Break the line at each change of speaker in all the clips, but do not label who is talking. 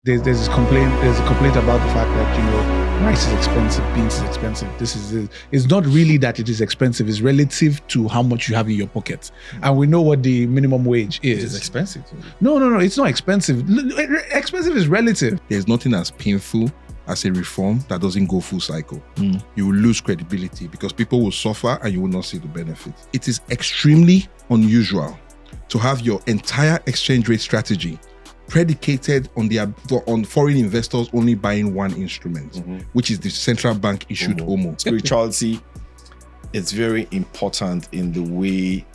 There's this complaint. There's a complaint about the fact that rice is expensive, beans is expensive. This is it. It's not really that it is expensive. It's relative to how much you have in your pocket, and we know what the minimum wage is.
It's expensive.
No. It's not expensive. Expensive is relative.
There's nothing as painful as a reform that doesn't go full cycle. You will lose credibility because people will suffer and you will not see the benefit. It is extremely unusual to have your entire exchange rate strategy predicated on foreign investors only buying one instrument, which is the central bank issued OMO.
Spirituality, it's very important in the way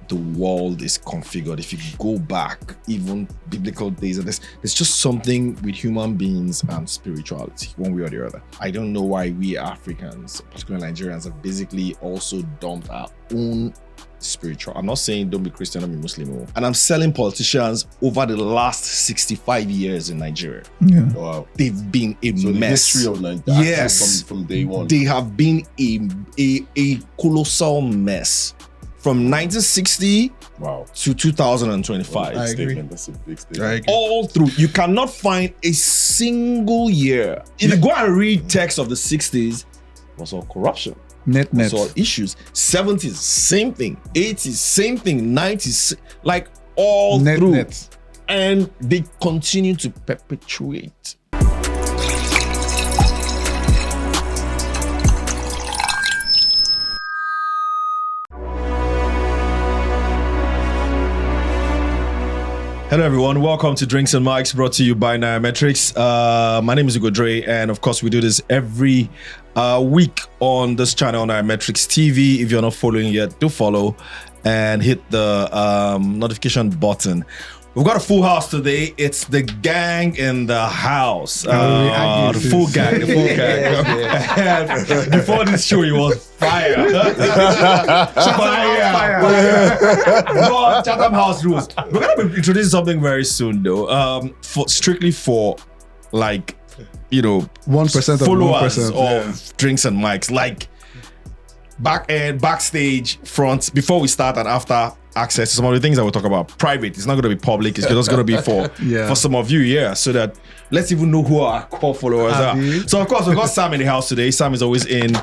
the world is configured. If you go back, even biblical days, and there's just something with human beings and spirituality, one way or the other. I don't know why we Africans, particularly Nigerians, have basically also dumped our own spiritual. I'm not saying don't be Christian, don't be Muslim. And I'm selling politicians over the last 65 years in Nigeria.
Yeah.
Wow.
They've been a
So the
mess.
history of Nigeria,
Yes.
from day one.
They have been a colossal mess from 1960
Wow.
to 2025.
I agree.
Statement. That's a big statement.
I agree.
All through, you cannot find a single year. If you go and read texts of the 60s, it was all corruption.
Net.
It's all issues. 70s, same thing. 80s, same thing. 90s, like all through.
Net.
And they continue to perpetuate. Hello everyone, welcome to Drinks and Mics, brought to you by Nairametrics. My name is Ugo Dre, and of course we do this every week on this channel, Nairametrics TV. If you're not following yet, do follow and hit the notification button. We've got a full house today. It's the gang in the house. The full gang. And before this show, it was fire. Fire. Chatham House rules. We're going to be introducing something very soon, though. Strictly for, like,
1% of
followers
1%.
of Drinks and Mics. Like, backstage, front, before we start and after, access to some of the things that we'll talk about. Private, it's not going to be public, it's just going to be for some of you, so that let's even know who our core followers are. So of course we've got Sam in the house today. Sam is always in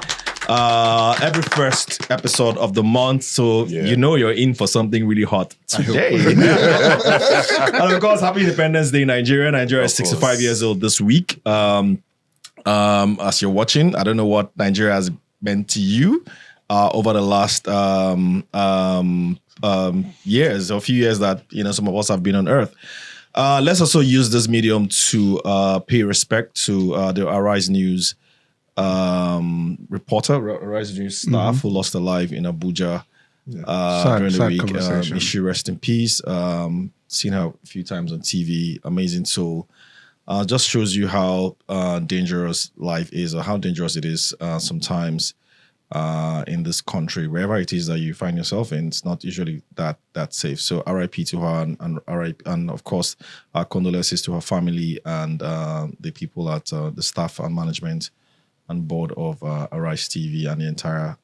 every first episode of the month, so you're in for something really hot today. And of course, happy Independence Day, Nigeria. Nigeria is 65 years old this week. As you're watching, I don't know what Nigeria has meant to you over the last years, or a few years that some of us have been on Earth. Let's also use this medium to pay respect to the Arise News reporter, Arise News staff who lost their life in Abuja during the week. May she rest in peace. Seen her a few times on TV. Amazing soul. Just shows you how dangerous life is, or how dangerous it is sometimes. In this country, wherever it is that you find yourself in, it's not usually that safe. So RIP to her, and RIP, and of course our condolences to her family and the people at the staff and management and board of Arise TV and the entire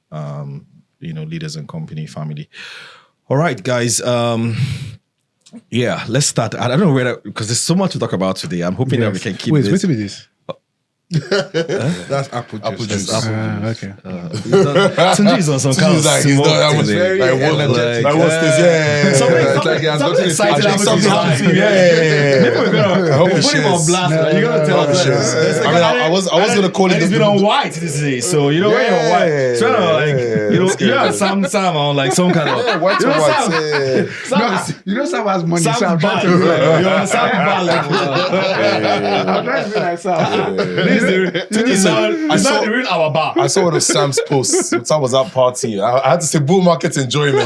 leaders and company family. All right, guys. Let's start. I don't know whether, because there's so much to talk about today. I'm hoping that we can keep
Wait,
this.
wait a minute.
That's apple juice.
Okay.
Tunji is on some kind of smoke today. Something exciting happened. Maybe we're gonna put him on blast. You're gonna tell us.
I was gonna call it.
He's been on white this day, so when you're white, trying to you have some on like some kind of
White.
Sam has money.
Sam
trying
you know, Sam level.
I'm trying to be like Sam.
It's not the real our bar.
I saw one of Sam's posts. Sam was at party. I had to say bull market enjoyment.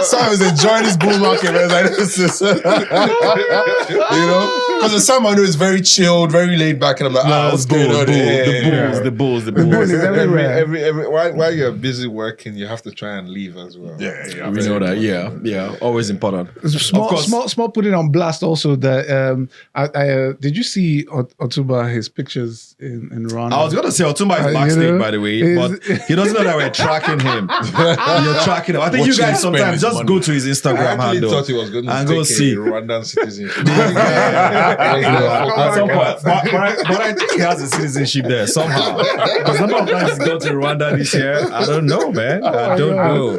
Sam is enjoying his bull market. Man. Like, this is, because the Sam I know is very chilled, very laid back, and I'm like, what's going on?
The bulls.
Every while you're busy working, you have to try and leave as well.
Yeah. We know that. Yeah. Always important.
Small putting on blast also. That did you see Otumba, his pictures in Rwanda?
I was going to say Otumba is backstage, by the way, but he doesn't know that we're tracking him. You're tracking him. I think you guys sometimes just go to his Instagram handle.
I actually thought he was going to take a Rwandan citizenship.
At some point. But I think he has a citizenship there somehow. Because number of times he's gone to Rwanda this year, I don't know, man. I don't know.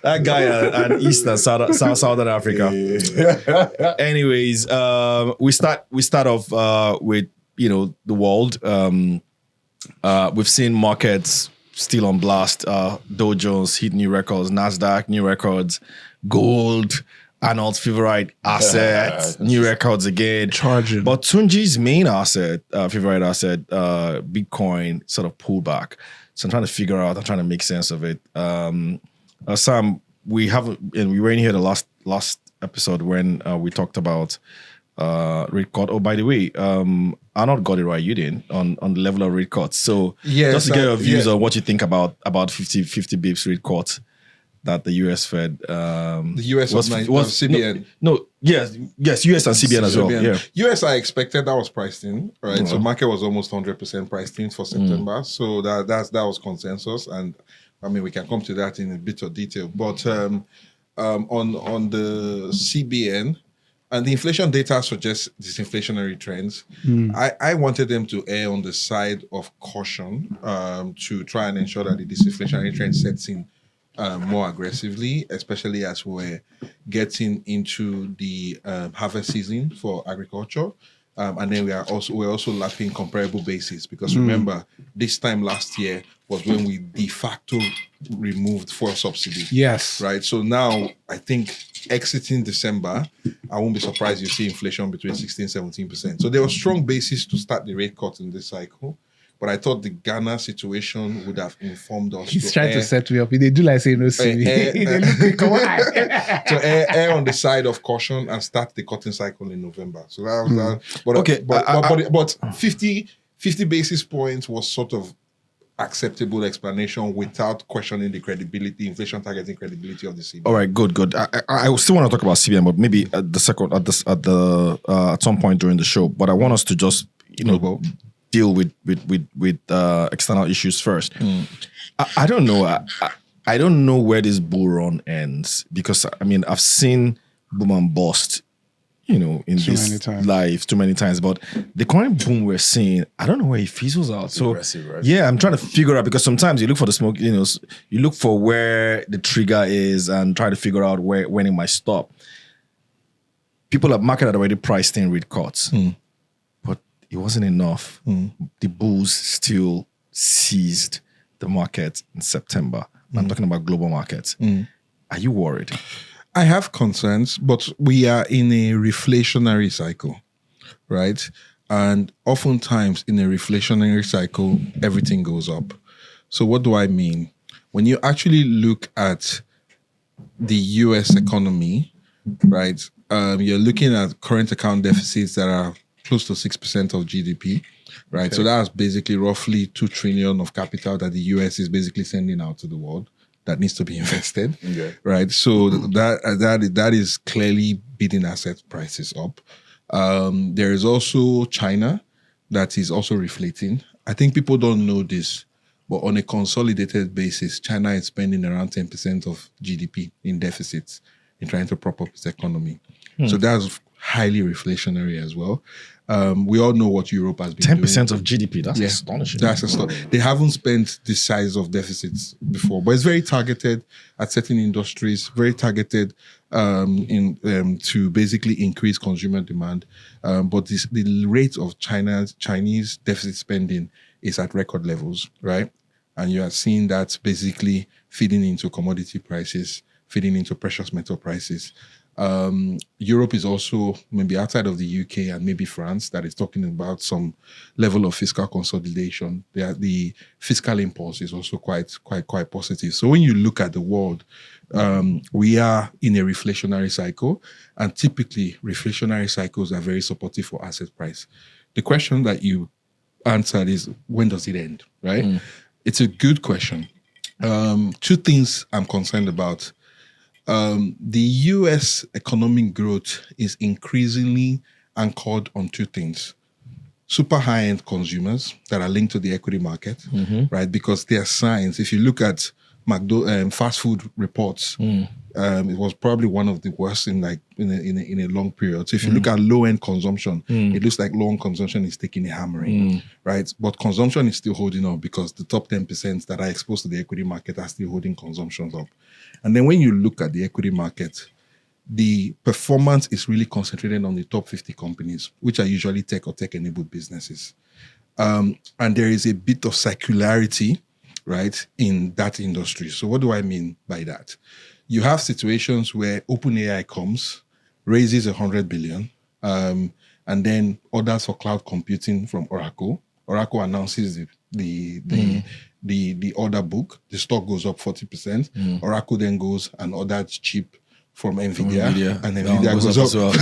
That guy and East and Southern Africa. Anyways, we start off with the world. We've seen markets still on blast. Dow Jones hit new records, Nasdaq new records, gold, Arnold's favorite asset, new records again.
Charging.
But Tunji's main asset, favorite asset, Bitcoin, sort of pulled back. So I'm trying to make sense of it. Sam, we were in here the last episode when we talked about rate cut. Oh, by the way, Arnold got it right. You didn't on the level of rate cuts. So just to get your views on what you think about 50 bips rate cut that the US Fed.
The US was CBN.
Yes, US and CBN as well. Yeah.
US, I expected that was priced in, right? Mm-hmm. So market was almost 100% priced in for September. So that was consensus, and I mean we can come to that in a bit of detail. But on the CBN. And the inflation data suggests disinflationary trends. I wanted them to err on the side of caution to try and ensure that the disinflationary trend sets in more aggressively, especially as we're getting into the harvest season for agriculture. And then we're also lapping comparable basis because remember, this time last year was when we de facto removed fuel subsidy.
Yes.
Right. So now I think exiting December, I won't be surprised you see inflation between 16 17%. So there was strong basis to start the rate cut in this cycle. But I thought the Ghana situation would have informed us.
He's trying to set me up. They do like saying no CV.
To err on the side of caution and start the cutting cycle in November. So that was that. But 50 basis points was sort of acceptable explanation without questioning the credibility, inflation targeting credibility of the CBN.
All right, good. I still want to talk about CBN, but maybe at some point during the show. But I want us to just deal with external issues first. I don't know. I don't know where this bull run ends because I mean I've seen boom and bust, in this life too many times. But the current boom we're seeing, I don't know where it fizzles out. So yeah, I'm trying to figure out because sometimes you look for the smoke. You look for where the trigger is and try to figure out when it might stop. Market had already priced in rate cuts. It wasn't enough. The bulls still seized the market in September. I'm talking about global markets. Are you worried?
I have concerns, but we are in a reflationary cycle, right? And oftentimes in a reflationary cycle, everything goes up. So what do I mean? When you actually look at the US economy, right, you're looking at current account deficits that are close to 6% of GDP, right? Okay. So that's basically roughly 2 trillion of capital that the US is basically sending out to the world that needs to be invested, right? So that is clearly bidding asset prices up. There is also China that is also reflating. I think people don't know this, but on a consolidated basis, China is spending around 10% of GDP in deficits in trying to prop up its economy. So that's highly reflationary as well. We all know what Europe has been
10% of GDP. That's astonishing.
They haven't spent this size of deficits before, but it's very targeted at certain industries, very targeted to basically increase consumer demand. But the rate of Chinese deficit spending is at record levels, right? And you are seeing that basically feeding into commodity prices, feeding into precious metal prices. Europe is also maybe outside of the UK and maybe France that is talking about some level of fiscal consolidation. The fiscal impulse is also quite positive. So when you look at the world, we are in a reflationary cycle, and typically reflationary cycles are very supportive for asset price. The question that you answered is, when does it end, right? It's a good question. 2 things I'm concerned about. The US economic growth is increasingly anchored on 2 things. Super high-end consumers that are linked to the equity market, right? Because there are signs. If you look at fast food reports, it was probably one of the worst in a long period. So if you look at low-end consumption, it looks like low-end consumption is taking a hammering, right? But consumption is still holding up because the top 10% that are exposed to the equity market are still holding consumption up. And then when you look at the equity market, the performance is really concentrated on the top 50 companies, which are usually tech or tech-enabled businesses. And there is a bit of circularity, right, in that industry. So what do I mean by that? You have situations where OpenAI comes, raises $100 billion, and then orders for cloud computing from Oracle. Oracle announces the order book. The stock goes up 40%. Oracle then goes and orders chip from NVIDIA, and NVIDIA goes up as well.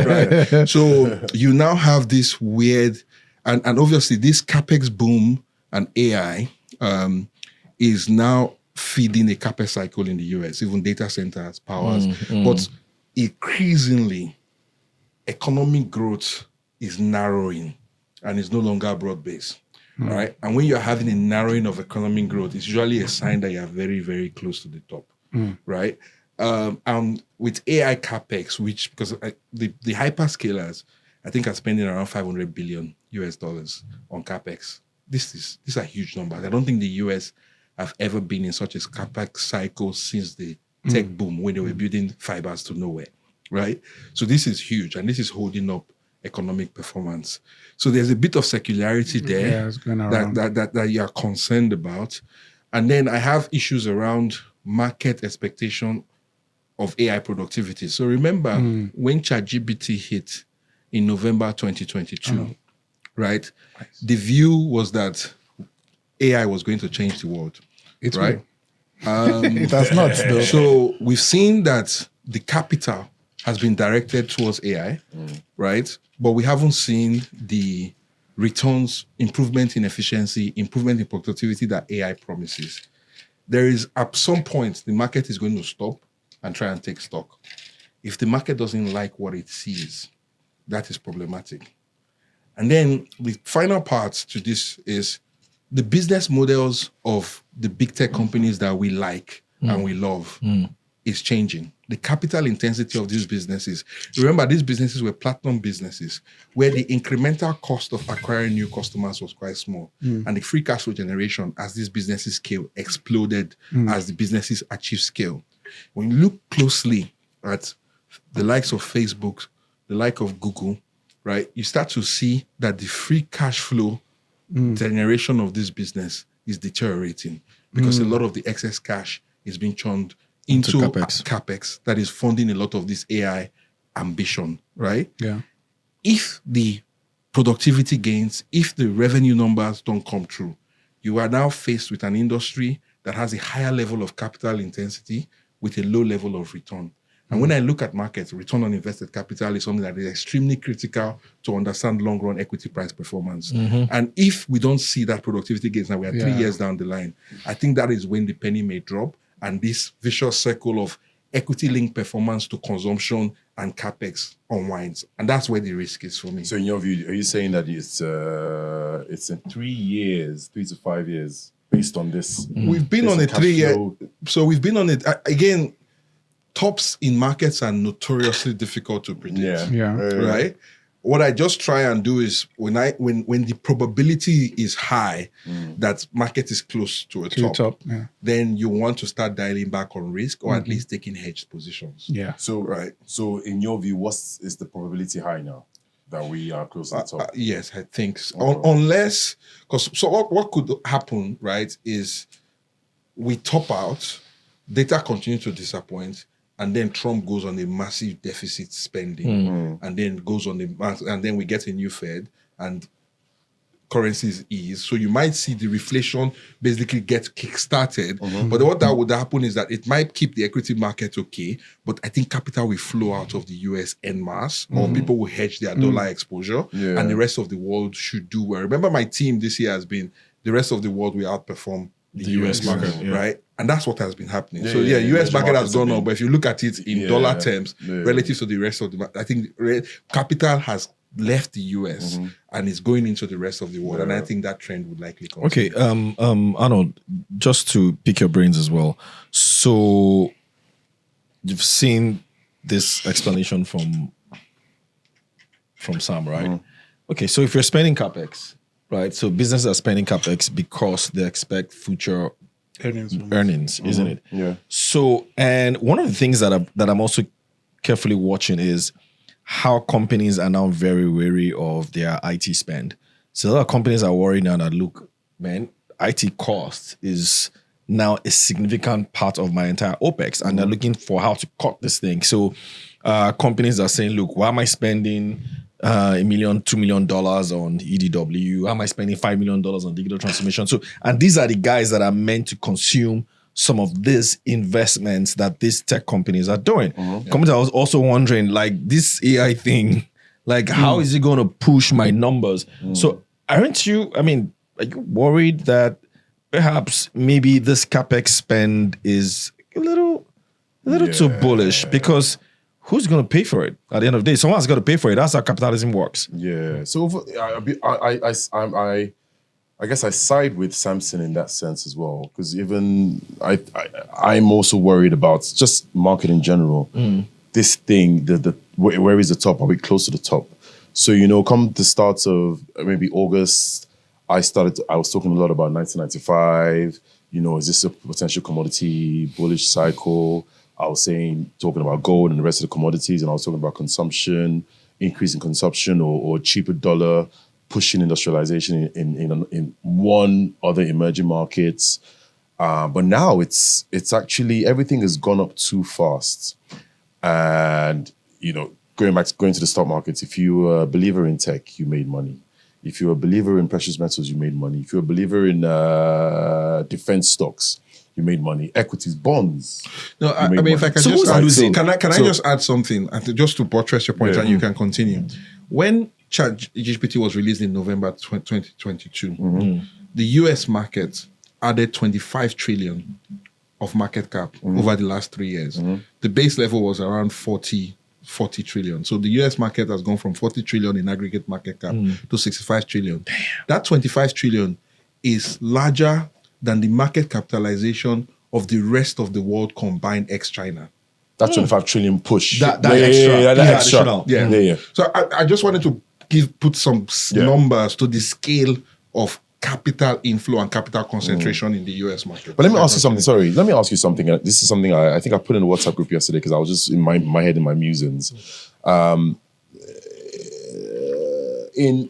Right. So you now have this weird, and obviously this CapEx boom and AI is now feeding a CapEx cycle in the US, even data centers, powers. But increasingly, economic growth is narrowing and is no longer broad-based. Right? And when you're having a narrowing of economic growth, it's usually a sign that you're very, very close to the top. Right? And with AI CapEx, which, because the hyperscalers, I think are spending around $500 billion on CapEx. These are huge numbers. I don't think the US have ever been in such a CapEx cycle since the tech boom when they were building fibers to nowhere, right? So this is huge, and this is holding up economic performance. So there's a bit of circularity there that you are concerned about. And then I have issues around market expectation of AI productivity. So remember when ChatGPT hit in November 2022, right? The view was that AI was going to change the world, right?
It has not, though.
So we've seen that the capital has been directed towards AI, right? But we haven't seen the returns, improvement in efficiency, improvement in productivity that AI promises. There is, at some point, the market is going to stop and try and take stock. If the market doesn't like what it sees, that is problematic. And then the final part to this is the business models of the big tech companies that we like and we love is changing. The capital intensity of these businesses. Remember, these businesses were platinum businesses where the incremental cost of acquiring new customers was quite small. And the free cash flow generation as these businesses scale exploded as the businesses achieve scale. When you look closely at the likes of Facebook, the like of Google, right, you start to see that the free cash flow generation of this business is deteriorating because a lot of the excess cash is being churned into CapEx that is funding a lot of this AI ambition, right?
Yeah.
If the productivity gains, if the revenue numbers don't come true, you are now faced with an industry that has a higher level of capital intensity with a low level of return. And when I look at markets, return on invested capital is something that is extremely critical to understand long-run equity price performance. And if we don't see that productivity gains, now we are 3 years down the line, I think that is when the penny may drop and this vicious circle of equity-linked performance to consumption and CapEx unwinds. And that's where the risk is for me.
So in your view, are you saying that it's in 3 years, 3 to 5 years, based on this?
We've been on a 3 year. So we've been on it. Again, tops in markets are notoriously difficult to predict. Right? What I just try and do is when the probability is high that market is close to a top, then you want to start dialing back on risk or at least taking hedged positions.
So in your view, is the probability high now that we are close to the top?
Yes, I think so. Unless, because what could happen, right, is we top out, data continue to disappoint, and then Trump goes on a massive deficit spending, and then goes on and then we get a new Fed, and currencies ease. So you might see the reflation basically get kick-started. But what that would happen is that it might keep the equity market okay, but I think capital will flow out of the US en masse, or people will hedge their dollar exposure, and the rest of the world should do well. Remember, my team this year has been the rest of the world will outperform the US market, right? And that's what has been happening. US market has gone up, but if you look at it in dollar terms, relative to the rest of the market, I think capital has left the US and is going into the rest of the world. And I think that trend would likely continue.
Okay, Arnold, just to pick your brains as well. So you've seen this explanation from Sam, right? Okay, so if you're spending capex, right? So businesses are spending capex because they expect future earnings, isn't it?
Yeah.
So, and one of the things that I'm also carefully watching is how companies are now very wary of their IT spend. So a lot of companies are worried now that, look, man, IT cost is now a significant part of my entire OPEX, and they're looking for how to cut this thing. So companies are saying, look, why am I spending $1 million, $2 million on EDW? Why am I spending $5 million on digital transformation? So, and these are the guys that are meant to consume some of these investments that these tech companies are doing. Companies are also wondering, like, this AI thing, like, how is it going to push my numbers? So aren't you, I mean, are you worried that perhaps maybe this capex spend is a little too bullish? Because who's going to pay for it at the end of the day? Someone's got to pay for it. That's how capitalism works.
Yeah. So I guess I side with Samson in that sense as well, because even I'm also worried about just market in general. This thing, where is the top? Are we close to the top? So, you know, come the start of maybe August, I was talking a lot about 1995. You know, is this a potential commodity bullish cycle? I was talking about gold and the rest of the commodities, and I was talking about consumption, increase in consumption or cheaper dollar, pushing industrialization in one other emerging markets. But now it's actually, everything has gone up too fast. And, you know, going to the stock markets, if you were a believer in tech, you made money. If you're a believer in precious metals, you made money. If you're a believer in defense stocks, you made money. Equities, bonds.
No, I mean, if I can just just add something, just to buttress your point, and you can continue. When ChatGPT was released in November 2022, the US market added 25 trillion of market cap over the last 3 years. The base level was around 40 trillion. So the US market has gone from 40 trillion in aggregate market cap to 65 trillion. Damn. That 25 trillion is larger than the market capitalization of the rest of the world combined ex-China.
That 25 trillion push.
That extra.
Yeah.
So I just wanted to put some numbers to the scale of capital inflow and capital concentration in the US market.
But let me ask you something. Sorry, let me ask you something. This is something I think I put in a WhatsApp group yesterday because I was just in my head in my musings. In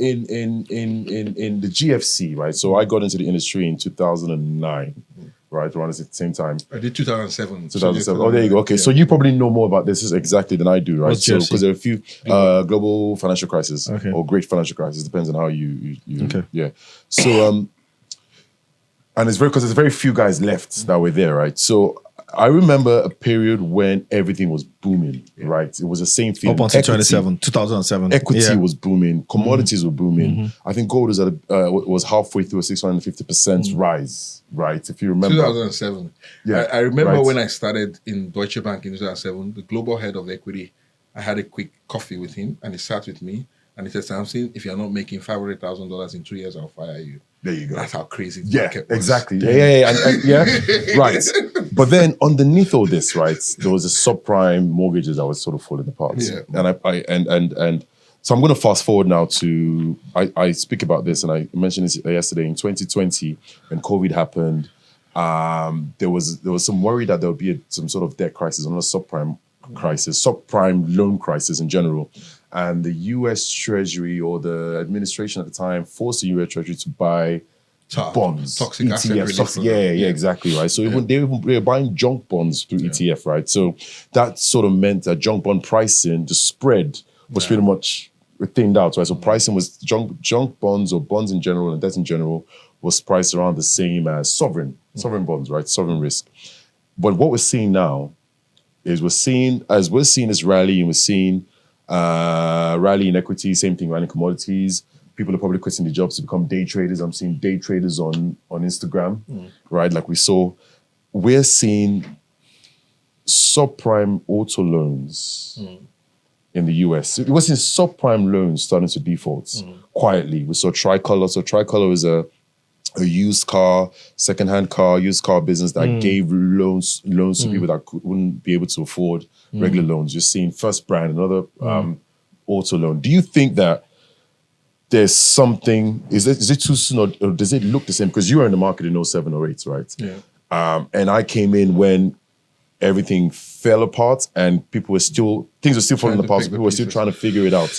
the GFC, right? So I got into the industry in 2009, right? Around the same time.
I did 2007.
2007. Oh, there you go. Okay, so you probably know more about this exactly than I do, right?
What's GFC?
Because there are a few global financial crises or great financial crisis, depends on how you yeah. So and it's there's very few guys left that were there, right? So I remember a period when everything was booming, right? It was the same thing.
Up until 2007.
Equity was booming. Commodities were booming. I think gold was was halfway through a 650% rise, right? If you remember.
2007. Yeah, I remember when I started in Deutsche Bank in 2007, the global head of equity, I had a quick coffee with him and he sat with me and he said, Samson, if you're not making $500,000 in 2 years, I'll fire you.
There you go.
That's how crazy the market was.
Exactly. Yeah. Right. But then underneath all this, right, there was a subprime mortgages that was sort of falling apart.
Yeah.
And so I'm going to fast forward now to, I speak about this and I mentioned this yesterday in 2020 when COVID happened. There was some worry that there would be some sort of debt crisis, another subprime crisis, subprime loan crisis in general. And the US Treasury or the administration at the time forced the US Treasury to buy bonds,
toxic
ETFs. Yeah, exactly, right. So they were buying junk bonds through ETF, right? So that sort of meant that junk bond pricing, the spread was pretty much thinned out, right? So pricing was junk bonds or bonds in general and debt in general was priced around the same as sovereign bonds, right? Sovereign risk. But what we're seeing now is we're seeing this rally and we're seeing rally in equity, same thing, rally in commodities. People are probably quitting the jobs to become day traders. I'm seeing day traders on Instagram, right? Like we're seeing subprime auto loans in the US. We're seeing subprime loans starting to default quietly. We saw Tricolor. So Tricolor is a a used car, second-hand car, used car business that gave loans to people that wouldn't be able to afford regular loans. You're seeing First Brand, another auto loan. Do you think that there's something, is it too soon or does it look the same? Because you were in the market in 07 or 08, right?
Yeah.
And I came in when everything fell apart and things were still falling apart. People were still trying to figure it out.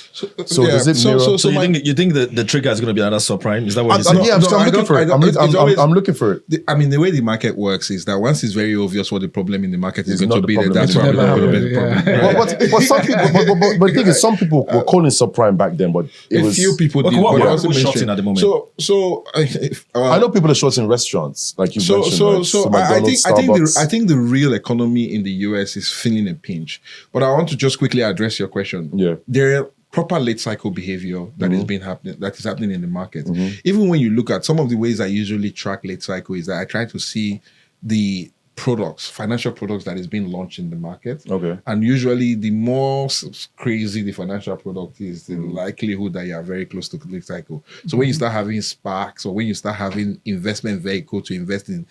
So does it mirror?
So you think the trigger is going to be another subprime? Is that what you're saying?
I'm looking for it. I'm looking for it.
I mean, the way the market works is that once it's very obvious what the problem in the market is
It's
going
not
to
the
be, then
problem.
that's
It's
what
never
will be the
happened,
problem.
But some people, but the thing is, some people were calling subprime back then, but it
A
was
few people did.
What
but
are
I also
people
mentioned-
shorting at the moment?
I know people are short in restaurants, like you mentioned. Right?
So
McDonald's,
I
Starbucks.
think the real economy in the US is feeling a pinch. But I want to just quickly address your question.
Yeah.
There are proper late cycle behavior that is happening in the market. Even when you look at some of the ways I usually track late cycle is that I try to see the financial products that is being launched in the market.
Okay.
And usually the more crazy the financial product is, the likelihood that you are very close to the late cycle. So when you start having SPACs or when you start having investment vehicle to invest in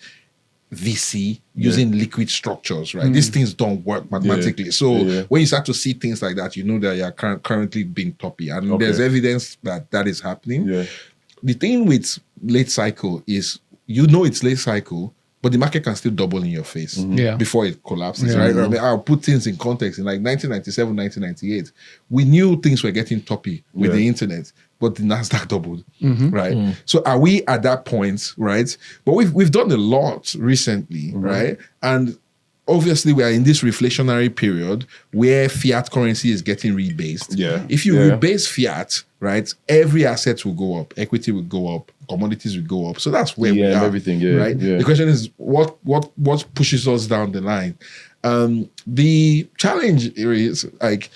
VC using liquid structures, right? These things don't work mathematically. So when you start to see things like that, you know that you're currently being toppy. And there's evidence that is happening.
Yeah.
The thing with late cycle is, it's late cycle, but the market can still double in your face before it collapses, right? I mean, I'll put things in context. In like 1997, 1998, we knew things were getting toppy with the internet, but the Nasdaq doubled, right? So are we at that point, right? But we've done a lot recently, right? And obviously we are in this reflationary period where fiat currency is getting rebased.
Yeah.
If you rebase fiat, right, every asset will go up, equity will go up, commodities will go up. So that's where we are.
Everything,
right?
Yeah.
The question is what pushes us down the line? The challenge is like,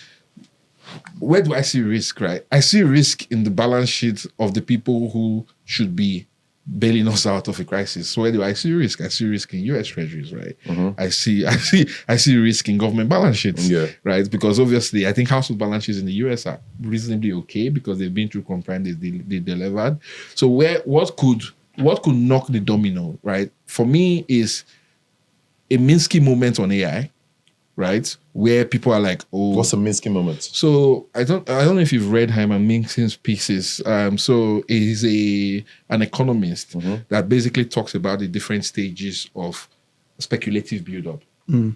where do I see risk, right? I see risk in the balance sheet of the people who should be bailing us out of a crisis. So where do I see risk? I see risk in US treasuries, right? I see risk in government balance sheets, right? Because obviously, I think household balance sheets in the US are reasonably okay because they've been through confined, they delivered. So what could knock the domino, right? For me, is a Minsky moment on AI, right? Where people are like, oh,
What's a Minsky moment?
so I don't know if you've read Hyman Minsky's pieces. So he's an economist that basically talks about the different stages of speculative build-up,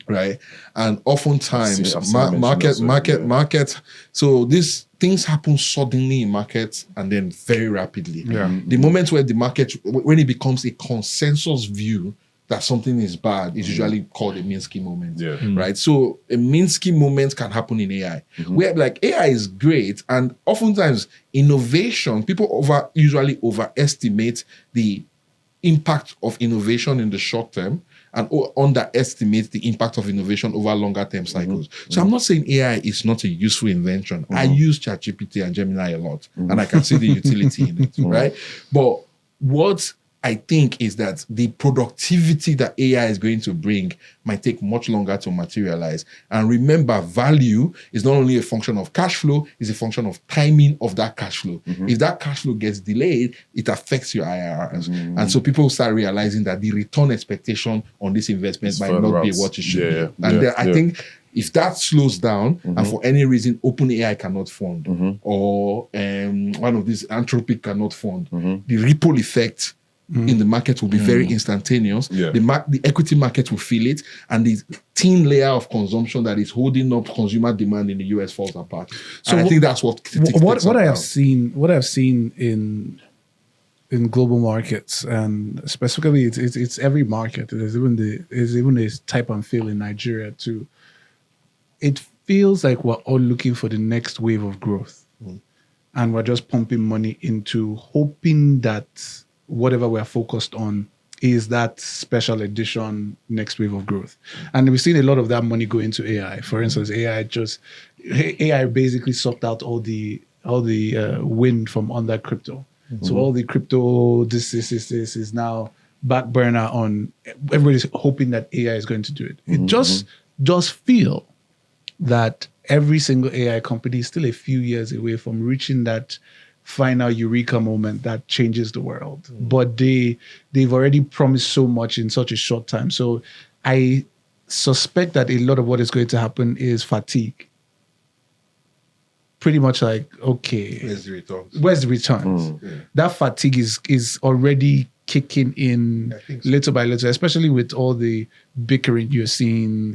right? And oftentimes
I've seen
market. So these things happen suddenly in markets and then very rapidly. The moment where the market, when it becomes a consensus view that something is bad, is usually called a Minsky moment, right? So a Minsky moment can happen in AI, where like AI is great, and oftentimes innovation, people usually overestimate the impact of innovation in the short term and underestimate the impact of innovation over longer term cycles. So I'm not saying AI is not a useful invention. I use ChatGPT and Gemini a lot, and I can see the utility in it, right? But what I think is that the productivity that AI is going to bring might take much longer to materialize. And remember, value is not only a function of cash flow, it's a function of timing of that cash flow. If that cash flow gets delayed, it affects your IRRs. And so people start realizing that the return expectation on this investment might not be what it should be. And I think if that slows down and for any reason OpenAI cannot fund or one of these Anthropic cannot fund, the ripple effect in the market will be very instantaneous. The equity market will feel it, and the thin layer of consumption that is holding up consumer demand in the US falls apart. So and I think that's what
I have seen in global markets, and specifically it's every market. There's even a type and feel in Nigeria too. It feels like we're all looking for the next wave of growth, and we're just pumping money into hoping that whatever we're focused on is that special edition next wave of growth. And we've seen a lot of that money go into AI. For instance, AI basically sucked out all the wind from under crypto. So all the crypto, this is now back burner on, everybody's hoping that AI is going to do it. It just feel that every single AI company is still a few years away from reaching that final eureka moment that changes the world. But they've already promised so much in such a short time. So I suspect that a lot of what is going to happen is fatigue. Pretty much like, okay, where's the returns? That fatigue is already kicking in little by little, especially with all the bickering you're seeing,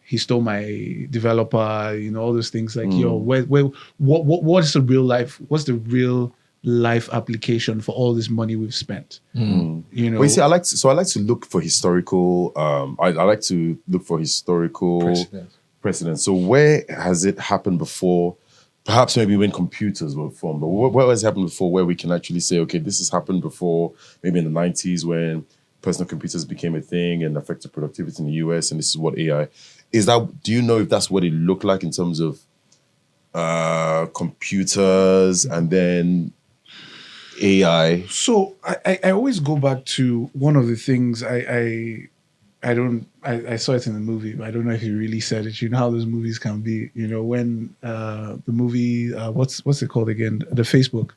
he stole my developer, all those things like, what is the real life? What's the real life application for all this money we've spent?
Well, you see, I like to look for historical, I like to look for historical precedents. So where has it happened before? Perhaps maybe when computers were formed, but what has happened before where we can actually say, okay, this has happened before, maybe in the 90s when personal computers became a thing and affected productivity in the US, and this is what AI is. That, do you know if that's what it looked like in terms of computers and then AI?
So I always go back to one of the things I saw it in the movie, but I don't know if he really said it. You know how those movies can be, when the movie, what's it called again? The Facebook.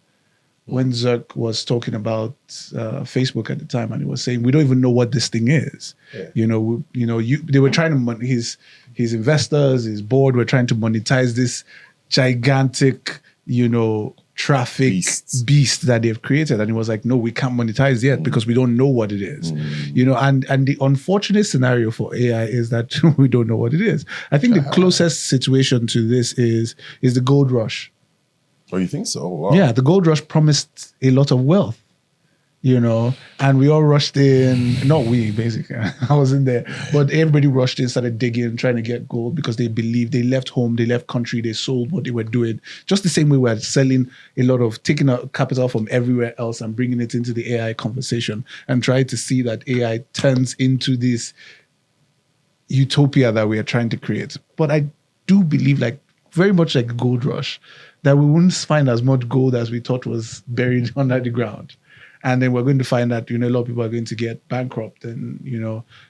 When Zuck was talking about Facebook at the time, and he was saying, we don't even know what this thing is. Yeah. They were trying to, his investors, his board were trying to monetize this gigantic, traffic beast that they've created, and it was like, no, we can't monetize yet because we don't know what it is. And the unfortunate scenario for AI is that we don't know what it is. I think the closest situation to this is the gold rush.
Oh, you think so? Wow.
Yeah, the gold rush promised a lot of wealth, and we all rushed in. Not we, basically. I wasn't there. But everybody rushed in, started digging, trying to get gold because they believed, they left home, they left country, they sold what they were doing. Just the same way we're selling taking out capital from everywhere else and bringing it into the AI conversation and trying to see that AI turns into this utopia that we are trying to create. But I do believe, very much like gold rush, that we wouldn't find as much gold as we thought was buried under the ground. And then we're going to find that, a lot of people are going to get bankrupt and,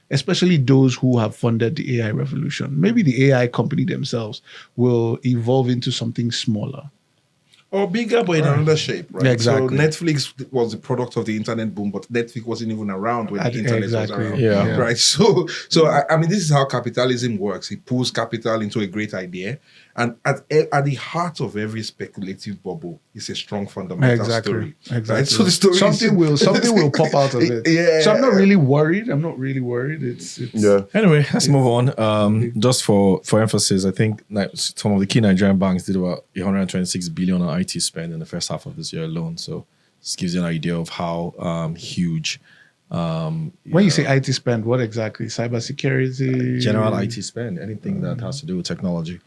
especially those who have funded the AI revolution. Maybe the AI company themselves will evolve into something smaller.
Or bigger, but in another shape, right?
Yeah, exactly.
So Netflix was the product of the internet boom, but Netflix wasn't even around when the internet was around.
Yeah.
Right. So I mean, this is how capitalism works. It pulls capital into a great idea. And at the heart of every speculative bubble is a strong fundamental story.
Exactly.
Right? So the story
something will pop out of it.
Yeah.
So I'm not really worried. It's
yeah. Anyway, let's move on. Just for emphasis, I think some of the key Nigerian banks did about 126 billion on IT spend in the first half of this year alone. So this gives you an idea of how huge.
When you say IT spend, what exactly? Cybersecurity?
General IT spend, anything that has to do with technology.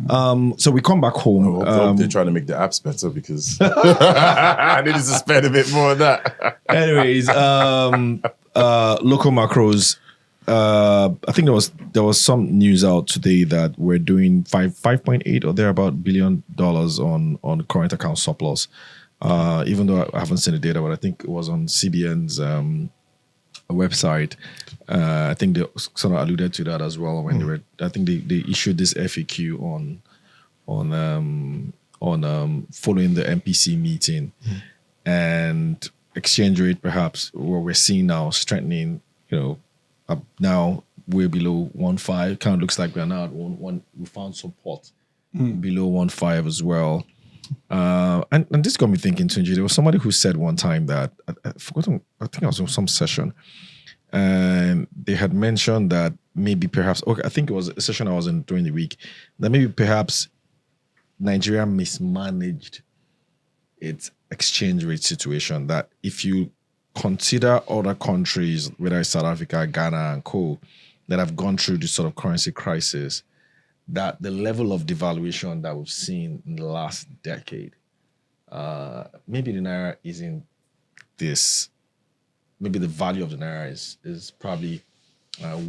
So we come back home.
They're trying to make the apps better because I needed to spend a bit more on that.
Anyways, local macros. I think there was some news out today that we're doing 5.8 or thereabout $billion on current account surplus. Even though I haven't seen the data, but I think it was on CBN's website. I think they sort of alluded to that as well when they were. I think they issued this FAQ on following the MPC meeting, and exchange rate perhaps what we're seeing now strengthening. Now we're below 1.5. Kind of looks like we're now at 1. We found support below 1.5 as well. And this got me thinking, Tunji. There was somebody who said one time that I forgot. I think I was on some session, and they had mentioned that maybe perhaps. Okay, I think it was a session I was in during the week. That maybe perhaps Nigeria mismanaged its exchange rate situation. That if you consider other countries, whether it's South Africa, Ghana, and co, that have gone through this sort of currency crisis, that the level of devaluation that we've seen in the last decade, maybe the Naira isn't this, maybe the value of the Naira is probably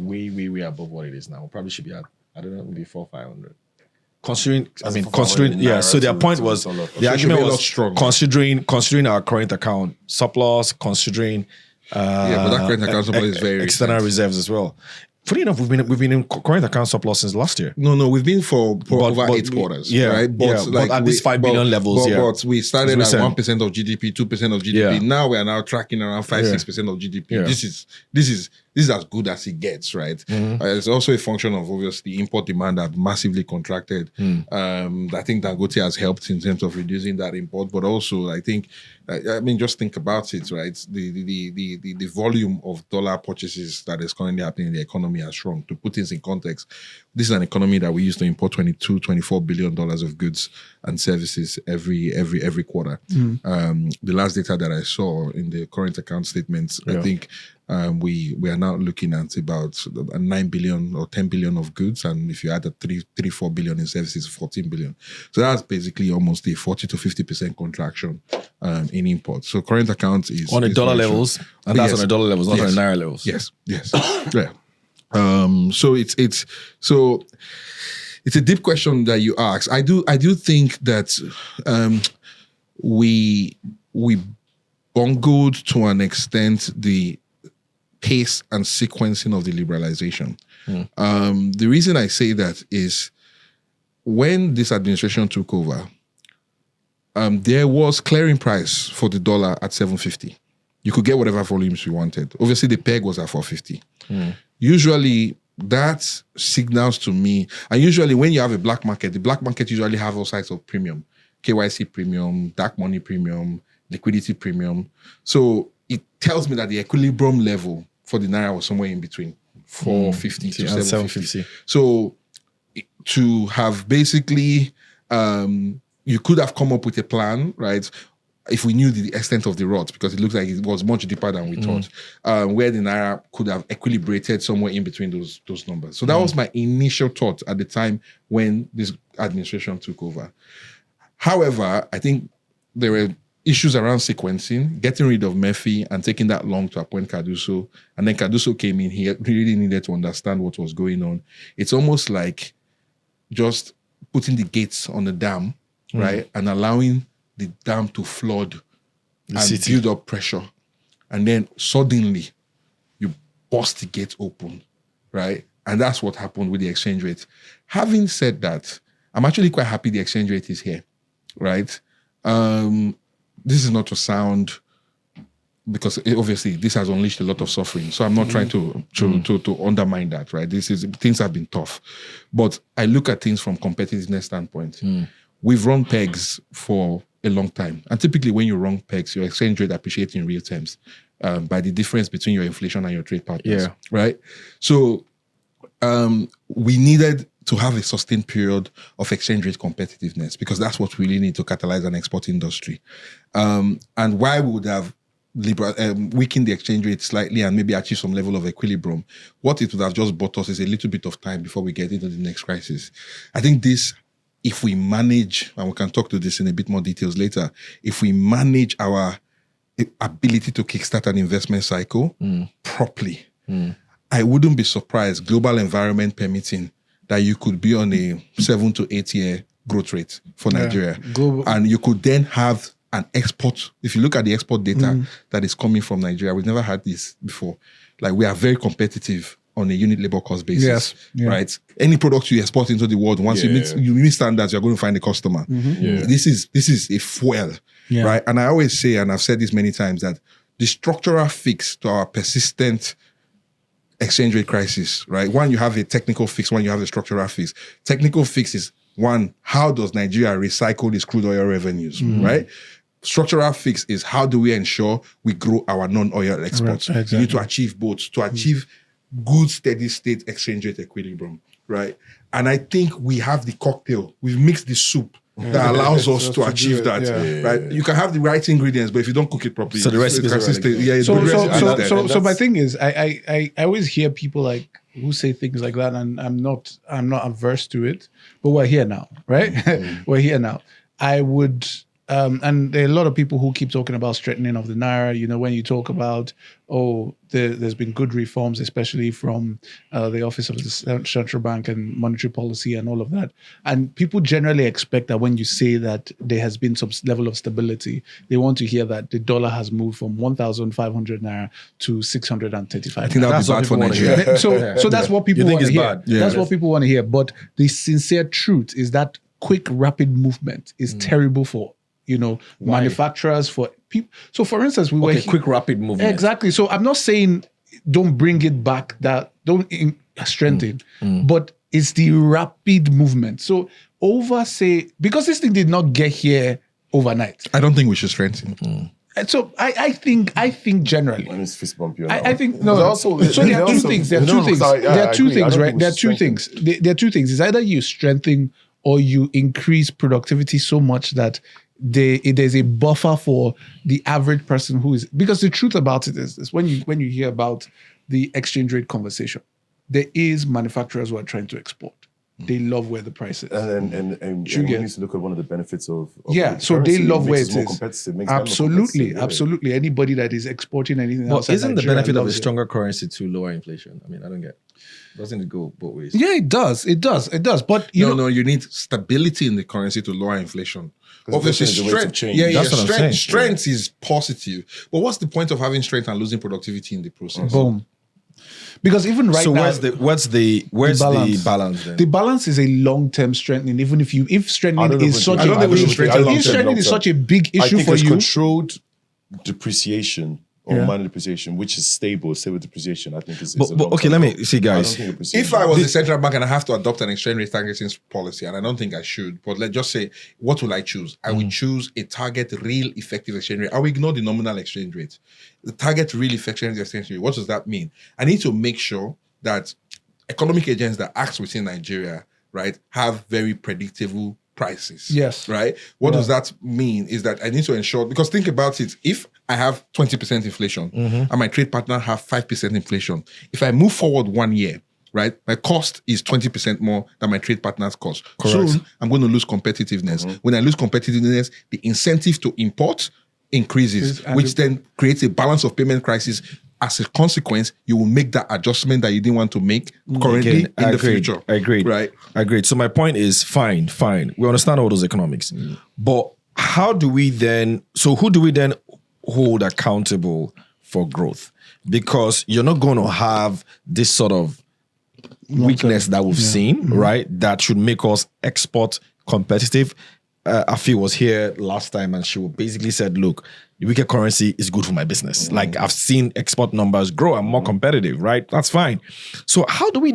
way above what it is now. Probably should be at, I don't know, maybe 400-500. Considering, yeah. So their point was, the argument was considering our current account surplus, considering
but that current account surplus is very
external
expensive.
reserves as well. Funny enough, we've been in current account surplus since last year.
No, we've been for over 8 quarters.
Yeah,
right.
But at this 5 billion levels,
But we started at 1% of GDP, 2% of GDP.
Yeah.
Now we are now tracking around 5-6% of GDP.
Yeah.
This is as good as it gets, right? It's also a function of obviously import demand that massively contracted. I think Dangote has helped in terms of reducing that import, but also I think, just think about it, right? The volume of dollar purchases that is currently happening in the economy has shrunk. To put things in context, this is an economy that we used to import $24 billion of goods and services every quarter. The last data that I saw in the current account statements, I think we are now looking at about 9 billion or 10 billion of goods, and if you add 4 billion in services, 14 billion. So that's basically almost a 40 to 50% contraction in imports. So current account is
on a dollar levels, and that's on a dollar levels, not on a Naira levels.
Yes. Yeah. So it's a deep question that you ask. I do think that we bungled to an extent the pace and sequencing of the liberalization. The reason I say that is when this administration took over, there was clearing price for the dollar at 750. You could get whatever volumes you wanted. Obviously, the peg was at 450. Usually, that signals to me, and usually when you have a black market, the black market usually have all sides of premium, KYC premium, dark money premium, liquidity premium. So it tells me that the equilibrium level for the Naira was somewhere in between 450 to 750. So to have basically, you could have come up with a plan, right? If we knew the extent of the rot, because it looks like it was much deeper than we thought, where the Naira could have equilibrated somewhere in between those numbers. So that was my initial thought at the time when this administration took over. However, I think there were issues around sequencing, getting rid of Murphy and taking that long to appoint Cardoso. And then Cardoso came in, he really needed to understand what was going on. It's almost like just putting the gates on the dam, right? And allowing the dam to flood and build up pressure. And then suddenly you bust the gate open, right? And that's what happened with the exchange rate. Having said that, I'm actually quite happy the exchange rate is here, right? This is not to sound, because obviously this has unleashed a lot of suffering. So I'm not trying to undermine that, right? Things have been tough. But I look at things from competitiveness standpoint. We've run pegs for a long time. And typically when you run pegs, your exchange rate appreciates in real terms by the difference between your inflation and your trade partners, right? So we needed to have a sustained period of exchange rate competitiveness, because that's what we really need to catalyze an export industry. And why we would have weakened the exchange rate slightly and maybe achieve some level of equilibrium, what it would have just bought us is a little bit of time before we get into the next crisis. I think this, if we manage, and we can talk to this in a bit more details later, if we manage our ability to kickstart an investment cycle properly, I wouldn't be surprised, global environment permitting, that you could be on a 7 to 8 year growth rate for Nigeria. And you could then have an export. If you look at the export data that is coming from Nigeria, we've never had this before. Like, we are very competitive on a unit labor cost basis, right? Any product you export into the world, once you meet standards, you're going to find a customer. This is a fuel, right? And I always say, and I've said this many times, that the structural fix to our persistent exchange rate crisis, right? One, you have a technical fix. One, you have a structural fix. Technical fix is, one, how does Nigeria recycle these crude oil revenues, right? Structural fix is, how do we ensure we grow our non-oil exports? Right, exactly. You need to achieve both, to achieve good, steady state exchange rate equilibrium, right? And I think we have the cocktail. We've mixed the soup that allows us to achieve that, right? You can have the right ingredients, but if you don't cook it properly,
so the recipe is
So my thing is, I always hear people like who say things like that, and I'm not averse to it, but we're here now, right? We're here now. I would and there are a lot of people who keep talking about strengthening of the Naira. When you talk about, there's been good reforms, especially from the Office of the Central Bank and Monetary Policy and all of that. And people generally expect that when you say that there has been some level of stability, they want to hear that the dollar has moved from 1,500 Naira to 635.
I think that would be bad for Nigeria.
So that's what people want to hear.
Bad?
That's what people want to hear. But the sincere truth is that quick, rapid movement is terrible for manufacturers, for people. So, for instance, we were
quick, rapid movement.
Exactly. So, I'm not saying don't bring it back, that don't strengthen, but it's the rapid movement. So, because this thing did not get here overnight.
I don't think we should strengthen.
And so I think generally.
Let me fist bump you.
I think no. So there are two things. There are two things. There are two things, right? There are two things. There are two things. It's either you strengthen or you increase productivity so much that there's a buffer for the average person who is, because the truth about it is when you hear about the exchange rate conversation, there is manufacturers who are trying to export. They love where the price is.
And we need to look at one of the benefits of
so they love where it
more
is.
Competitive, makes
absolutely,
them more
absolutely. Anybody that is exporting anything else.
Isn't the benefit of a stronger currency to lower inflation? I mean, I don't get. Doesn't it go both ways?
Yeah, it does. But
you need stability in the currency to lower inflation. Obviously, strength.
That's what I'm saying.
Strength is positive, but what's the point of having strength and losing productivity in the process?
Boom. Because even now,
where's the balance then?
The balance is a long-term strengthening. Even if strengthening is such a big issue for you,
controlled depreciation or money depreciation, which is stable depreciation, I think is
okay, let me see, guys.
If I was the central bank and I have to adopt an exchange rate targeting policy, and I don't think I should, but let's just say, what will I choose? I will choose a target real effective exchange rate. I will ignore the nominal exchange rate. The target real effective exchange rate, what does that mean? I need to make sure that economic agents that act within Nigeria, right, have very predictable prices.
Yes.
Right? What does that mean is that I need to ensure, because think about it, if I have 20% inflation and my trade partner have 5% inflation, if I move forward 1 year, right, my cost is 20% more than my trade partner's cost.
Correct.
Soon, I'm going to lose competitiveness. When I lose competitiveness, the incentive to import increases, which then creates a balance of payment crisis. As a consequence, you will make that adjustment that you didn't want to make currently in the future.
I agree.
Right?
I agree. So my point is, fine. We understand all those economics. But who do we then hold accountable for growth? Because you're not going to have this sort of weakness that we've seen, right? That should make us export competitive. Afi was here last time and she basically said, look, the weaker currency is good for my business. Like, I've seen export numbers grow. I'm more competitive, right? That's fine. So what do we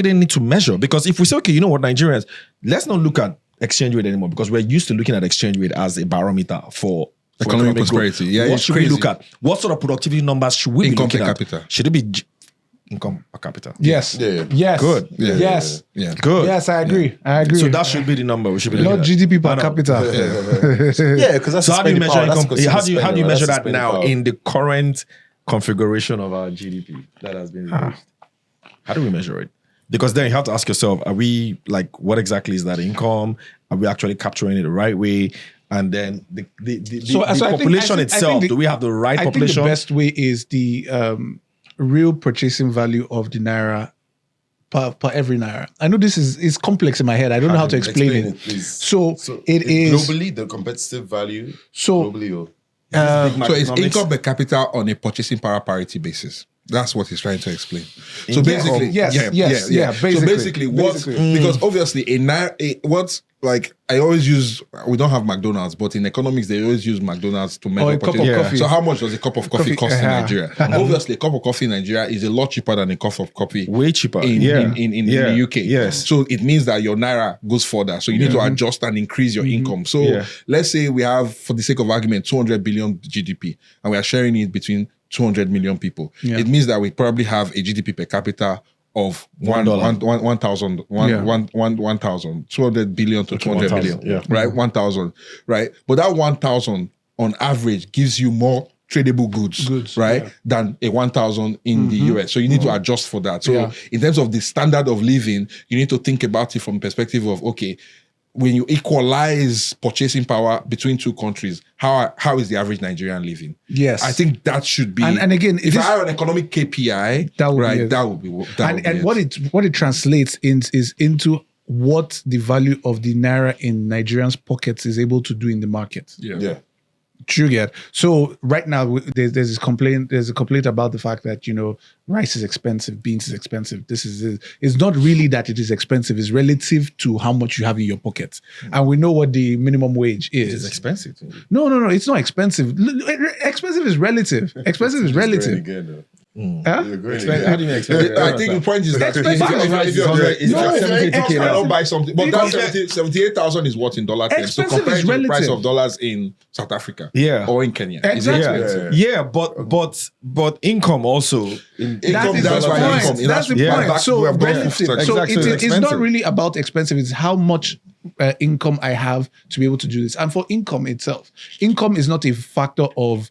then need to measure? Because if we say, okay, you know what, Nigerians, let's not look at exchange rate anymore, because we're used to looking at exchange rate as a barometer for
economic prosperity.
Growth.
Yeah,
what should we look at? What sort of productivity numbers should we be looking at?
Capita.
Should it be income per capita?
Yes.
Yeah.
Yes.
Good.
Yeah. Yes.
Yeah.
Good.
Yes, I agree.
So that should be the number we should be looking
not
at.
GDP per capita.
Yeah, because that's
So how do you measure income? How do you measure that
That's
now in the current configuration of our GDP that has been reduced? How do we measure it? Because then you have to ask yourself, are we what exactly is that income? Are we actually capturing it the right way? And then the population itself, do we have the right population?
I think the best way is the real purchasing value of the Naira per every Naira. I know this is complex in my head. I don't know how to explain it. So it is
globally the competitive value.
So
globally,
so it's income per capita on a purchasing power parity basis. That's what he's trying to explain. So basically, basically, because obviously we don't have McDonald's, but in economics they always use McDonald's to measure
a cup of coffee.
So how much does a cup of coffee cost in Nigeria? Obviously, a cup of coffee in Nigeria is a lot cheaper than a cup of coffee.
Way cheaper
in the UK.
Yes.
So it means that your Naira goes further. So you need to adjust and increase your income. So let's say we have, for the sake of argument, 200 billion GDP, and we are sharing it between 200 million people. It means that we probably have a GDP per capita of 1,000, 200 billion to 200 billion, right? 1,000, right? But that 1,000 on average gives you more tradable goods, right? Than a 1,000 in the US. So you need to adjust for that. So in terms of the standard of living, you need to think about it from the perspective of, okay, when you equalize purchasing power between two countries, how is the average Nigerian living?
Yes.
I think that should be.
And again,
if I have an economic KPI, that would be
what it translates is into what the value of the Naira in Nigerians' pockets is able to do in the market.
Yeah.
You get. So right now there's this complaint. There's a complaint about the fact that rice is expensive, beans is expensive. It's not really that it is expensive. It's relative to how much you have in your pocket, and we know what the minimum wage is.
It's expensive.
No, it's not expensive. Expensive is relative. Expensive is relative.
I
Huh?
think the point is that if you don't buy something, but that 78,000 is what in dollar terms. So compared to the price of dollars in South Africa, or in Kenya,
but income also.
That's the point. So it's not really about expensive. It's how much income I have to be able to do this. And for income itself, income is not a factor of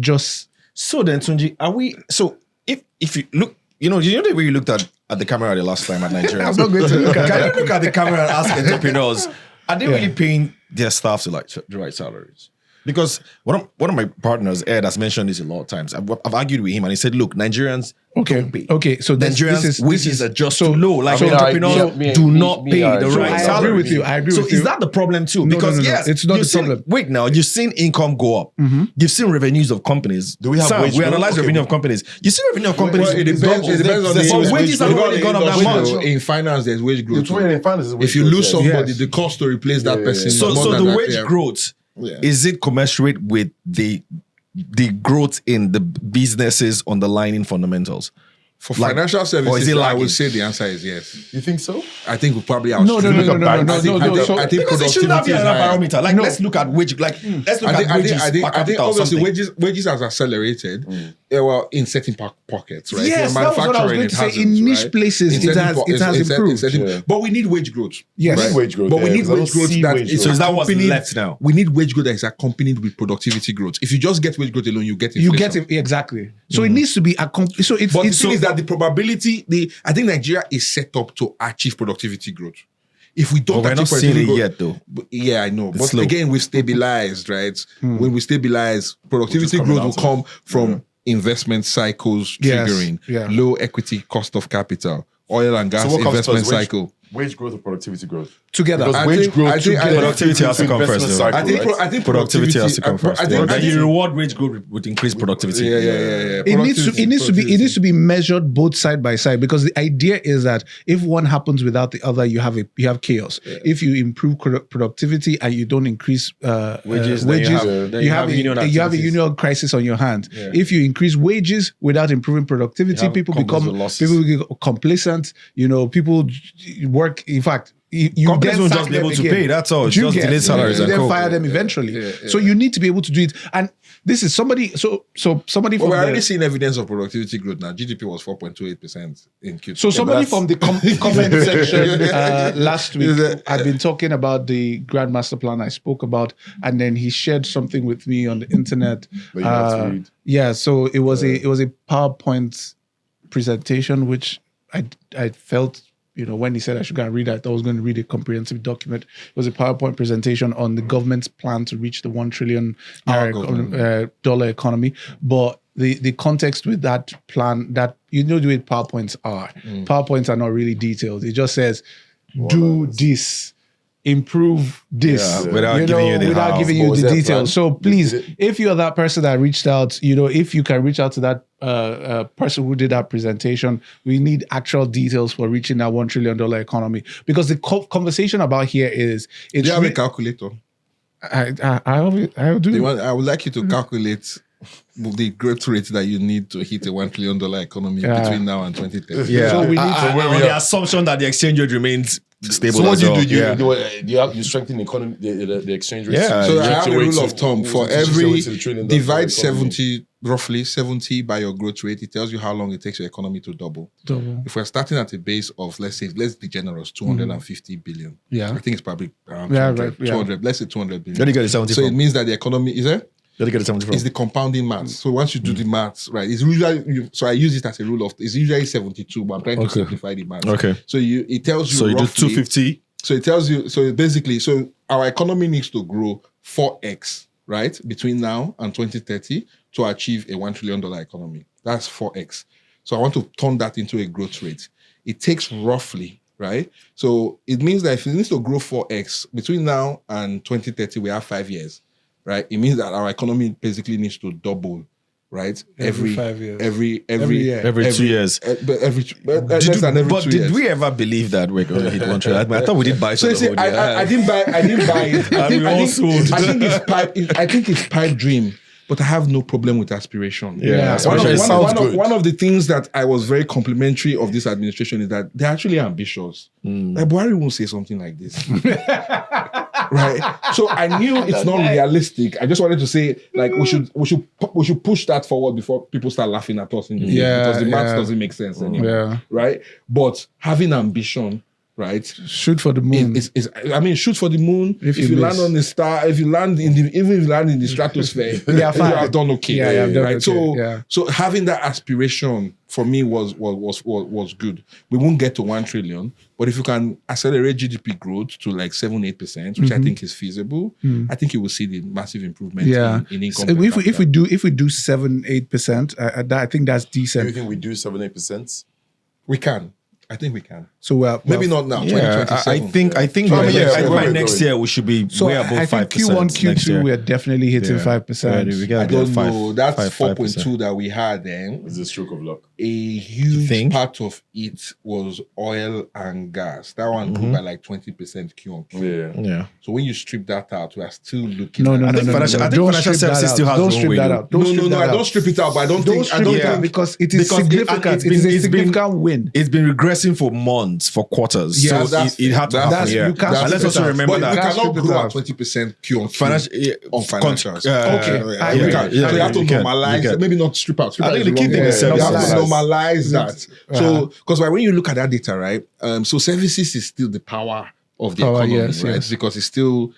just.
So then, Tunji, are we? So if you look, the way you looked at the camera the last time at Nigerians.
I'm not going to look at.
Can you look at the camera and ask entrepreneurs? Are they really paying their staff to the right salaries? Because one of my partners, Ed, has mentioned this a lot of times. I've argued with him, and he said, "Look, Nigerians don't pay.
Okay, so
Nigerians wages are just so low. Like entrepreneurs do not pay the right salary."
I agree with you. So
is that the problem too? Because yes,
it's not the problem.
Wait, now you've seen income go up. You've seen revenues of companies.
Do we have wage
we
growth?
analyze revenue of companies. You see revenue of companies.
It depends on the
wages have already gone up that much.
In finance, there's wage growth.
If
you lose somebody, the cost to replace that person.
So the wage growth. Yeah. Is it commensurate with the growth in the businesses underlying fundamentals?
For financial services, I would say the answer is yes.
You think so?
I think we probably
No.
I think
it should not be another barometer. Like let's look at wage. Let's look at wages.
I think obviously wages has accelerated. Well, in certain pockets, right?
Yes, that was what I was going to say. In niche places, it has improved.
But we need wage growth.
Yes,
we need wage growth.
But we need wage growth
so is that what's left now?
We need wage growth that is accompanied with productivity growth. If you just get wage growth alone, you get inflation.
You get it exactly. So it needs to be so it's.
But the thing is that the probability, I think Nigeria is set up to achieve productivity growth. If we don't,
we're not seeing it yet, though.
Yeah, I know. But again, we've stabilized, right? When we stabilize, productivity growth will come from investment cycles triggering low equity cost of capital, oil and gas investment cycle.
Wage growth or productivity growth?
Together.
Productivity has to come first.
I think
productivity has to come first. And you reward wage growth with increased productivity.
Yeah.
It needs to be measured both side by side, because the idea is that if one happens without the other, you have chaos. Yeah. If you improve productivity and you don't increase wages, you have a union crisis on your hand. Yeah. If you increase wages without improving productivity, people get complacent. People work. In fact,
companies won't just be able to pay. That's all. It's just delayed salaries and
then fire them eventually. So you need to be able to do it. And this is somebody. So somebody.
We're already seeing evidence of productivity growth now. GDP was 4.28% in Q2.
So somebody from the comment section last week had been talking about the Grand Master Plan I spoke about, and then he shared something with me on the internet.
But you have to read.
Yeah. So it was a PowerPoint presentation, which I felt. When he said I should go and read that, I was going to read a comprehensive document. It was a PowerPoint presentation on the government's plan to reach the $1 trillion dollar economy. But the context with that plan, that the way PowerPoints are. PowerPoints are not really detailed. It just says, do this, improve this,
without giving you the
details. So please, if you're that person that reached out, if you can reach out to that person who did that presentation, we need actual details for reaching that $1 trillion economy. Because the conversation about here is,
do you have a calculator?
I do.
I would like you to calculate the growth rate that you need to hit a $1 trillion economy between now and 2030.
Yeah. So we need the assumption that the exchange rate remains stable.
So what do you do? You strengthen the economy, the exchange rate.
Yeah. So I have a rule of thumb for every divide 70, roughly 70 by your growth rate. It tells you how long it takes your economy to double. If we're starting at a base of, let's be generous, 250 billion.
Yeah.
I think it's probably around 200. Let's say 200 billion.
Then you get the 70
so it means that the economy is there.
It's
the compounding maths. So once you do the maths, right, it's usually, so I use it as a rule of, it's usually 72, but I'm trying to simplify the maths.
Okay.
So it tells you
so you
roughly,
do 250
So it tells you, so basically, so our economy needs to grow 4x, right? Between now and 2030 to achieve a $1 trillion economy. That's 4x. So I want to turn that into a growth rate. It takes roughly, right? So it means that if it needs to grow 4x between now and 2030, we have 5 years, right? It means that our economy basically needs to double, right?
Every 5 years.
Every
year.
Every 2 years.
Did
we ever believe that we're going to hit $1 trillion? I thought we did buy
So you see, I didn't buy it. I think it's pipe dream, but I have no problem with aspiration.
Yeah.
One of the things that I was very complimentary of this administration is that they're actually ambitious. Like Buhari won't say something like this. Right? So I knew it's not realistic. I just wanted to say, like, we should push that forward before people start laughing at us in the field, because the math doesn't make sense anymore.
Yeah.
Right? But having ambition, right?
Shoot for the moon.
Shoot for the moon. If you land on the star, even if you land in the stratosphere, you have done okay.
Yeah,
right.
Okay.
So having that aspiration for me was good. We won't get to 1 trillion, but if you can accelerate GDP growth to like 7-8%, which I think is feasible, I think you will see the massive improvement in income.
So if we do 7-8%, I think that's decent.
Do you think we do 7-8%?
We can. I think we can.
So
maybe not now.
Yeah,
2027.
I think by next year we should be way above 5%.
I think Q1, Q2 we're definitely hitting 5%.
I don't know. That's 4.2 that we had then.
It's a stroke of luck.
A huge part of it was oil and gas. That one grew by like 20% Q on Q.
Yeah.
So when you strip that out, we are still looking.
No.
I think financial services still has
don't strip that out.
No. I don't strip it out, but I don't think
because it is significant. It is a significant win.
It's been regressing for months, for quarters.
Yeah,
so it had to happen.
You can't
And let's also remember
but
that
we cannot grow at 20% Q on Q on financials.
Okay.
So you have to normalize. Maybe not strip out.
I think the key thing is
you have to
services.
normalize that. So, because when you look at that data, right? So services is still the power of the economy, right?
Yes.
Because it's still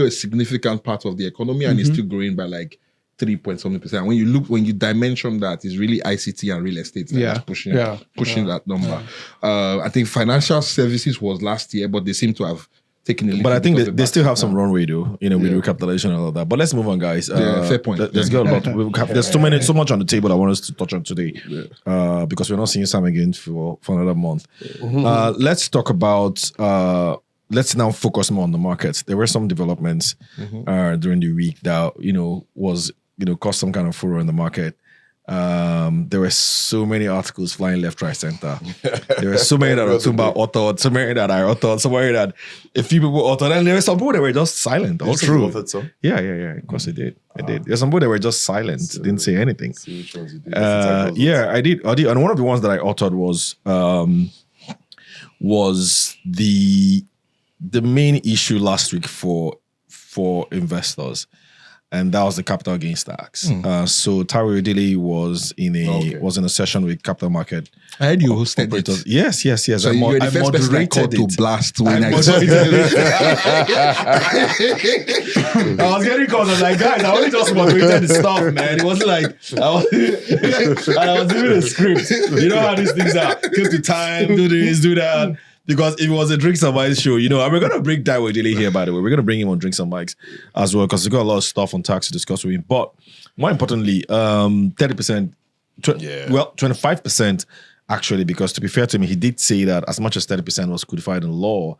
a significant part of the economy, and it's still growing by like 3-point-something%. When you dimension that, it's really ICT and real estate that's pushing that number. I think financial services was last year, but they seem to have taken a little.
But I think they still have some runway though, with recapitalization and all that. But let's move on, guys.
Fair point.
There's got a lot. There's so much on the table I want us to touch on today, because we're not seeing Sam again for another month. Let's talk about. Let's now focus more on the markets. There were some developments during the week that was caused some kind of furor in the market. There were so many articles flying left, right, center. There were so many that were talking about authored, so many that I authored, so many that a few people authored, and there were some people that were just silent. All true. Yeah. Of course it did. It did. There's some people that were just silent, didn't say anything.
See which ones you did.
I did. And one of the ones that I authored was the main issue last week for investors. And that was the capital gains tax. So Taiwo Odili was in a session with capital market.
I heard you hosted
operators.
it.
Yes.
So you're the first person I called to blast when I
I was getting calls. I was like, guys, I only just moderated the stuff, man. It wasn't like I was doing a script. You know how these things are. Keep the time, do this, do that. Because if it was a Drinks and Mics show, and we're going to bring Taiwo Odili here, by the way. We're going to bring him on Drinks and Mics as well, because we've got a lot of stuff on tax to discuss with him. But more importantly, 30%, 25% actually, because to be fair to him, he did say that as much as 30% was codified in law,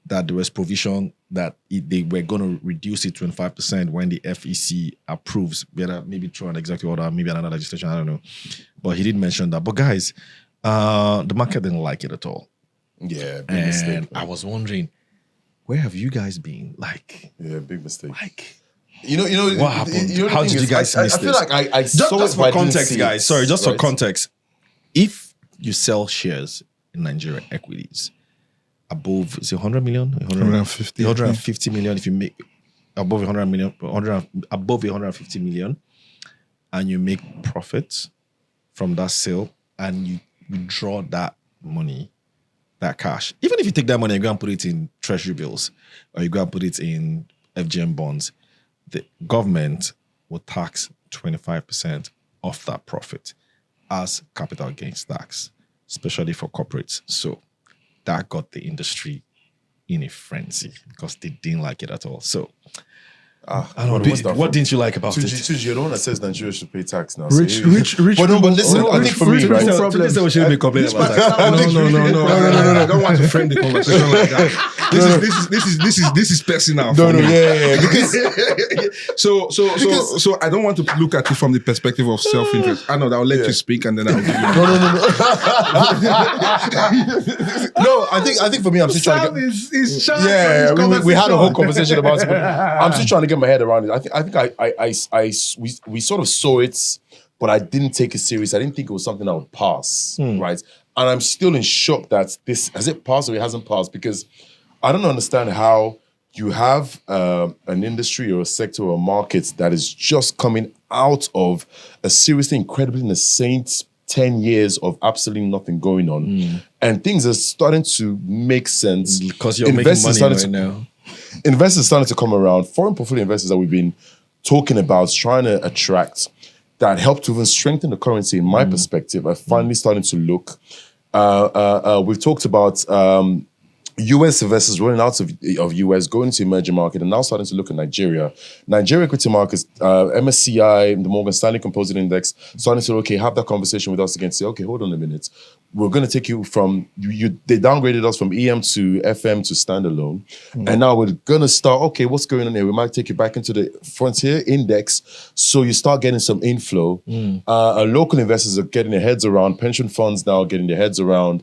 that there was provision that they were going to reduce it to 25% when the FEC approves, maybe through an executive order, maybe another legislation, I don't know. But he did mention that. But guys, the market didn't like it at all.
Yeah, big
and
mistake.
I was wondering, where have you guys been?
Big mistake.
What happened? How did you guys miss
I feel like I
just
saw it,
for
but I didn't
context,
see
guys.
it.
Sorry, just for
Right?
context. If you sell shares in Nigeria equities above 100 million, 150 million, if you make above 100 million, above 150 million, and you make profits from that sale, and you withdraw that money, that cash, even if you take that money and go and put it in treasury bills, or you go and put it in FGM bonds, the government will tax 25% of that profit as capital gains tax, especially for corporates. So that got the industry in a frenzy because they didn't like it at all. So, what didn't you like about it?
Tuji, you're the one that says Nigeria should pay tax now.
Rich.
But listen, I think for me, right?
Tuji said we shouldn't be complaining about that.
No. I don't want to frame the conversation like that. This is personal.
Yeah.
So I don't want to look at it from the perspective of self-interest. I know that I'll let you speak and then I'll give you.
No, I think for me, I'm still trying to get. We had a whole conversation about it. But I'm still trying to get my head around it. I think we sort of saw it, but I didn't take it serious. I didn't think it was something that would pass, right? And I'm still in shock that this has it passed or it hasn't passed, because I don't understand how you have an industry or a sector or a market that is just coming out of a seriously incredibly insane 10 years of absolutely nothing going on, and things are starting to make sense
because you're making money right now.
Investors starting to come around. Foreign portfolio investors that we've been talking about, trying to attract, that help to even strengthen the currency, in my perspective, are finally starting to look. We've talked about US investors running out of US, going to emerging market, and now starting to look at Nigeria. Nigeria equity markets, MSCI, the Morgan Stanley Composite Index, starting to, have that conversation with us again. Say, okay, hold on a minute. We're going to take you from, they downgraded us from EM to FM to standalone. And now we're going to start, what's going on here? We might take you back into the frontier index. So you start getting some inflow. Local investors are getting their heads around, pension funds now getting their heads around,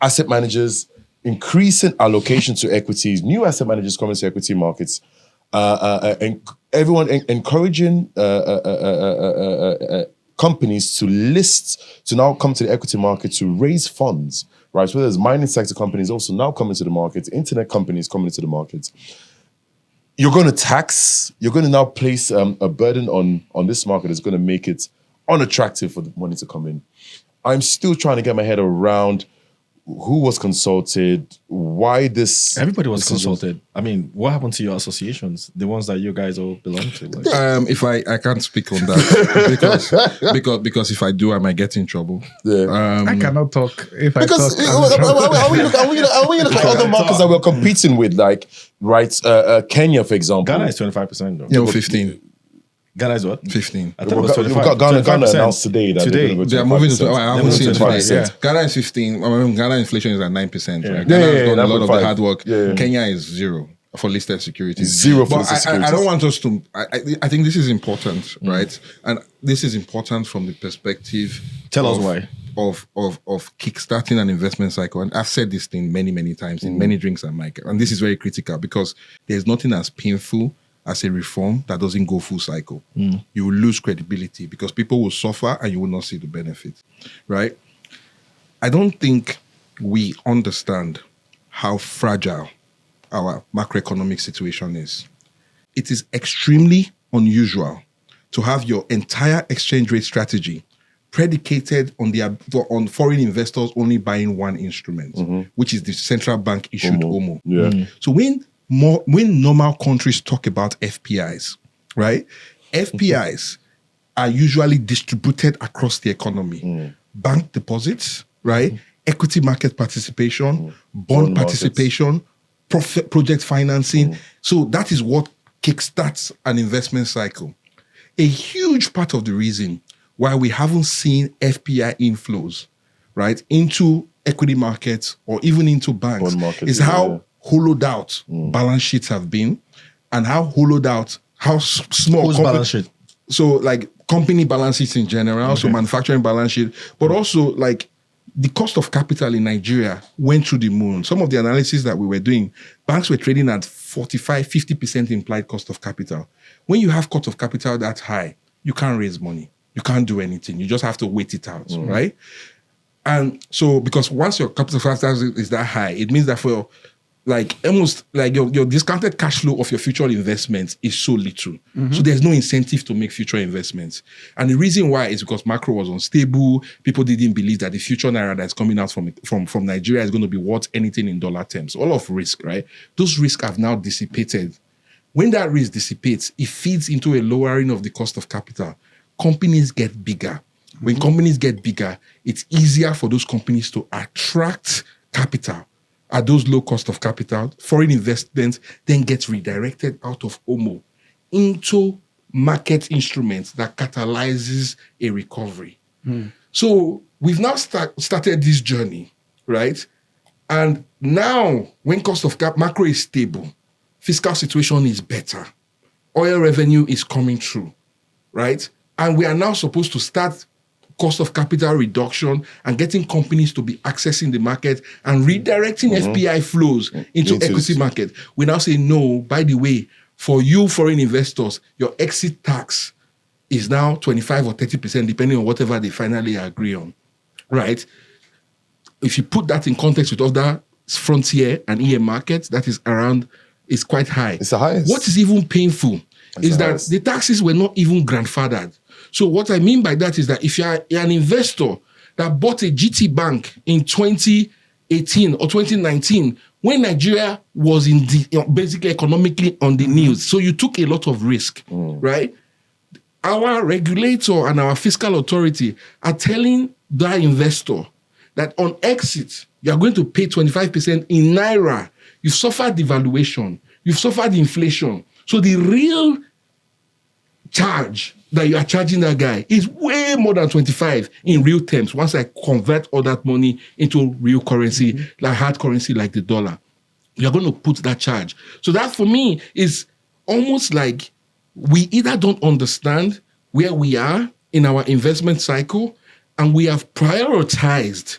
asset managers, increasing allocation to equities, new asset managers coming to equity markets, and everyone encouraging companies to now come to the equity market to raise funds, right? So there's mining sector companies also now coming to the market, internet companies coming to the market. You're going to now place a burden on this market that's going to make it unattractive for the money to come in. I'm still trying to get my head around who was consulted, why this...
Everybody was consulted. I mean, what happened to your associations? The ones that you guys all belong to?
If I can't speak on that because if I do, I might get in trouble.
I cannot talk. Are
we looking at other markets that we're competing with, like, Kenya, for example?
Ghana is 25% though.
No, 15.
Ghana is what?
15.
I thought it was 25.
Ghana announced today that
they are moving to. I haven't seen today.
Yeah.
Ghana is 15. Ghana inflation is at 9%. Right?
Yeah.
Ghana has done a lot of the
9.5.
hard work.
Yeah.
Kenya is 0 for listed securities.
0 for listed
I
securities.
don't want us to. I think this is important, right? And this is important from the perspective.
Tell us why.
Of kickstarting an investment cycle. And I've said this thing many times in many drinks and Mike. And this is very critical because there's nothing as painful as a reform that doesn't go full cycle. You will lose credibility because people will suffer and you will not see the benefit, right? I don't think we understand how fragile our macroeconomic situation is. It is extremely unusual to have your entire exchange rate strategy predicated on foreign investors only buying one instrument, which is the central bank issued OMO.
Yeah.
So when normal countries talk about FPIs, right? FPIs are usually distributed across the economy. Bank deposits, right? Equity market participation, bond participation, project financing. So that is what kickstarts an investment cycle. A huge part of the reason why we haven't seen FPI inflows, right, into equity markets or even into banks is how hollowed out balance sheets have been, and how hollowed out, how small
balance sheet.
So like company balance sheets in general, so manufacturing balance sheet, but also like the cost of capital in Nigeria went through the moon. Some of the analysis that we were doing, banks were trading at 45-50% implied cost of capital. When you have cost of capital that high, you can't raise money. You can't do anything. You just have to wait it out, right? And so because once your capital capital is that high, it means that for like almost like your discounted cash flow of your future investments is so little. So there's no incentive to make future investments. And the reason why is because macro was unstable. People didn't believe that the future Naira that's coming out from Nigeria is going to be worth anything in dollar terms. All of risk, right? Those risks have now dissipated. When that risk dissipates, it feeds into a lowering of the cost of capital. Companies get bigger. When companies get bigger, it's easier for those companies to attract capital. at those low cost of capital, foreign investment then gets redirected out of OMO into market instruments that catalyzes a recovery. So we've now started this journey, right? And now when cost of macro is stable, fiscal situation is better, oil revenue is coming through, right? And we are now supposed to start cost of capital reduction and getting companies to be accessing the market and redirecting FPI flows into equity market. We now say, no, by the way, for you foreign investors, your exit tax is now 25 or 30%, depending on whatever they finally agree on, right? If you put that in context with other frontier and EM markets, that is around, is quite high.
It's the highest.
What is even painful is that the taxes were not even grandfathered. So what I mean by that is that if you're an investor that bought a GT Bank in 2018 or 2019, when Nigeria was in the, basically economically on the news, so you took a lot of risk, right? Our regulator and our fiscal authority are telling that investor that on exit, you are going to pay 25% in Naira. You've suffered devaluation. You've suffered inflation. So the real charge that you are charging that guy is way more than 25 in real terms once I convert all that money into real currency, like hard currency like the dollar. You're going to put that charge. So that for me is almost like we either don't understand where we are in our investment cycle and we have prioritized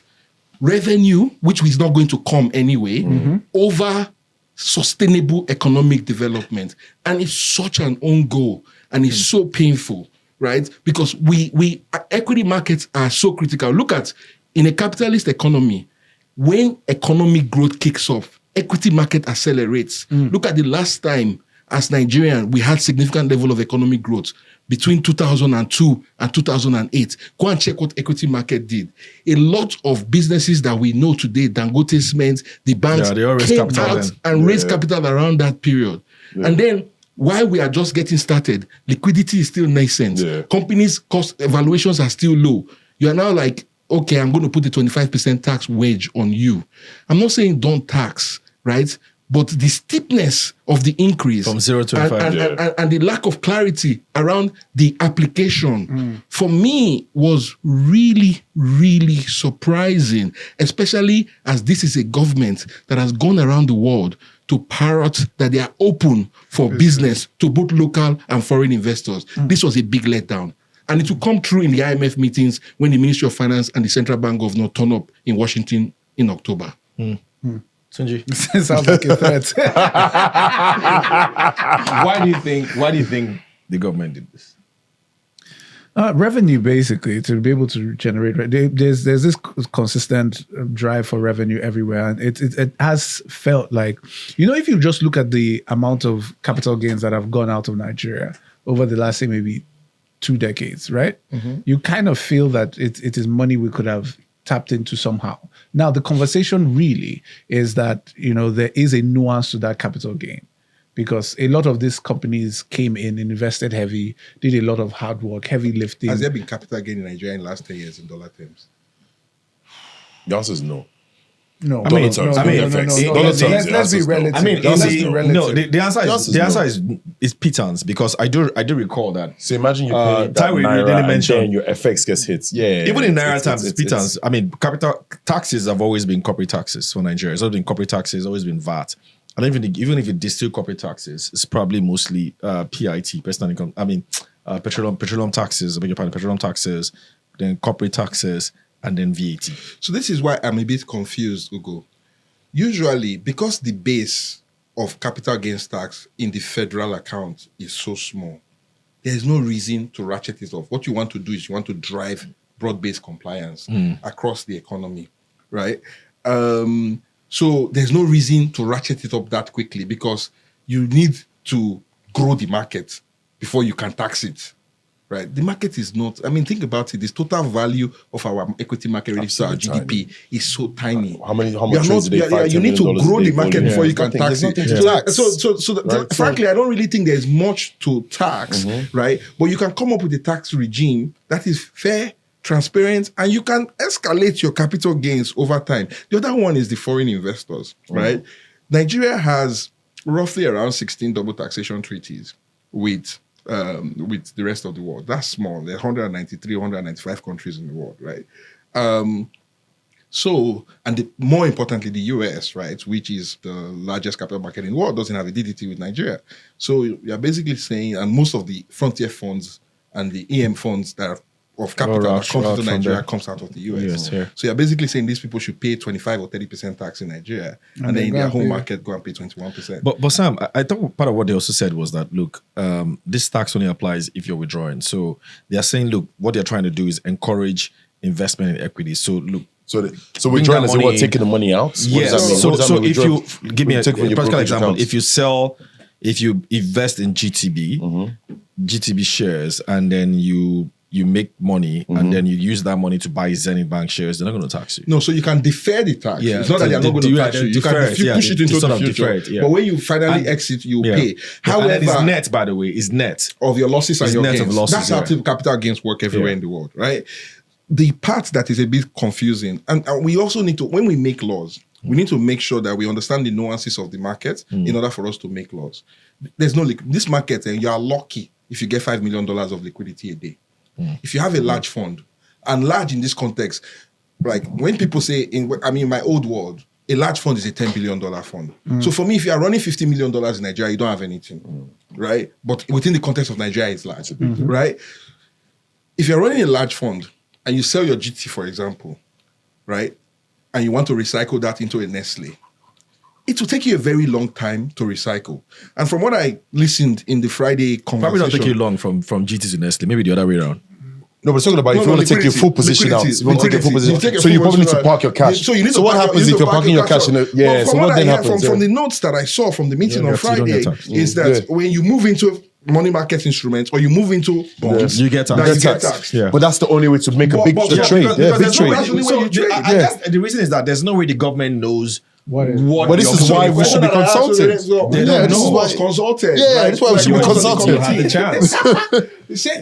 revenue, which is not going to come anyway, over sustainable economic development. And it's such an own goal and it's so painful, right? Because we equity markets are so critical. Look at, in a capitalist economy, when economic growth kicks off, equity market accelerates. Look at the last time as Nigerians, we had significant level of economic growth between 2002 and 2008. Go and check what equity market did. A lot of businesses that we know today, Dangote Cement, the banks, came out and raised capital around that period. And then while we are just getting started, liquidity is still nascent. Companies' cost evaluations are still low. You are now like, okay, I'm going to put a 25% tax wedge on you. I'm not saying don't tax, right? But the steepness of the increase
from 0 to 25
and the lack of clarity around the application for me was really, really surprising, especially as this is a government that has gone around the world to parrot that they are open for business to both local and foreign investors. This was a big letdown. And it will come true in the IMF meetings when the Ministry of Finance and the Central Bank Governor turn up in Washington in October.
Tunji,
sounds like a threat.
why do you think the government did this?
Revenue, basically, to be able to generate. There's this consistent drive for revenue everywhere, and it has felt like, if you just look at the amount of capital gains that have gone out of Nigeria over the last, say, maybe 2 decades, right? You kind of feel that it is money we could have tapped into somehow. Now, the conversation really is that, there is a nuance to that capital gain, because a lot of these companies came in, invested heavy, did a lot of hard work, heavy lifting.
Has there been capital gain in Nigeria in the last 10 years in dollar terms?
The answer is no.
No,
Dollar terms.
Let's be relative.
The answer is pittance, because I do recall that.
So imagine you pay that Naira and then your FX gets hit.
Even in Naira terms, it's pittance. Capital taxes have always been corporate taxes for Nigeria. It's always been corporate taxes, always been VAT. And even if you distill corporate taxes, it's probably mostly PIT, personal income. Petroleum taxes, petroleum taxes, then corporate taxes, and then VAT.
So this is why I'm a bit confused, Ugo. Usually, because the base of capital gains tax in the federal account is so small, there is no reason to ratchet it off. What you want to do is you want to drive broad-based compliance across the economy, right? So there's no reason to ratchet it up that quickly, because you need to grow the market before you can tax it. Right, the market is not. Think about it. This total value of our equity market relative to our GDP is so tiny.
How much trades do they fight?
You need to grow the market before you can tax it. Frankly, I don't really think there's much to tax, right? But you can come up with a tax regime that is fair, transparent, and you can escalate your capital gains over time. The other one is the foreign investors, right? Nigeria has roughly around 16 double taxation treaties with the rest of the world. That's small. There are 193, 195 countries in the world, right? More importantly, the US, right, which is the largest capital market in the world, doesn't have a DDT with Nigeria. So you're basically saying, and most of the frontier funds and the EM funds that are of capital that comes into Nigeria comes out of the US.
Here.
So you're basically saying these people should pay 25 or 30% tax in Nigeria, and then in their home market go and pay 21%.
But Sam, I thought part of what they also said was that, look, this tax only applies if you're withdrawing. So they are saying, look, what they're trying to do is encourage investment in equity. So look,
so withdrawing is what, taking the money out?
Yes. So if you give me a practical example, if you invest in GTB shares, and then you make money, and then you use that money to buy Zenith Bank shares, they're not going to tax you.
No, so you can defer the tax.
Yeah.
It's not that they're not going to tax you. You can push it into the future. But when you finally exit, you pay.
However, and it's net, by the way, is net
of your losses and your
net
gains.
Of losses,
that's how capital gains work everywhere in the world, right? The part that is a bit confusing, and we also need to, when we make laws, we need to make sure that we understand the nuances of the market in order for us to make laws. There's no this market, and you are lucky if you get $5 million of liquidity a day. If you have a large fund, and large in this context, like when people say, in my old world, a large fund is a $10 billion fund. So for me, if you are running $50 million in Nigeria, you don't have anything, right? But within the context of Nigeria, it's large, right? If you're running a large fund and you sell your GT, for example, right? And you want to recycle that into a Nestle, it will take you a very long time to recycle. And from what I listened in the Friday conversation...
Probably not take you long from GT to Nestle, maybe the other way around.
No, but it's talking about if you want to take your full position out. You want to take your full position. So you probably need to park your cash. So what happens if you're parking your cash in a... Yeah, so what then happens?
From the notes that I saw from the meeting on Friday is that when you move into money market instruments or you move into bonds,
you get taxed.
Yeah. But that's the only way to make a big trade. Big trade.
I guess the reason is that there's no way the government knows
but this is why we should be consulted.
This is why it's consulted.
Yeah, that's why we should be consulted.
You had the chance. You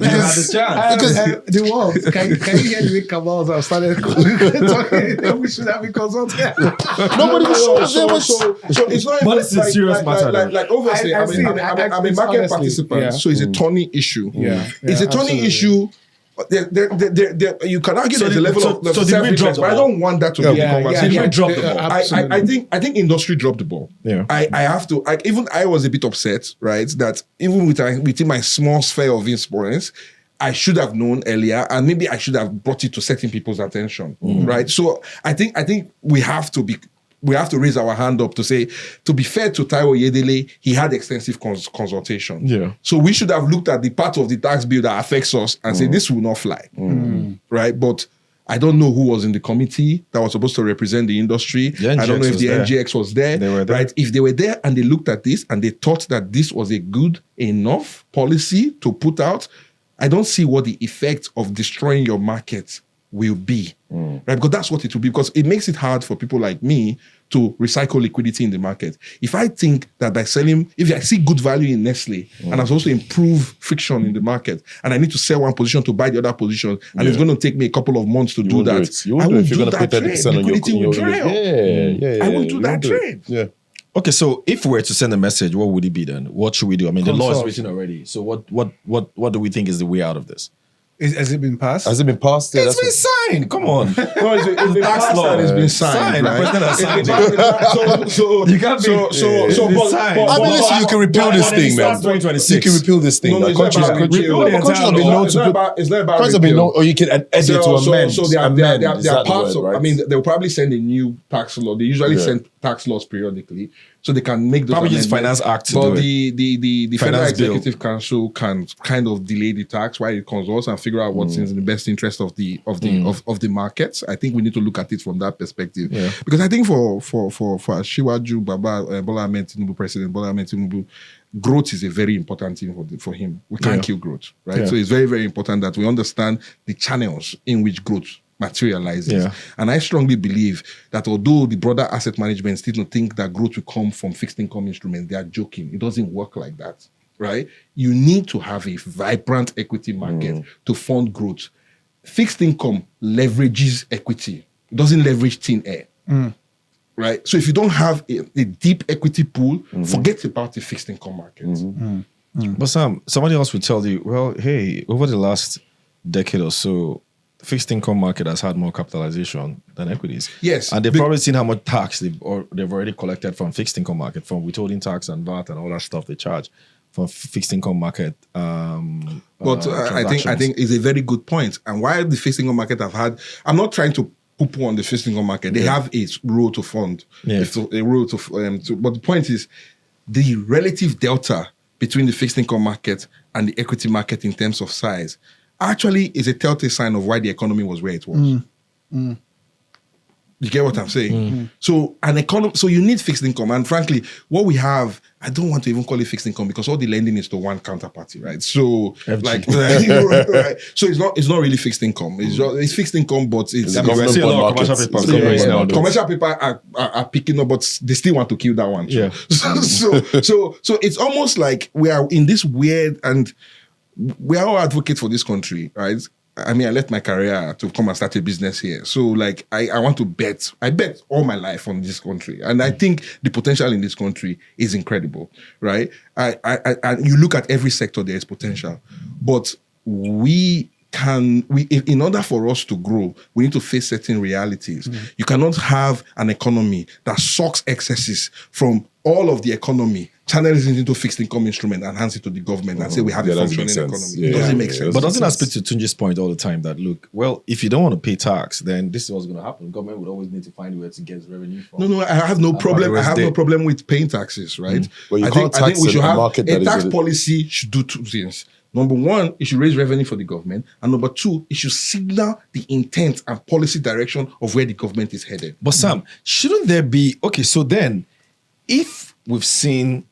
had the chance.
The world. Can you hear the way Kamal started talking? We should have been consulted.
Nobody was sure.
So it's not.
But it's a serious matter.
Like obviously, I'm a market participant, so it's a turning issue. It's a turning issue. You can argue there's a level of self-interest, but I don't want that to be the conversation. I think industry dropped the ball.
Yeah.
I was a bit upset, right? That even within my small sphere of influence, I should have known earlier, and maybe I should have brought it to certain people's attention, right? So I think we have to raise our hand up to say, to be fair to Taiwo Yedele, he had extensive consultation.
Yeah.
So we should have looked at the part of the tax bill that affects us and say, this will not fly. Right? But I don't know who was in the committee that was supposed to represent the industry. I don't know if the NGX was there.
They were there.
Right? If they were there and they looked at this and they thought that this was a good enough policy to put out, I don't see what the effect of destroying your market will be, right? Because that's what it will be, because it makes it hard for people like me to recycle liquidity in the market. If I think that by selling, if I see good value in Nestle and I also improve friction in the market, and I need to sell one position to buy the other position, and it's going to take me a couple of months to do that, I won't do that trade. Liquidity will dry up. I won't do that trade.
Yeah.
Okay, so if we were to send a message, what would it be then? What should we do? I mean, the law is written already. So what do we think is the way out of this?
Has it been passed?
Has it been passed?
It's been signed. Come on.
It's been passed and it's been signed. Right?
The president has signed it.
So
you can't be.
I mean, listen, you can repeal this thing, man.
2026.
You can repeal this thing. Countries have been known to put.
It's not about
Countries have been known, or you can edit to amend.
So there are parts of. I mean, they'll probably send a new tax law. They usually send tax laws periodically, so they can make those.
Probably use Finance Act to do it.
The Federal Executive Council can kind of delay the tax while it consults and figure out what's in the best interest of the markets. I think we need to look at it from that perspective, because I think for Asiwaju Baba Bola Ahmed Tinubu, President Bola Ahmed Tinubu, growth is a very important thing for him. We can't kill growth, right?
Yeah.
So it's very, very important that we understand the channels in which growth materializes. And I strongly believe that although the broader asset management still don't think that growth will come from fixed income instruments, they are joking. It doesn't work like that, right? You need to have a vibrant equity market to fund growth. fixed income leverages equity. It doesn't leverage thin air. Right? So if you don't have a deep equity pool, forget about the fixed income market.
But Sam, somebody else would tell you, well, hey, over the last decade or so, the fixed income market has had more capitalization than equities.
Yes.
And they've probably seen how much tax they've already collected from fixed income market, from withholding tax and VAT and all that stuff they charge from fixed income market.
But I think it's a very good point. And why the fixed income market have had, I'm not trying to poo-poo on the fixed income market. They have a role to fund.
Yeah.
A role to, but the point is, the relative delta between the fixed income market and the equity market in terms of size actually is a telltale sign of why the economy was where it was. You get what I'm saying? So so you need fixed income. And frankly, what we have, I don't want to even call it fixed income because all the lending is to one counterparty, right? So right? So it's not really fixed income. It's fixed income, but it's commercial paper are picking up, but they still want to kill that one.
Yeah.
So it's almost like we are in this weird, and we are all advocates for this country, right? I mean, I left my career to come and start a business here. So, like, I want to bet. I bet all my life on this country. And I think the potential in this country is incredible, right? And you look at every sector, there is potential. But in order for us to grow, we need to face certain realities. You cannot have an economy that sucks excesses from all of the economy, channels it into fixed income instrument and hands it to the government and say we have a functioning economy. It doesn't make sense.
But doesn't that speak to Tunji's point all the time that, look, well, if you don't want to pay tax, then this is what's going to happen. Government would always need to find where to get its revenue from.
No, I have no problem. I have no problem with paying taxes, right?
But you
I
can't
think we
tax
should
a
have
market
a
that
tax
is
policy should do two things. Number one, it should raise revenue for the government. And number two, it should signal the intent and policy direction of where the government is headed.
But Sam, shouldn't there be, okay, so then, if we've seen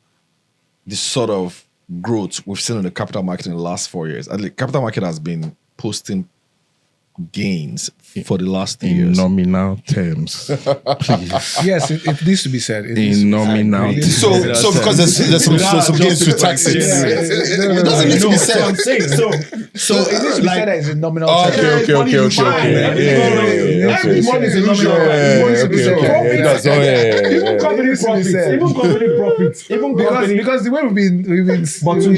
the sort of growth we've seen in the capital market in the last 4 years, and the capital market has been posting gains for the last 3 years.
In nominal terms. Please.
Yes, it needs to be said.
In nominal terms.
So because there's some gains to taxes.
It
doesn't need to be said.
So it needs to be said that it's in nominal terms.
Okay.
Money is in nominal terms.
Even company profits.
Because the way we've been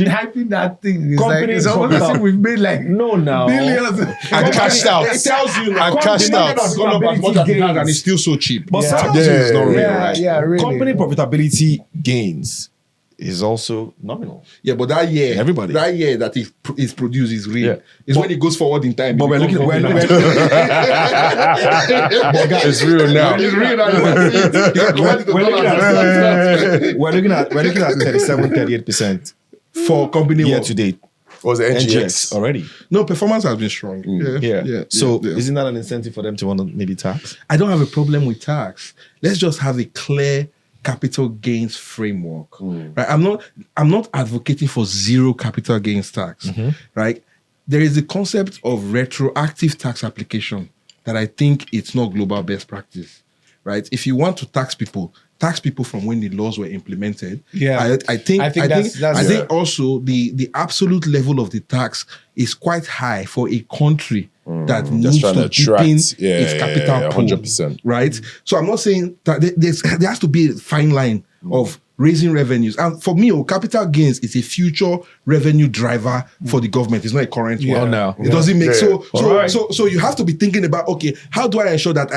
hyping that thing is like it's almost as if we've made like billions
And cashed out.
It tells you
And cashed out.
has gone up as much as it has and it's still so cheap.
But
it's not real, right?
Yeah, really.
Company profitability gains is also nominal.
Yeah, but that year,
Everybody.
that year that it's produced is real.
Yeah.
It's when it goes forward in time.
But we're looking
It's real now.
It's real now.
we're looking at 37-38%
For company
year
work.
to date.
Was it
NGX
NGX?
already.
No, performance has been strong.
Yeah. So
yeah.
isn't that an incentive for them to want to maybe tax?
I don't have a problem with tax. Let's just have a clear capital gains framework. Right? I'm not advocating for zero capital gains tax. Right? There is the concept of retroactive tax application that I think it's not global best practice. Right? If you want to tax people from when the laws were implemented.
Yeah.
I think
that's
also the absolute level of the tax is quite high for a country that needs to deepen its capital pool.
100%.
Right? So I'm not saying that there has to be a fine line of raising revenues. And for me, capital gains is a future revenue driver for the government. It's not a current one.
Oh, no.
It doesn't make
Yeah.
so you have to be thinking about, okay, how do I ensure that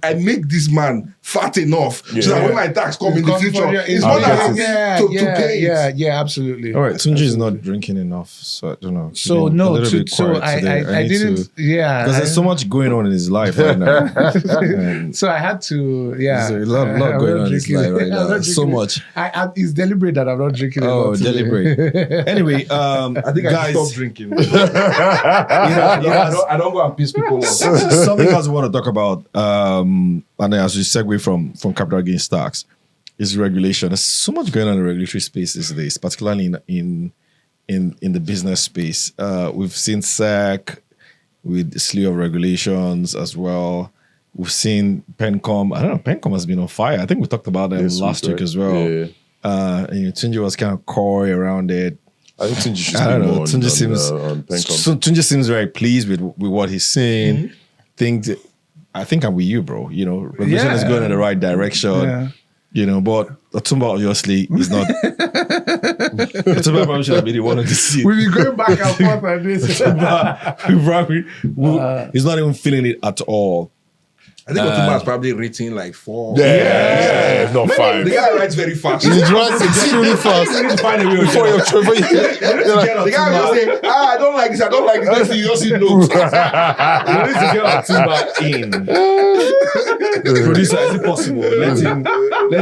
I make this man fat enough so that when my tax come in the future, it's more than enough to pay it.
Yeah, absolutely.
All right, Tunji is not drinking enough, so I don't know.
So
She's been a
no,
little bit quiet today.
I
need
didn't.
to-
Yeah,
because there's so much going on in his life right now. And
So I had to. Yeah,
there's a lot
I'm
going
not
on in his
drinking
life right
it. I'm
now.
not
So
drinking it.
much.
It's deliberate that I'm not drinking it.
Oh,
not today.
deliberate. Anyway,
I think I
guys,
should stop drinking.
yes.
I don't go and piss people off.
Something else we want to talk about, and then as we segue from capital gains tax, is regulation. There's so much going on in the regulatory space these days, particularly in the business space. We've seen SEC with a slew of regulations as well. We've seen PenCom. I don't know, PenCom has been on fire. I think we talked about them last week as well.
Yeah.
Tunji was kind of coy around it.
I think Tunji should
I don't know.
on PenCom.
Tunji seems very pleased with what he's saying. I think I'm with you, bro. You know, regulation is going in the right direction.
Yeah.
You know, but Otumba obviously is not. Otumba probably should have been the one to see it.
We've been going back and forth on this.
He's not even feeling it at all.
I think Otumba is probably written like 4.
Yeah, if not 5.
The guy writes very fast.
He writes extremely fast.
You need to find a way
Before you're Trevor,
The guy will just say, I don't like this, I don't like this. Next thing you just see notes.
You need to get Otumba in. Producer, is it possible? Let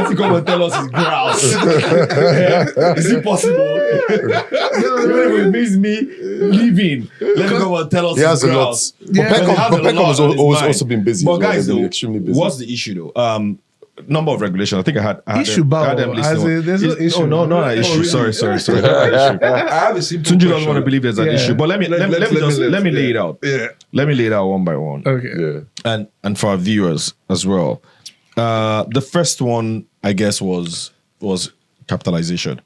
him come and tell us his grouse. Is it possible? Even if it means me leaving, let him come and tell us
he has
his
a lot.
grouse.
But PenCom has also been busy.
But
as well.
guys,
They've been
though,
extremely busy.
what's the issue though? Number of regulation. I think I had
Issue,
them listed.
there's no issue.
Oh no, not an issue.
really?
Sorry.
I have a simple
Tunji
question.
doesn't want to believe there's an
Yeah.
issue, but let me lay it out.
Yeah.
Let me lay it out one by one.
Okay.
Yeah.
And for our viewers as well. The first one, I guess, was capitalization.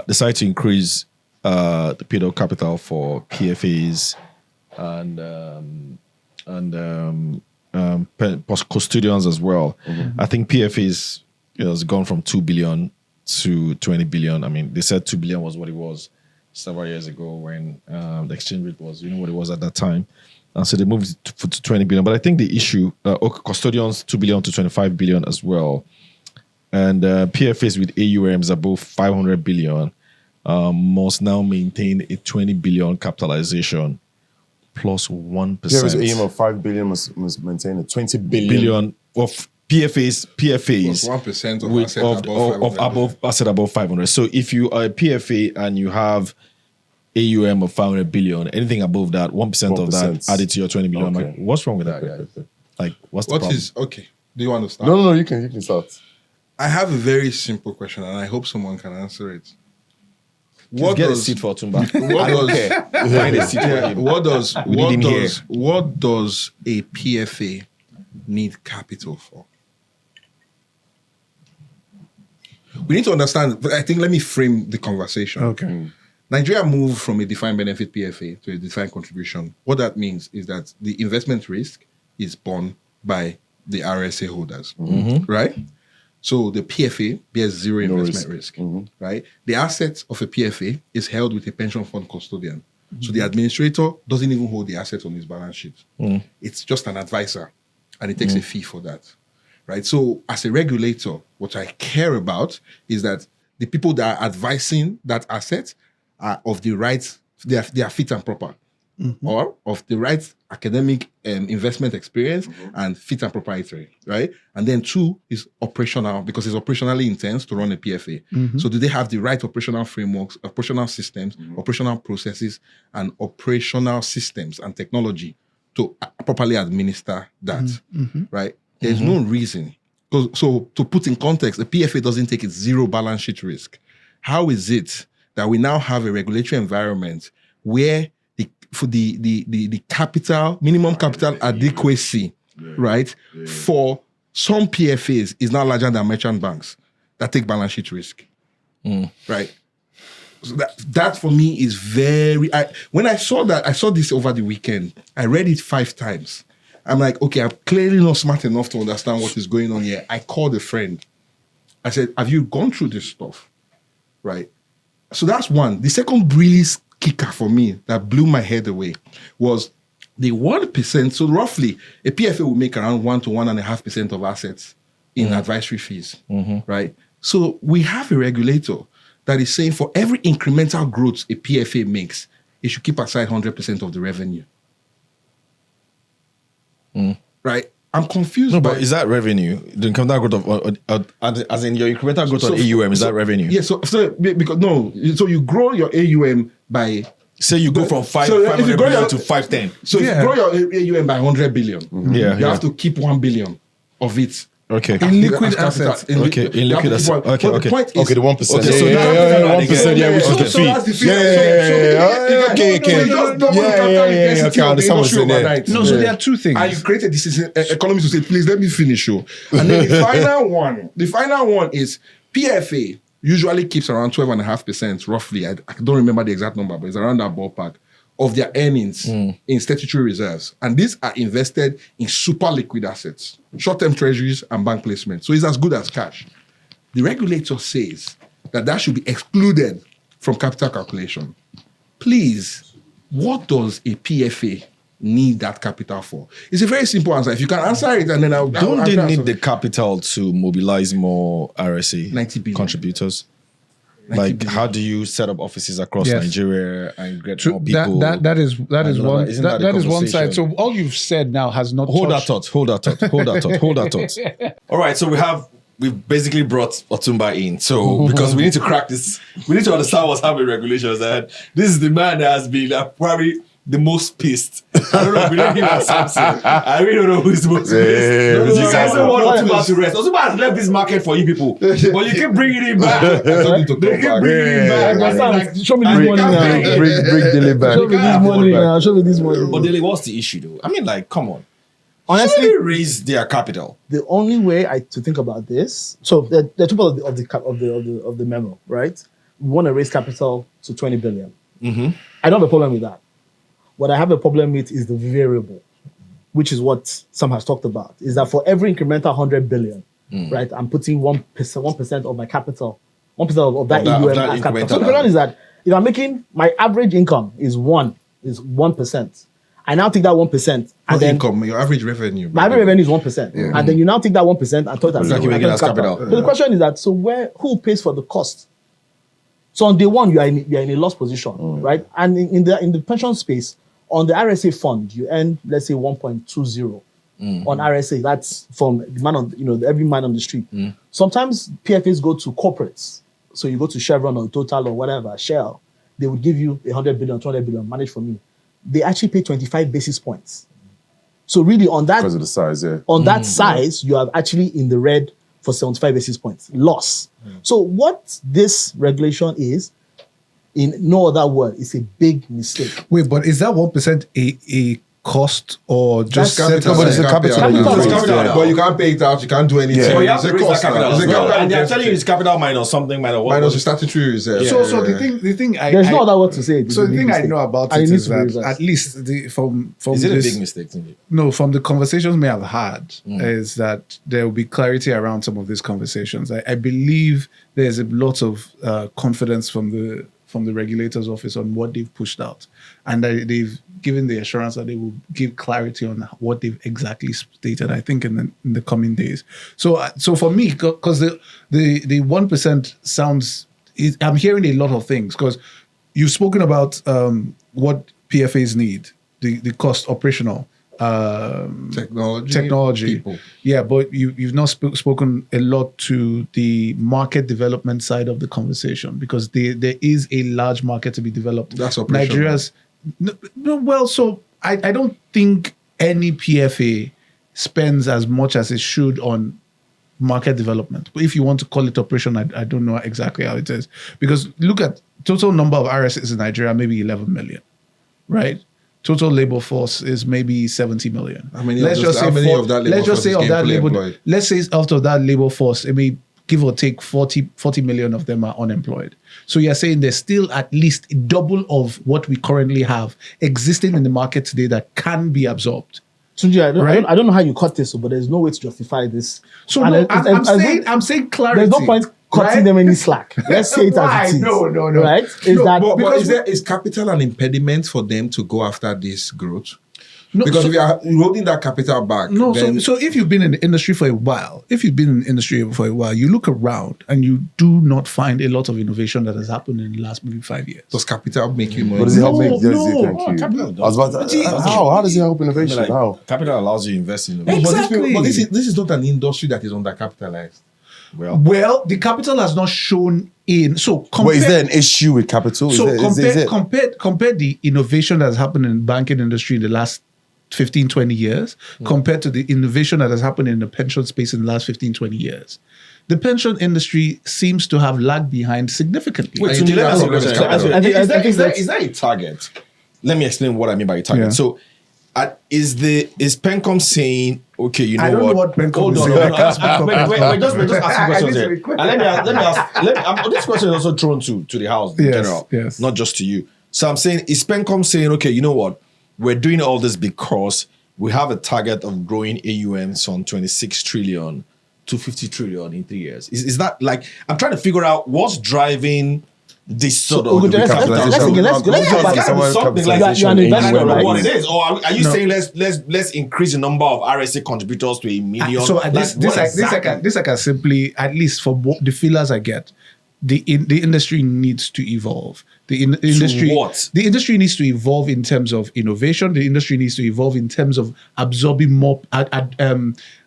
Decided to increase the paid-up capital for PFAs and custodians as well. I think PFAs has gone from 2 billion to 20 billion. I mean, they said 2 billion was what it was several years ago when the exchange rate was, what it was at that time. And so they moved it to 20 billion. But I think the issue, custodians, 2 billion to 25 billion as well. And PFAs with AUMs above 500 billion must now maintain a 20 billion capitalization plus 1%.
There was an aim of 5 billion must maintain a 20
billion of PFAs
Plus 1% of
with,
asset
above asset above 500. So if you are a PFA and you have AUM of 500 billion, anything above that, 1% of that added to your 20 billion.
Okay.
I'm like, what's wrong with that, guys? Like, what's the problem?
Okay? Do you understand?
No, you can start.
I have a very simple question, and I hope someone can answer it.
Get a seat for Tumba.
What does
Find a seat for him.
what does
We need him here.
what does a PFA need capital for? We need to understand. I think let me frame the conversation.
Okay.
Nigeria moved from a defined benefit PFA to a defined contribution. What that means is that the investment risk is borne by the RSA holders, right? So the PFA bears zero investment risk, right? The assets of a PFA is held with a pension fund custodian. So the administrator doesn't even hold the assets on his balance sheet. It's just an advisor, and it takes a fee for that, right? So as a regulator, what I care about is that the people that are advising that asset are of the right, they are fit and proper, or of the right academic investment experience and fit and proprietary, right? And then 2 is operational, because it's operationally intense to run a PFA. So do they have the right operational frameworks, operational systems, operational processes, and operational systems and technology to properly administer that, right? There's no reason. So to put in context, a PFA doesn't take its zero balance sheet risk. How is it that we now have a regulatory environment where the capital, minimum capital adequacy, right, for some PFAs is now larger than merchant banks that take balance sheet risk, right? So that for me is very. When I saw this over the weekend, I read it 5 times. I'm like, okay, I'm clearly not smart enough to understand what is going on here. I called a friend. I said, have you gone through this stuff? Right? So that's one. The second really kicker for me that blew my head away was the 1%. So roughly, a PFA will make around 1 to 1.5% of assets in advisory fees, right? So we have a regulator that is saying for every incremental growth a PFA makes, it should keep aside 100% of the revenue. Right? I'm confused.
No, but is that revenue? The incremental growth of, as in your incremental growth on AUM, is that revenue?
Yeah, so because no, so you grow your AUM by.
Say you go from 500 billion to 510.
So if you grow your AUM by 100 billion, you have to keep 1 billion of it.
Okay.
In liquid assets.
In liquid assets. Okay.
The point is,
Okay, the 1%.
Okay, so that
1%. Yeah, which is the
so
fee.
that's the fee.
Okay, I understand what you're saying.
No, so there are 2 things.
And you created this economist to say, please let me finish you. And then the final one is PFA usually keeps around 12.5% roughly. I don't remember the exact number, but it's around that ballpark of their earnings in statutory reserves. And these are invested in super liquid assets, short-term treasuries and bank placements. So it's as good as cash. The regulator says that should be excluded from capital calculation. Please, what does a PFA need that capital for? It's a very simple answer. If you can answer it, and then
Don't they need the capital to mobilize more RSA
90 billion
contributors? Like, how do you set up offices across Nigeria and get more people?
That is one side.
conversation?
So all you've said now has not
Hold that
touched-
thought. All right, so we've basically brought Otumba in. So because we need to crack this, we need to understand what's happening with regulations. And this is the man that has been probably the most pissed. I don't know if we don't give him Samson. I really don't know who's the most pissed. You guys don't want Otumba to rest. Otumba has left this market for you people. But you keep bringing him back. They keep bringing him back.
Show me this money now.
Bring Dilly back.
Show me this money now. Show me this money.
But Dele, what's the issue though? I mean, like, come on.
Honestly,
Should they raise their capital?
the only way to think about this, so there are two parts of the memo, right? We want to raise capital to 20 billion. I don't have a problem with that. What I have a problem with is the variable, which is what Sam has talked about, is that for every incremental 100 billion, right, I'm putting 1% of my capital, 1% of that AUM as capital. So the problem is that if I'm making, my average income is 1%. I now take that 1%. And then
income, your average revenue.
my average revenue is 1%. And then you now take that 1% and throw it as
Like you make it as capital.
So the question is that, who pays for the cost? So on day one, you are in a loss position, right? And in the pension space, on the RSA fund, you earn, let's say, 1.20 on RSA. That's from every man on the street. Sometimes PFAs go to corporates. So you go to Chevron or Total or whatever, Shell. They would give you 100 billion, 200 billion, managed for me. They actually pay 25 basis points. So really on that,
Because of the size,
on that size, you are actually in the red for 75 basis points loss. So what this regulation is, in no other word, is a big mistake.
Wait, but is that 1% a cost or just
capital?
but it's a capital.
Capital.
It's capital. But you can't pay it out. You can't do anything.
So you have
It's
to
a
raise
cost
that capital.
now. It's a capital
And they're
intensive.
telling you it's capital minus something minus what?
Minus the statutory reserve.
So the thing
There's no other word to say it.
So the thing I know about
And
it
it needs
is
to be
that
reversed.
at least from
Is it a
this,
big mistake to me?
no, from the conversations we have had, is that there will be clarity around some of these conversations. I believe there's a lot of confidence from the regulator's office on what they've pushed out, and they've given the assurance that they will give clarity on what they've exactly stated. I think in the coming days. So for me, because the 1% sounds, I'm hearing a lot of things because you've spoken about what PFAs need, the cost operational. Technology,
people.
Yeah, but you've not spoken a lot to the market development side of the conversation because there is a large market to be developed.
That's operational.
Nigeria's so I don't think any PFA spends as much as it should on market development. But if you want to call it operation, I don't know exactly how it is because look at total number of RSs in Nigeria, maybe 11 million, right? Total labor force is maybe 70 million. Let's say out of that labor force, it may give or take 40 million of them are unemployed. So you're saying there's still at least double of what we currently have existing in the market today that can be absorbed.
Sunji, I don't know how you cut this, but there's no way to justify this.
So
And
no,
it's-
I'm saying clarity.
There's no point cutting them any slack. Let's say it as it is.
No.
Right?
But is capital an impediment for them to go after this growth?
No,
Because
so-
if you are holding that capital back,
No,
then
so if you've been in the industry for a while, you look around and you do not find a lot of innovation that has happened in the last maybe 5 years.
does capital make you money?
But does it help make?
No.
Thank you.
Capital
I was about to. How does it help innovation?
Like,
How?
capital allows you to invest in
But
Exactly.
this is not an industry that is undercapitalized.
Well, the capital has not shown in. So
Wait, is there an issue with capital?
So
Is it?
compare the innovation that has happened in the banking industry in the last 15, 20 years compared to the innovation that has happened in the pension space in the last 15, 20 years. The pension industry seems to have lagged behind significantly.
Wait,
And
so
you think
let me
that's
ask you a
because
question.
capital?
I think
Is that a target? Let me explain what I mean by a target.
Yeah.
So Is PenCom saying, okay, you know
I don't know what PenCom is saying.
Wait, just ask questions here. And let me ask. This question is also thrown to the house in general, not just to you. So I'm saying, is PenCom saying, okay, you know what? We're doing all this because we have a target of growing AUM from 26 trillion to 50 trillion in 3 years. Is that like, I'm trying to figure out what's driving this sort of
let's
something like
you're an investor, right?
What it is, or are you saying let's increase the number of RSA contributors to 1 million?
So this I can simply, at least for the feelers I get, the industry needs to evolve. The industry needs to evolve in terms of innovation. The industry needs to evolve in terms of absorbing more.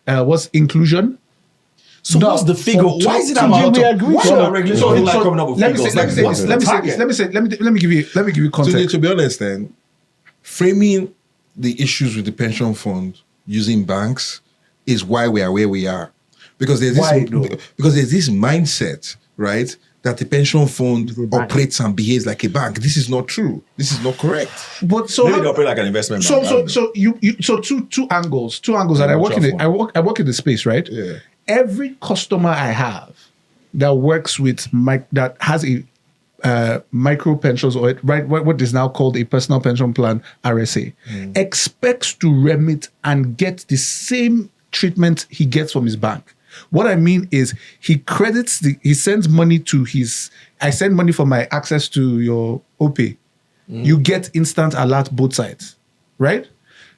What's inclusion?
So what's the figure? Why is it about
Let me give you context.
To be honest, then framing the issues with the pension fund using banks is why we are where we are, because there's this mindset, right, that the pension fund operates and behaves like a bank. This is not true. This is not correct.
But so
maybe they operate like an investment bank.
So two angles that I work in the space, right?
Yeah.
Every customer I have that works with that has a micro pensions, or what is now called a personal pension plan, RSA, expects to remit and get the same treatment he gets from his bank. What I mean is he sends money to I send money for my access to your OPay. You get instant alert both sides, right?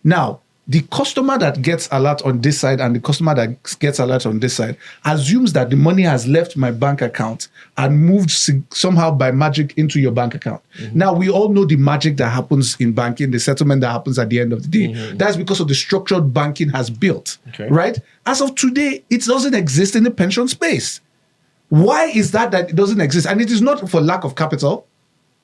Now, the customer that gets alert on this side and the customer that gets alert on this side assumes that the money has left my bank account and moved somehow by magic into your bank account. Now, we all know the magic that happens in banking, the settlement that happens at the end of the day. That's because of the structured banking has built, right? As of today, it doesn't exist in the pension space. Why is that it doesn't exist? And it is not for lack of capital.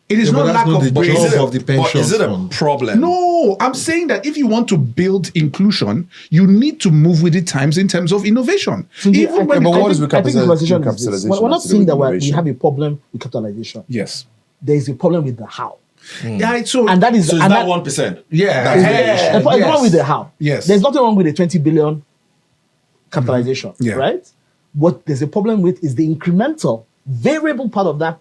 It is not lack of
the job of the pension.
Is it a problem?
No, I'm saying that if you want to build inclusion, you need to move with the times in terms of innovation.
I think the conversation is this. We're not saying that we have a problem with capitalization.
Yes.
There is a problem with the how.
Yeah,
it's not 1%.
Yeah.
There's nothing wrong with the how.
Yes.
There's nothing wrong with the 20 billion capitalization, right? What there's a problem with is the incremental variable part of that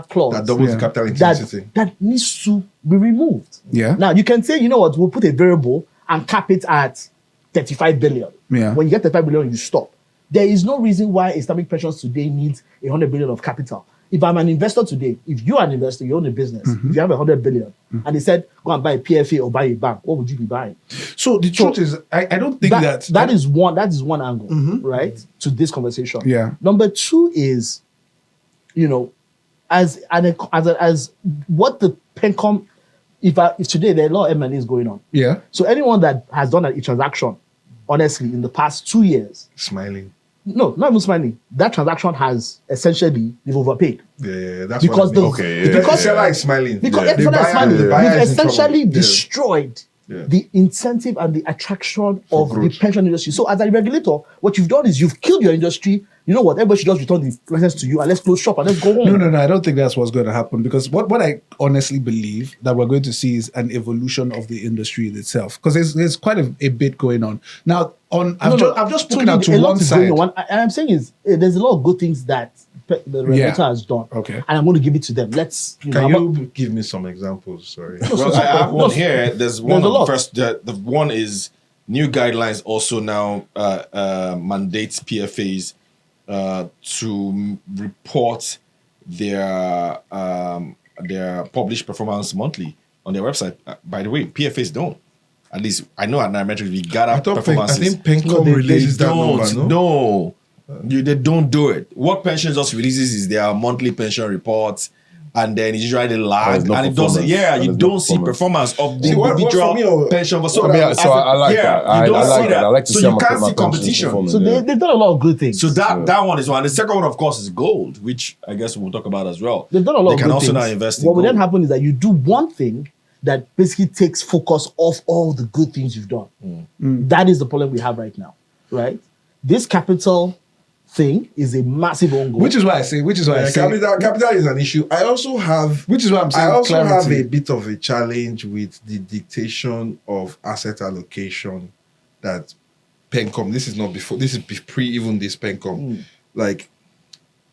clause
that doubles the capital intensity
that needs to be removed.
Yeah.
Now you can say, you know what, we'll put a variable and cap it at 35 billion.
Yeah.
When you get 35 billion, you stop. There is no reason why Islamic pensions today needs 100 billion of capital. If I'm an investor today, if you are an investor, you own a business, if you have 100 billion, and they said, go and buy a PFA or buy a bank, what would you be buying?
So the truth is, I don't think
that is one angle, right, to this conversation.
Yeah.
Number two is, you know, as what the PenCom, if today there are a lot of M&As going on.
Yeah.
So anyone that has done a transaction, honestly, in the past 2 years,
smiling.
No, not even smiling. That transaction has essentially they've overpaid.
Yeah, that's
because
what I mean. Because seller is smiling.
Because the buyer is smiling. We've essentially destroyed the incentive and the attraction of the pension industry. So as a regulator, what you've done is you've killed your industry. You know what? Everybody should just return the license to you and let's close shop and let's go home.
No. I don't think that's what's going to happen, because what I honestly believe that we're going to see is an evolution of the industry itself, because there's quite a bit going on. Now, I've just spoken out to one side.
And I'm saying is there's a lot of good things that the regulator has done.
Okay.
And I'm going to give it to them.
Can you give me some examples? Sorry.
Well, I have one here. There's one. First, the one is new guidelines also now mandates PFAs to report their published performance monthly on their website. By the way, PFAs don't. At least I know at Nairametrics we gather performances.
I think PenCom releases that number,
no? They don't do it. What pensions just releases is their monthly pension reports, and then it's usually lag, and it doesn't. Yeah, you don't see performance of the individual pension.
So I like that. I like that. I like to see
you can't see competition.
So they've done a lot of good things.
So that one is one. The second one, of course, is gold, which I guess we'll talk about as well.
They've done a lot of good things. They can also
now invest in
gold.
What
will then happen is that you do one thing that basically takes focus off all the good things you've done. That is the problem we have right now, right? This capital thing is a massive own goal.
Which is why I say.
Capital is an issue. I also have.
Which is why I'm saying.
I also
clarity.
have a bit of a challenge with the dictation of asset allocation that PenCom. This is not before. This is pre even this PenCom. Like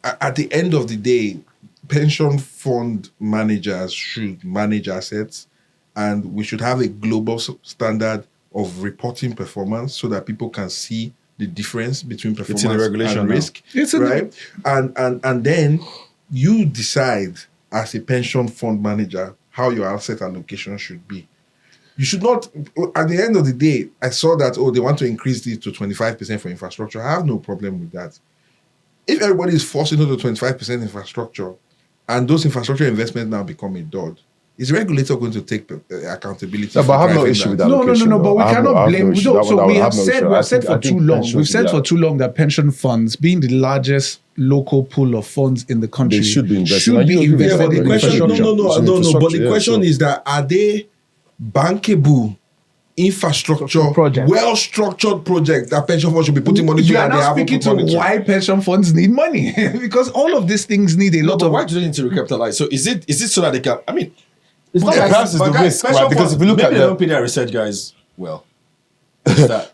at the end of the day, pension fund managers should manage assets, and we should have a global standard of reporting performance so that people can see the difference between performance and risk. Right? And then you decide as a pension fund manager how your asset allocation should be. You should not, at the end of the day, I saw that, they want to increase it to 25% for infrastructure. I have no problem with that. If everybody is forced into the 25% infrastructure and those infrastructure investments now become a dud, is the regulator going to take accountability?
No, but I have no issue with that.
No. But we cannot blame. We have said for too long. We've said for too long that pension funds, being the largest local pool of funds in the country,
they should be invested.
But the question is that are they bankable infrastructure
project,
well-structured project that pension funds should be putting money to?
You are now speaking to why pension funds need money because all of these things need a lot of.
Why do they need to recapitalize? So is it so that they can? I mean,
it's not
perhaps it's the risk, right? Because if you look at
they don't pay their research guys well. Maybe because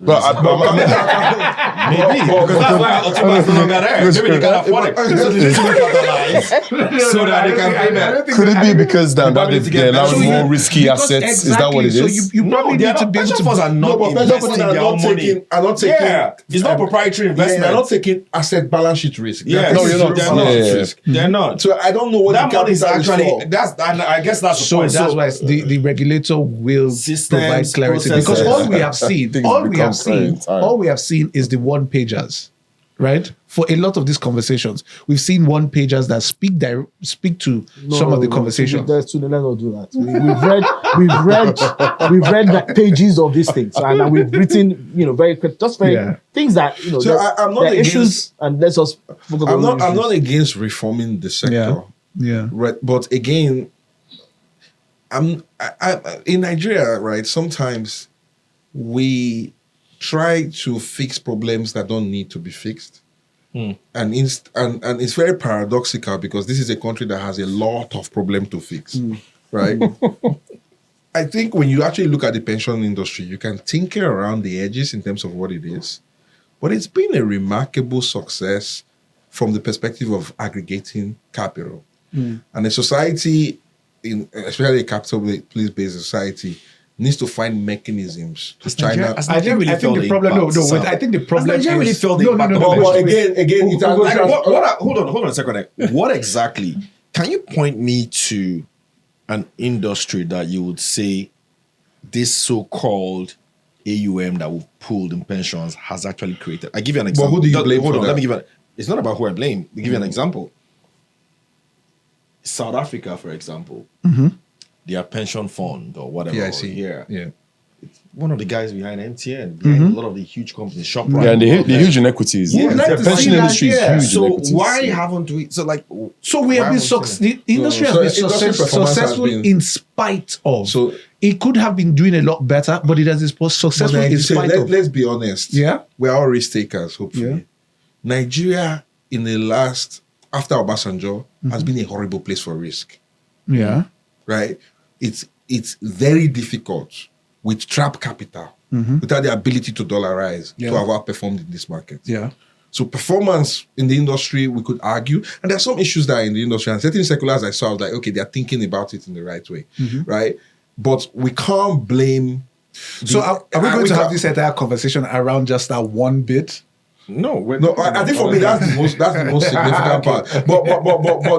that's why October's no longer there. Maybe they can afford it. So that they can pay back.
Could it be because they're allowing more risky assets? Is that what it is?
So you probably need to be able to.
Pension funds are not investing their own money. Yeah, it's not proprietary investment.
They're not taking asset balance sheet risk.
Yeah,
no, you're not.
They're not.
So I don't know what
that money is actually.
for.
I guess that's the
So
point.
that's why the regulator will provide clarity because all we have seen. All we have seen is the one pagers, right? For a lot of these conversations, we've seen one pagers that speak to some of the conversations.
Let's not do that. We've read like pages of these things, and we've written, very things that
So I'm not against
issues, and let's just focus on
I'm not against reforming the sector.
Yeah.
Right, but again, I in Nigeria, right? Sometimes we try to fix problems that don't need to be fixed. And it's very paradoxical because this is a country that has a lot of problems to fix, right? I think when you actually look at the pension industry, you can tinker around the edges in terms of what it is, but it's been a remarkable success from the perspective of aggregating capital. And a society, especially a capital-based society, needs to find mechanisms to China.
I think the problem. I think the problem is
really felt the impact.
But again,
hold on a second. What exactly? Can you point me to an industry that you would say this so-called AUM that we've pulled in pensions has actually created? I give you an example.
But who do you blame?
Hold on, let me give you. It's not about who I blame. I'll give you an example. South Africa, for example. Their pension fund or whatever.
Yeah, I see.
Here.
Yeah.
It's one of the guys behind MTN, behind a lot of the huge companies, ShopRite.
Yeah, and they're huge in equities.
We'd like
the
to
pension
see that,
industry is huge
So
in equities.
why haven't we? So
we have been the industry has been
industry performance
successful
has been-
in spite of.
So
it could have been doing a lot better, but it has been successful in spite of.
let's be honest.
Yeah.
We're all risk takers, hopefully.
Yeah.
Nigeria in the last, after Obasanjo, has been a horrible place for risk.
Yeah.
Right? It's very difficult with trap capital, without the ability to dollarize, to have outperformed in this market.
Yeah.
So performance in the industry, we could argue, and there are some issues that are in the industry, and certain circulars I saw, I was like, okay, they're thinking about it in the right way, right? But we can't blame.
So are we going to have this entire conversation around just that one bit?
No,
I think for me that's the most significant part. But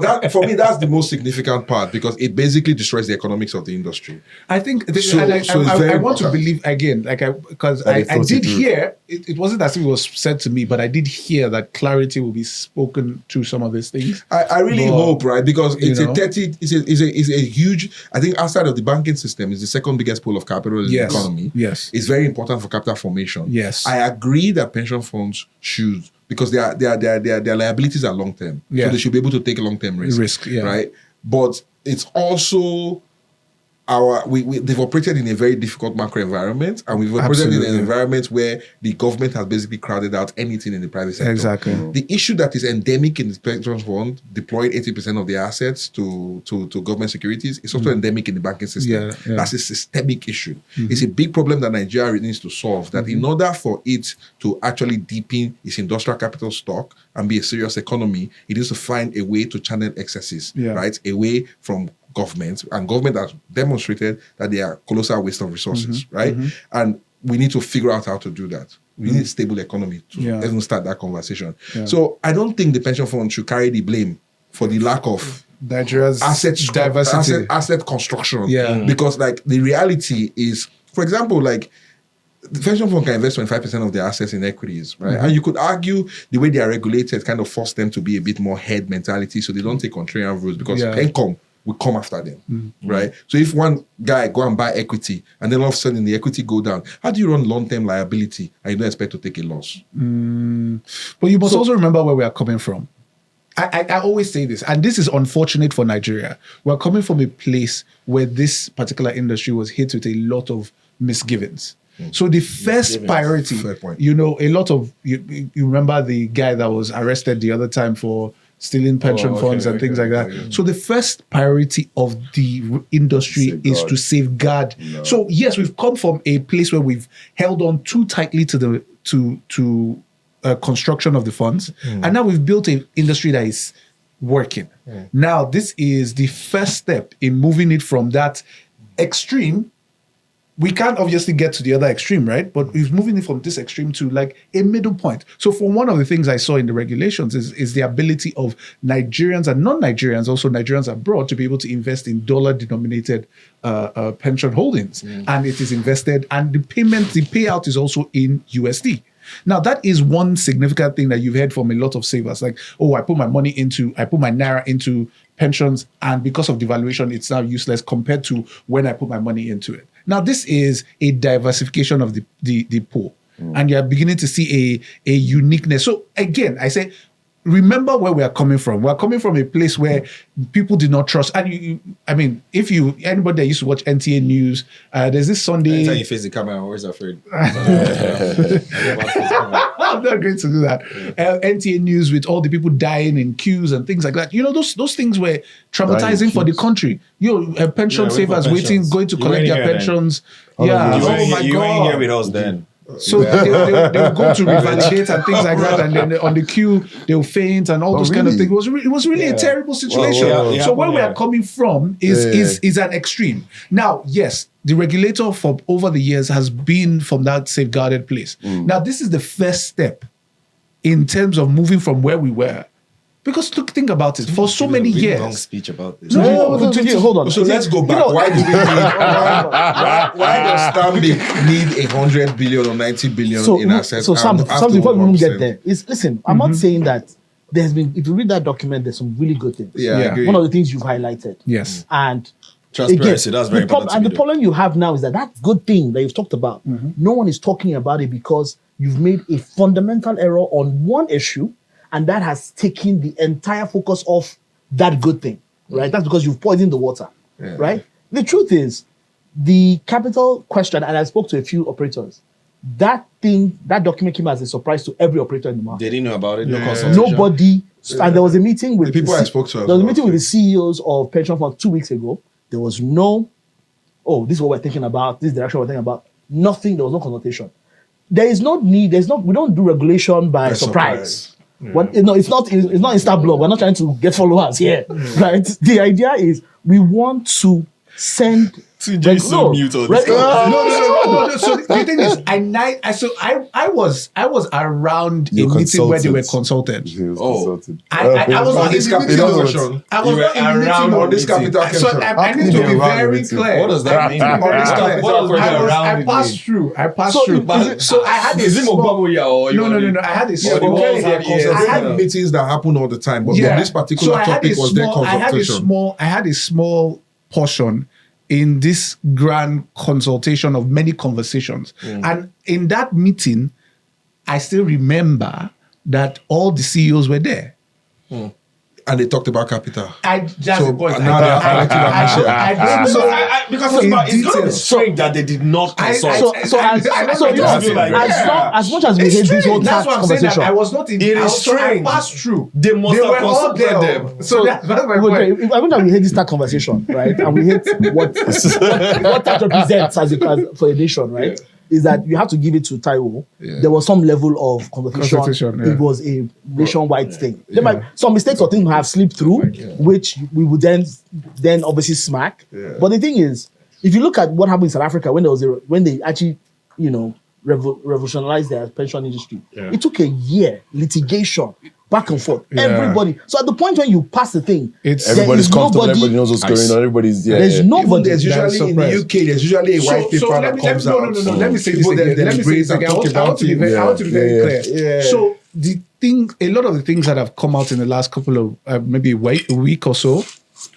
that for me that's the most significant part because it basically destroys the economics of the industry.
I think
I
I want to believe again, because I did hear it wasn't as if it was said to me, but I did hear that clarity will be spoken to some of these things.
I really hope, right? Because it's a huge. I think outside of the banking system, is the second biggest pool of capital in the economy.
Yes,
it's very important for capital formation.
Yes,
I agree that pension funds should, because their liabilities are long term, so they should be able to take long term risk,
yeah.
right? But it's also they've operated in a very difficult macro environment, and we've operated in an environment where the government has basically crowded out anything in the private sector.
Exactly.
The issue that is endemic in the pension fund, deploying 80% of their assets to government securities, is also endemic in the banking system. That's a systemic issue. It's a big problem that Nigeria needs to solve. That in order for it to actually deepen its industrial capital stock and be a serious economy, it needs to find a way to channel excesses, right, away from government, and government has demonstrated that they are colossal waste of resources, right? And we need to figure out how to do that. We need a stable economy to even start that conversation. So I don't think the pension fund should carry the blame for the lack of
Nigeria's
diversity, asset construction. Because like the reality is, for example, like the pension fund can invest 25% of their assets in equities, right? And you could argue the way they are regulated kind of force them to be a bit more head mentality, so they don't take contrarian routes, because PenCom will come after them, right? So if one guy go and buy equity and then all of a sudden the equity go down, how do you run long-term liability and you don't expect to take a loss?
But you must also remember where we are coming from. I always say this, and this is unfortunate for Nigeria. We're coming from a place where this particular industry was hit with a lot of misgivings. So the first priority, you know, a lot of, you remember the guy that was arrested the other time for stealing pension funds and things like that. So the first priority of the industry is to safeguard. So yes, we've come from a place where we've held on too tightly to the construction of the funds, and now we've built an industry that is working. Now this is the first step in moving it from that extreme. We can't obviously get to the other extreme, right? But we're moving it from this extreme to like a middle point. So for one of the things I saw in the regulations is the ability of Nigerians and non-Nigerians, also Nigerians abroad, to be able to invest in dollar-denominated pension holdings. And it is invested, and the payout is also in USD. Now, that is one significant thing that you've heard from a lot of savers. Like, oh, I put my Naira into pensions, and because of devaluation, it's now useless compared to when I put my money into it. Now, this is a diversification of the pool, and you're beginning to see a uniqueness. So again, I say, remember where we are coming from. We're coming from a place where people did not trust. And I mean, anybody that used to watch NTA News, there's this Sunday.
Anytime you face the camera, I'm always afraid.
I'm not going to do that. NTA News with all the people dying in queues and things like that. You know, those things were traumatizing for the country. Pension savers going to collect their pensions.
You weren't here with us then.
So they'll go to revalidate and things like that, and then on the queue they'll faint and all those kind of things. It was really a terrible situation. So where we are coming from is an extreme. Now, yes, the regulator for over the years has been from that safeguarded place. Now, this is the first step in terms of moving from where we were. Because think about it, for so many years.
Long speech about this.
Hold on.
So let's go back. Why do we need? Why does Stanbic need 100 billion or 90 billion in assets?
So something before we even get there is, listen, I'm not saying that there's been. If you read that document, there's some really good things.
I agree.
One of the things you've highlighted.
Yes.
And
transparency, that's very important.
And the problem you have now is that good thing that you've talked about, no one is talking about it because you've made a fundamental error on one issue. And that has taken the entire focus off that good thing, right? That's because you've poisoned the water, right? The truth is, the capital question, and I spoke to a few operators, that document came as a surprise to every operator in the market.
They didn't know about it, no consultation.
Nobody, and there was a meeting with
the people I spoke to.
There was a meeting with the CEOs of pension funds 2 weeks ago. There was no, this is what we're thinking about, this direction we're thinking about. Nothing, there was no consultation. There is no need, we don't do regulation by surprise. It's not Insta blog. We're not trying to get followers here, right? The idea is we want to send.
So mute all this.
No. So the thing is, I was around a meeting where they were consulted. I was on this capital version. I was not around on this capital. So I need to be very clear.
What does that mean?
I passed through. So I had a small. No. I had a small.
I had meetings that happen all the time, but this particular topic was their consultation.
I had a small portion in this grand consultation of many conversations. And in that meeting, I still remember that all the CEOs were there.
And they talked about capital.
That's
So,
the point.
now they are collecting that
I don't know.
Because
In
it's going to be
detail.
strange that they did not consult.
As much as we hate this whole
That's
tax
what I'm saying. That
conversation,
I was not in.
It is
so I
strange.
passed through.
They must
They
have
were all
consulted
there.
them.
So that's my point.
I mean that we hate this tax conversation, right? And we hate what tax represents as for a nation, right? Is that you have to give it to Taiwo.
Yeah.
There was some level of conversation.
Yeah.
It was a nationwide thing. There might some mistakes or things have slipped through, which we would then obviously smack.
Yeah.
But the thing is, if you look at what happened in South Africa when they actually, revolutionized their pension industry, it took a year litigation. Back and forth, everybody. So at the point when you pass the thing,
Everybody's comfortable. Everybody knows what's going on. Everybody's
there's nobody.
There's usually in the UK. There's usually a white paper that comes out.
No. Let me say this
People
again.
then
Let me say this again. I want to be very clear.
Yeah.
So a lot of the things that have come out in the last couple of maybe a week or so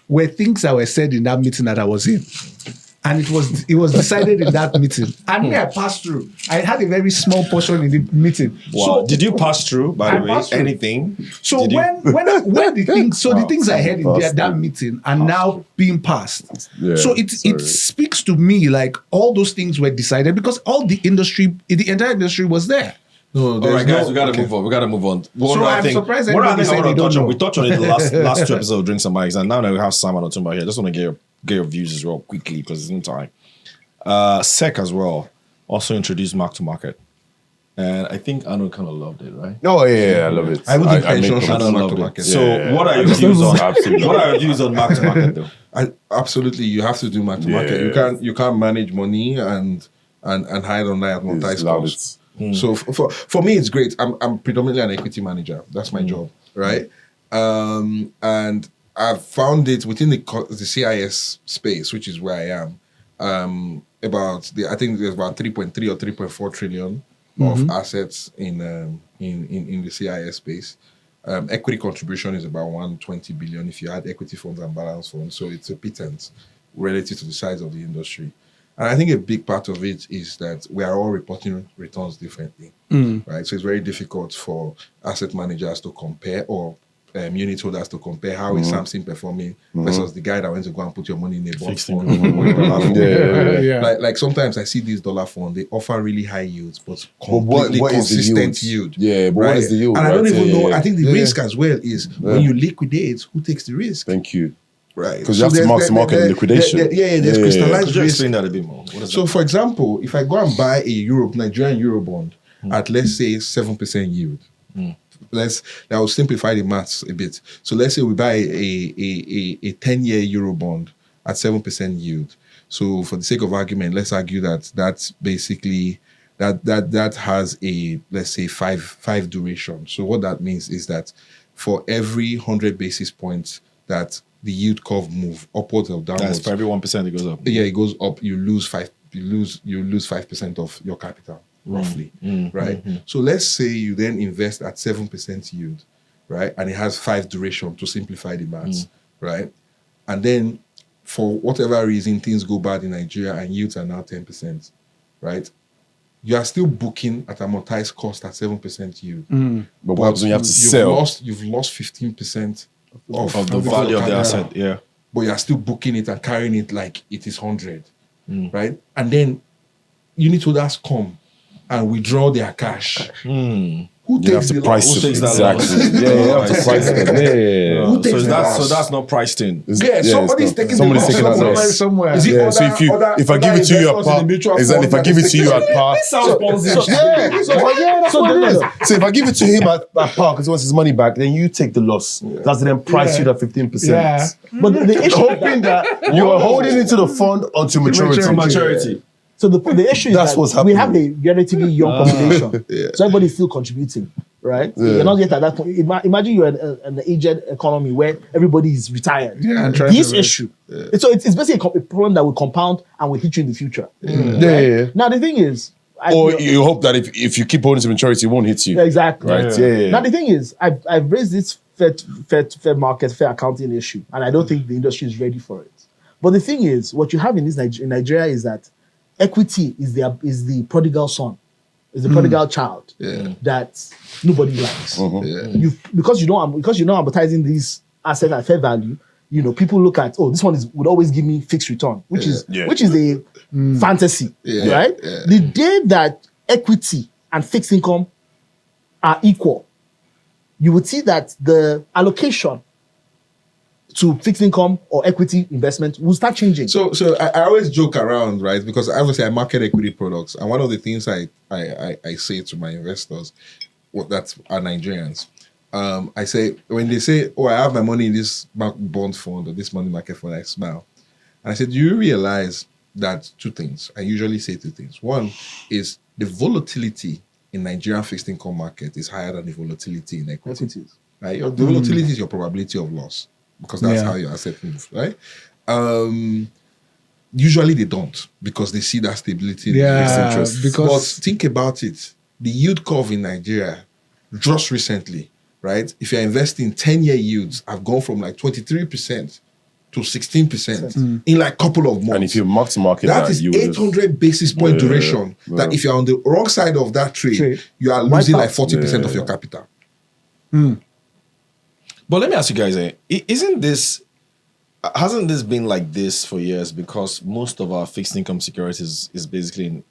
were things that were said in that meeting that I was in. And it was decided in that meeting. And me, I passed through. I had a very small portion in the meeting.
Wow.
So
Did you pass through, by the way?
passed through.
Anything?
So
Did you-
when the things the things I heard in that meeting are now being passed.
Yeah,
So it speaks to me like all those things were decided because all the entire industry was there.
No,
All right, guys, we gotta move on.
I'm surprised
One
anybody
thing I
said
want
they
to
don't
touch on.
know.
We touched on it in the last two episodes of Drinks and Mics, and now that we have Simon Otumba here, I just want to get your views as well quickly because it's in time. SEC as well also introduced mark to market, and I think Arnold kind of loved it, right?
Oh yeah, I love it.
I would think
make
pension should
comments.
be mark
loved
to
it.
market.
So what are your views on mark to market though?
Absolutely, you have to do mark to market. You can't manage money and hide on that amortized
Love
costs. So for me, it's great. I'm predominantly an equity manager. That's my job, right? And I've found it within the CIS space, which is where I am. I think there's about 3.3 or 3.4 trillion of assets in the CIS space. Equity contribution is about 120 billion if you add equity funds and balance funds. So it's a pittance relative to the size of the industry. And I think a big part of it is that we are all reporting returns differently, right? So it's very difficult for asset managers to compare or unit holders to compare how is Samson performing versus the guy that went to go and put your money in a bond fund. Like sometimes I see these dollar funds, they offer really high yields, but completely
what is the
consistent
yield?
yield.
Yeah, but what is the yield?
And I don't
right?
even know.
Yeah.
I think the risk as well is when you liquidate, who takes the risk?
Thank you.
Right.
Because you have to mark to market in liquidation.
There's crystallized
Could you
risk.
explain that a bit more? What is
So,
that?
for example, if I go and buy a Nigerian Euro bond at, let's say, 7% yield, I will simplify the maths a bit. So let's say we buy a 10-year Euro bond at 7% yield. So for the sake of argument, let's argue that that's basically that has a, let's say, five duration. So what that means is that for every 100 basis points that the yield curve move upwards or downwards,
That's for every 1% it goes up.
yeah, it goes up, you lose 5% of your capital, roughly. Right? So let's say you then invest at 7% yield, right? And it has 5 duration to simplify the maths, right? And then for whatever reason things go bad in Nigeria and yields are now 10%, right? You are still booking at amortized cost at 7% yield.
But what happens when you have to sell?
You've lost 15%
Of the value of the asset, yeah.
but you're still booking it and carrying it like it is 100, right? And then unit holders come and withdraw their cash. Who
You have
takes
to
the
price
loss?
it.
takes that
Exactly.
loss?
Yeah, you have to price it. Yeah.
Who takes the
So
loss?
that's not priced in.
Yeah, somebody's taking
somebody's
the
taking
loss.
that loss.
Somewhere.
Is it
Yeah, so if I give it to you at par, exactly. If I give it to you at par,
Sounds positive.
so if I give it to him at par because he wants his money back, then you take the loss. That's then price you that 15%.
Yeah.
But the issue,
Hoping that you are holding into the fund until maturity.
Maturity.
so the issue is
That's
that
what's
we
happening.
have a relatively young population, so everybody's still contributing, right? You're not yet at that point. Imagine you're in an aged economy where everybody is retired.
Yeah, and trying
This
to-
issue, so it's basically a problem that will compound and will hit you in the future.
Yeah.
Now the thing is,
Or you hope that if you keep holding to maturity, it won't hit you.
exactly.
Right? Yeah.
Now the thing is, I've raised this fair market, fair accounting issue, and I don't think the industry is ready for it. But the thing is, what you have in Nigeria is that equity is the prodigal son, is the prodigal child that nobody likes. Because you're not advertising these asset at fair value, people look at, this one would always give me fixed return, which is a fantasy, right?
Yeah.
The day that equity and fixed income are equal, you would see that the allocation to fixed income or equity investment will start changing.
So I always joke around, right? Because obviously I market equity products, and one of the things I say to my investors, that are Nigerians, I say, when they say, "Oh, I have my money in this bond fund or this money market fund," I smile, and I said, "Do you realize that two things?" I usually say two things. One is the volatility in Nigerian fixed income market is higher than the volatility in equities. Right? The volatility is your probability of loss, because that's how your asset moves, right? Usually they don't, because they see that stability in the fixed interest. But think about it. The yield curve in Nigeria, just recently, right? If you're investing 10-year yields, have gone from like 23% to 16% in like a couple of months.
And if you mark to market
that is 800 basis point duration. That if you're on the wrong side of that trade, you are losing like 40% of your capital.
But let me ask you guys, hasn't this been like this for years? Because most of our fixed income securities is basically in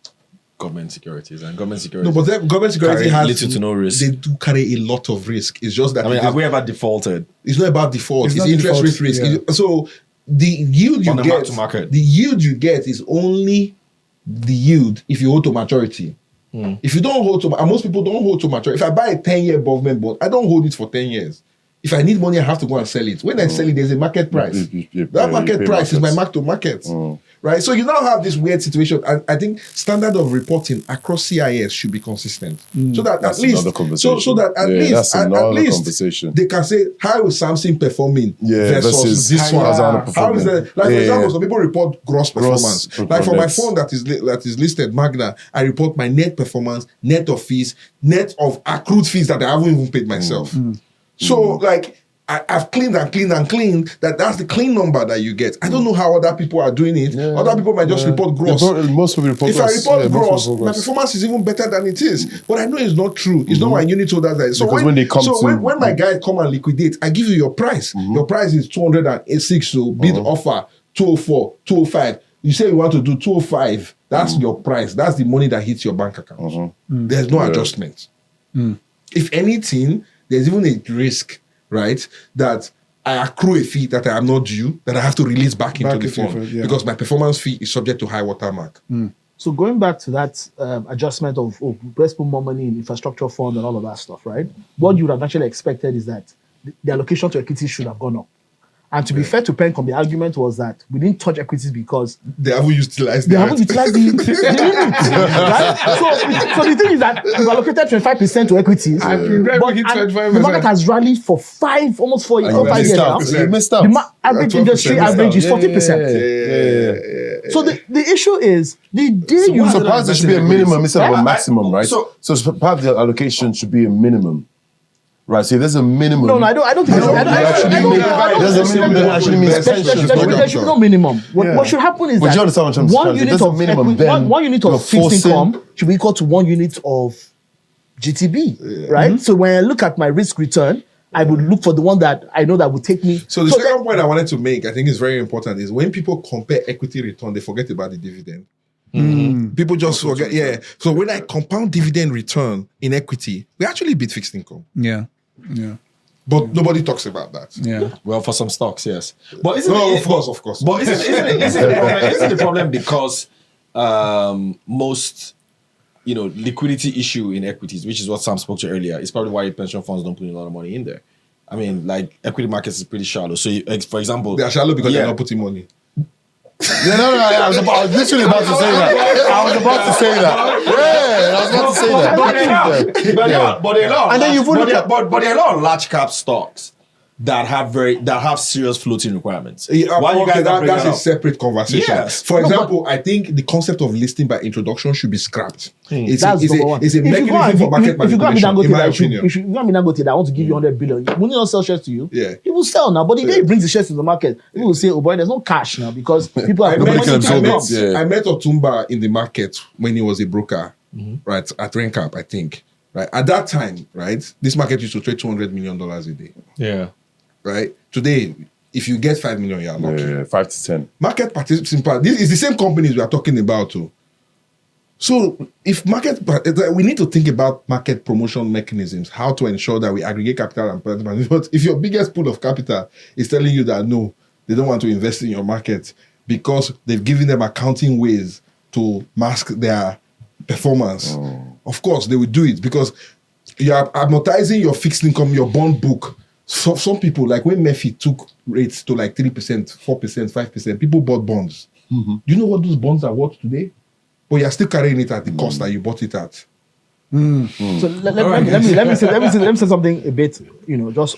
government securities, and government securities.
No, but government security has
little to no risk.
They do carry a lot of risk. It's just that.
have we ever defaulted?
It's not about default. It's
not
interest rate risk.
Yeah.
So the yield you get, the yield you get is only the yield if you hold to maturity. If you don't hold to, and most people don't hold to maturity. If I buy a 10-year government bond, I don't hold it for 10 years. If I need money, I have to go and sell it. When I sell it, there's a market price. That market price is my mark to market. Right? So you now have this weird situation. And I think standard of reporting across CIS should be consistent. So that
That's
at least,
another conversation.
so that at least, at least
conversation.
they can say, how is Samsung performing
versus
this one? How is that? Like, for example, some people report gross performance. Like for my fund that is listed, Magna, I report my net performance, net of fees, net of accrued fees that I haven't even paid myself. So, like, I've cleaned and cleaned and cleaned. That's the clean number that you get. I don't know how other people are doing it. Other people might just report gross.
Most people report gross.
If I report gross, my performance is even better than it is. But I know it's not true. It's not my unit holder that. So when my guys come and liquidate, I give you your price. Your price is 206. So bid offer 204, 205. You say you want to do 205. That's your price. That's the money that hits your bank account. There's no adjustment. If anything, there's even a risk, right, that I accrue a fee that I am not due, that I have to release back into the fund because my performance fee is subject to high watermark.
So going back to that adjustment of let's put more money in infrastructure fund and all of that stuff, right? What you would have actually expected is that the allocation to equities should have gone up. And to be fair to PenCom, the argument was that we didn't touch equities because
they haven't utilized
the limit, right? So the thing is that we've allocated 25% to equities, but the market has rallied for almost 4 years now.
You missed out.
The average industry average is 40%. So the issue is the day you...
So perhaps there should be a minimum instead of a maximum, right? So perhaps the allocation should be a minimum. Right, so there's a minimum.
No, I don't think
there's a minimum that actually means
there should be no minimum. What should happen is that one unit of fixed income should be equal to 1 unit of GTB, right? So when I look at my risk return, I would look for the one that I know that would take me.
So the second point I wanted to make, I think is very important, is when people compare equity return, they forget about the dividend. People just forget. So when I compound dividend return in equity, we actually beat fixed income. But nobody talks about that.
Well, for some stocks, yes. But
of course.
But isn't the problem because most liquidity issue in equities, which is what Sam spoke to earlier, is probably why pension funds don't put a lot of money in there. I mean, like, equity markets is pretty shallow. So, for example,
they are shallow because they're not putting money.
I was literally about to say that. I was about to say that. But there
are a lot of large cap stocks that have serious floating requirements.
That's a separate conversation.
Yes.
For example, I think the concept of listing by introduction should be scrapped. It's a mechanism for market manipulation, in my opinion.
If you go to Dangote that I want to give you 100 billion, will not sell shares to you?
Yeah.
He will sell now, but the day he brings the shares to the market, people will say, oh boy, there's no cash now because people are...
I met Otumba in the market when he was a broker, right, at Rencap, I think. Right. At that time, right, this market used to trade $200 million a day.
Yeah.
right? Today, if you get 5 million, you're lucky.
Yeah, 5 to 10.
Market participants, this is the same companies we are talking about too. So if we need to think about market promotion mechanisms, how to ensure that we aggregate capital and participants. But if your biggest pool of capital is telling you that no, they don't want to invest in your market because they've given them accounting ways to mask their performance, of course they will do it because you are amortizing your fixed income, your bond book. So some people, like when Murphy took rates to like 3%, 4%, 5%, people bought bonds. Do you know what those bonds are worth today? But you're still carrying it at the cost that you bought it at.
So let me say something a bit, just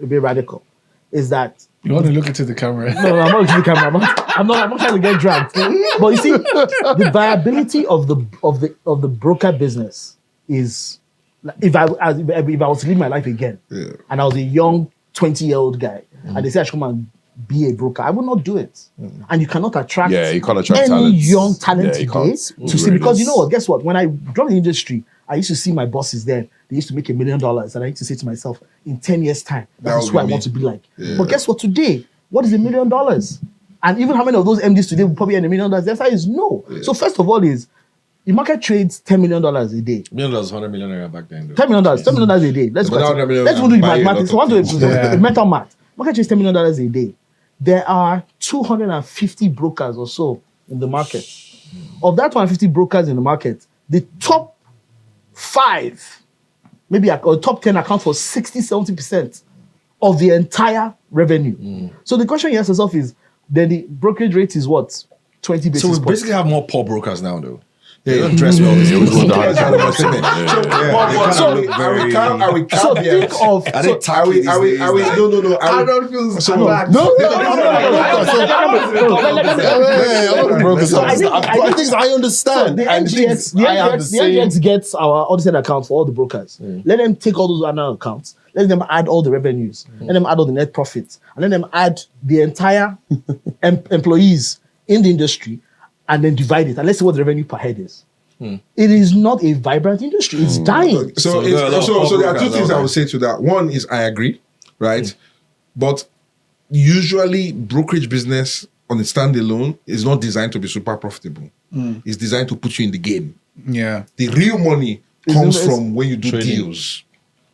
a bit radical. Is that
You want to look into the camera?
no, I'm not looking at the camera. I'm not trying to get dragged. But you see, the viability of the broker business is, if I was to live my life again, and I was a young 20-year-old guy, and they said I should come and be a broker, I would not do it. And you cannot attract,
you can't attract
any
talents.
young talent
you
today
can't.
to see. Because you know what? Guess what? When I joined the industry, I used to see my bosses then. They used to make $1 million, and I used to say to myself, in 10 years' time, that's who I want to be like. But guess what? Today, what is $1 million? And even how many of those MDs today will probably earn $1 million? The answer is no. So first of all, is the market trades $10 million a day.
$1 million, 100 million Naira back then. Though.
$10 million, $10 million a day. Let's do the mathematics. So I want to do the mental math. Market trades $10 million a day. There are 250 brokers or so in the market. Of that 250 brokers in the market, the top 5, maybe or top 10 account for 60-70% of the entire revenue. So the question you ask yourself is, then the brokerage rate is what? 20 basis points.
So we basically have more poor brokers now, though. They don't dress well. They always go down.
So think of.
I don't feel so.
I understand.
The NGX gets our audited account for all the brokers. Let them take all those annual accounts. Let them add all the revenues. Let them add all the net profits. And let them add the entire employees in the industry and then divide it. And let's see what the revenue per head is. It is not a vibrant industry. It's dying.
So there are 2 things I would say to that. One is I agree, right? But usually brokerage business on a standalone is not designed to be super profitable. It's designed to put you in the game.
Yeah.
The real money comes from when you do deals.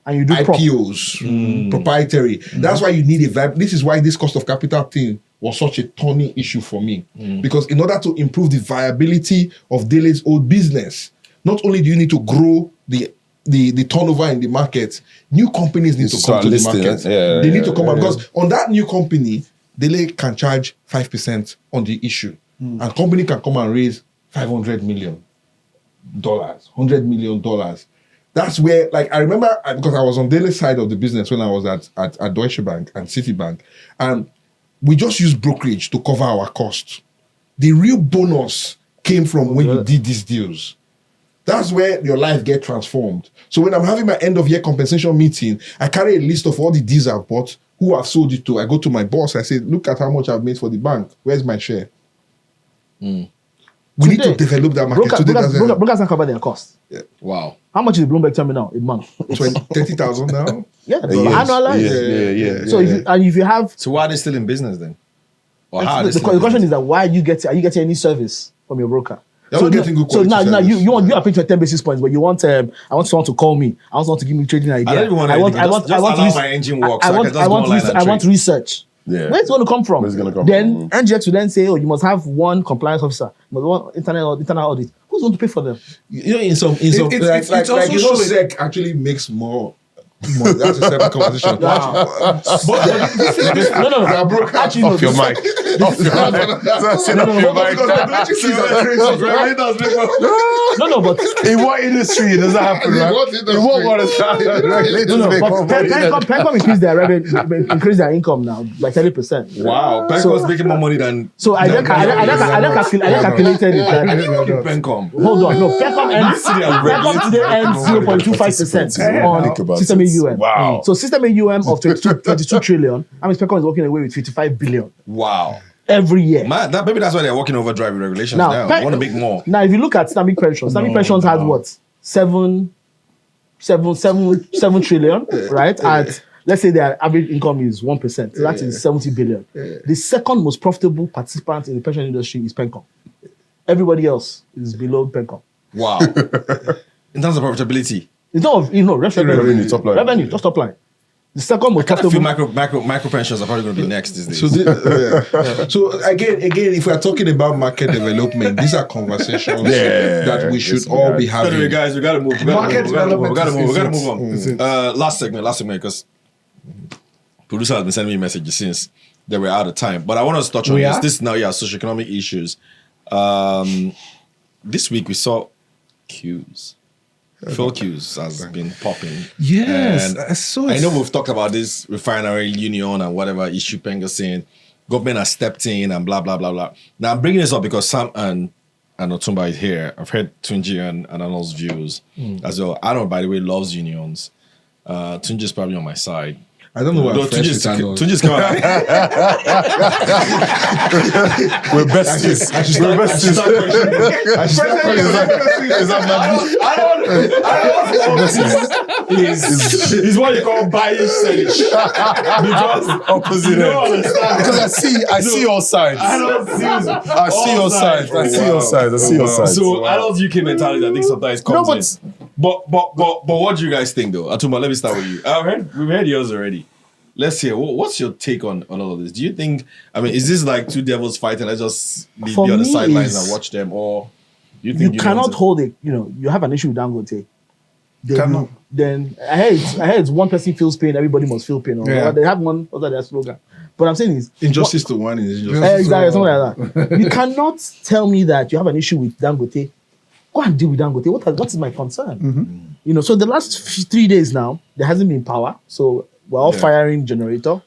And you do
IPOs, proprietary. That's why you need a vibe. This is why this cost of capital thing was such a thorny issue for me. Because in order to improve the viability of Dele's old business, not only do you need to grow the turnover in the market, new companies need to come to the market. They need to come out because on that new company, Dele can charge 5% on the issue. And company can come and raise $500 million, $100 million. That's where, like, I remember, because I was on Dele's side of the business when I was at Deutsche Bank and Citibank, and we just used brokerage to cover our costs. The real bonus came from when you did these deals. That's where your life gets transformed. So when I'm having my end of year compensation meeting, I carry a list of all the deals I've bought, who I've sold it to. I go to my boss, I say, look at how much I've made for the bank. Where's my share? We need to develop that market.
Brokers can cover their costs.
Yeah.
Wow.
How much is Bloomberg terminal a month?
30,000 now?
Yeah, annualized.
Yeah.
So if you have,
So why are they still in business then? Or how are they
the
still in
question
business?
is that why are you getting any service from your broker?
You're not getting good
so
quality
now
service.
you are paying 10 basis points, but you want I want someone to call me. I want someone to give me trading idea.
I don't even want anything. Just allow my engine work so I can just go online and
I want
trade.
research.
Yeah.
Where's it going to come from?
Where's it gonna come
then
from?
NGX will then say, oh, you must have one compliance officer, you must have one internal audit. Who's going to pay for them?
You know, in some
It's
like
also
you know,
SEC actually makes more. That's a separate conversation.
No. Actually,
Off your mic. Off your mic.
No, but
In what industry does that happen, right? In what part of
PenCom increase their revenue, increase their income now by 30%.
wow, PenCom's making more money than.
So I calculated it.
PenCom.
Hold on, no, PenCom today earns 0.25% on system AUM.
Wow.
So system AUM of 22 trillion. I mean, PenCom is walking away with 55 billion
Wow.
every year.
Man, maybe that's why they're working overdrive with regulations
Now,
now. I want to make more.
Now, if you look at Islamic pensions, Islamic pensions has what? 7 trillion, right? At let's say their average income is 1%. So that is 70 billion. The second most profitable participant in the pension industry is PenCom. Everybody else is below PenCom.
Wow. In terms of profitability.
It's not, revenue, top line. Revenue, just top line. The second most
I feel
profitable.
micro pensions are probably going to be next these days.
So again, if we are talking about market development, these are conversations that we should all be having.
Anyway, guys, we got to move. We got to move on. Last segment, because producer has been sending me messages since they were out of time. But I want us to touch on this. This is now, socioeconomic issues. This week we saw queues. Fuel queues has been popping.
Yes.
And I know we've talked about this refinery union and whatever issue Penga saying. Government has stepped in and blah, blah, blah, blah. Now I'm bringing this up because Sam and Otumba is here. I've heard Tunji and Ananol's views as well. Anon, by the way, loves unions. Tunji's probably on my side.
I don't know what
Tunji's come out.
We're besties. We're besties.
He's what you call buying selling. Because
opposite.
You don't understand.
Because I see all sides. I see your sides.
So adults UK mentality, I think sometimes comes in. But what do you guys think though? Atuma, let me start with you. We've heard yours already. Let's hear. What's your take on all of this? Do you think? I mean, is this like two devils fighting? Let's just be on the sidelines and watch them, or you think
you cannot hold it? You have an issue with Dangote. Then I heard it's one person feels pain, everybody must feel pain. Or they have one other their slogan. But I'm saying is
injustice to one is injustice.
Exactly, something like that. You cannot tell me that you have an issue with Dangote. Go and deal with Dangote. What is my concern? So the last 3 days now, there hasn't been power. So we're all firing generator.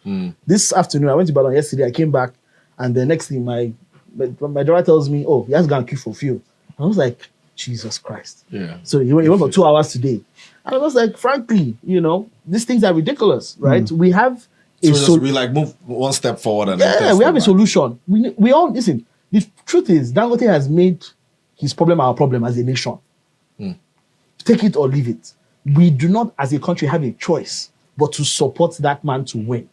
This afternoon, I went to Ibadan yesterday. I came back, and the next thing, my driver tells me, "Oh, he has gone queue for fuel." I was like, Jesus Christ.
Yeah.
So he went for 2 hours today. And I was like, frankly, these things are ridiculous, right? We have
we move one step forward and then
we have a solution. We all listen. The truth is, Dangote has made his problem our problem as a nation. Take it or leave it. We do not, as a country, have a choice but to support that man to win.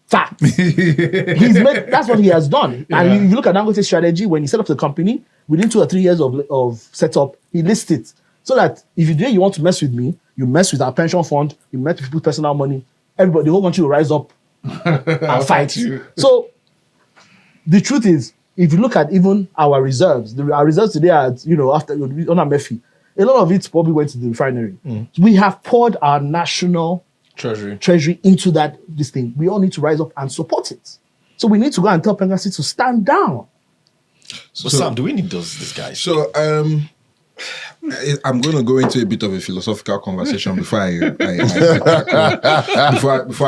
Fact. That's what he has done. Yeah. And if you look at Dangote's strategy, when he set up the company, within 2 or 3 years of setup, he lists it. So that if you want to mess with me, you mess with our pension fund, you mess with people's personal money, everybody, the whole country will rise up and fight. So the truth is, if you look at even our reserves, our reserves today are, after on Murphy, a lot of it probably went to the refinery. We have poured our national treasury into this thing. We all need to rise up and support it. So we need to go and tell Pengasi to stand down.
So Sam, do we need these guys?
So I'm going to go into a bit of a philosophical conversation before I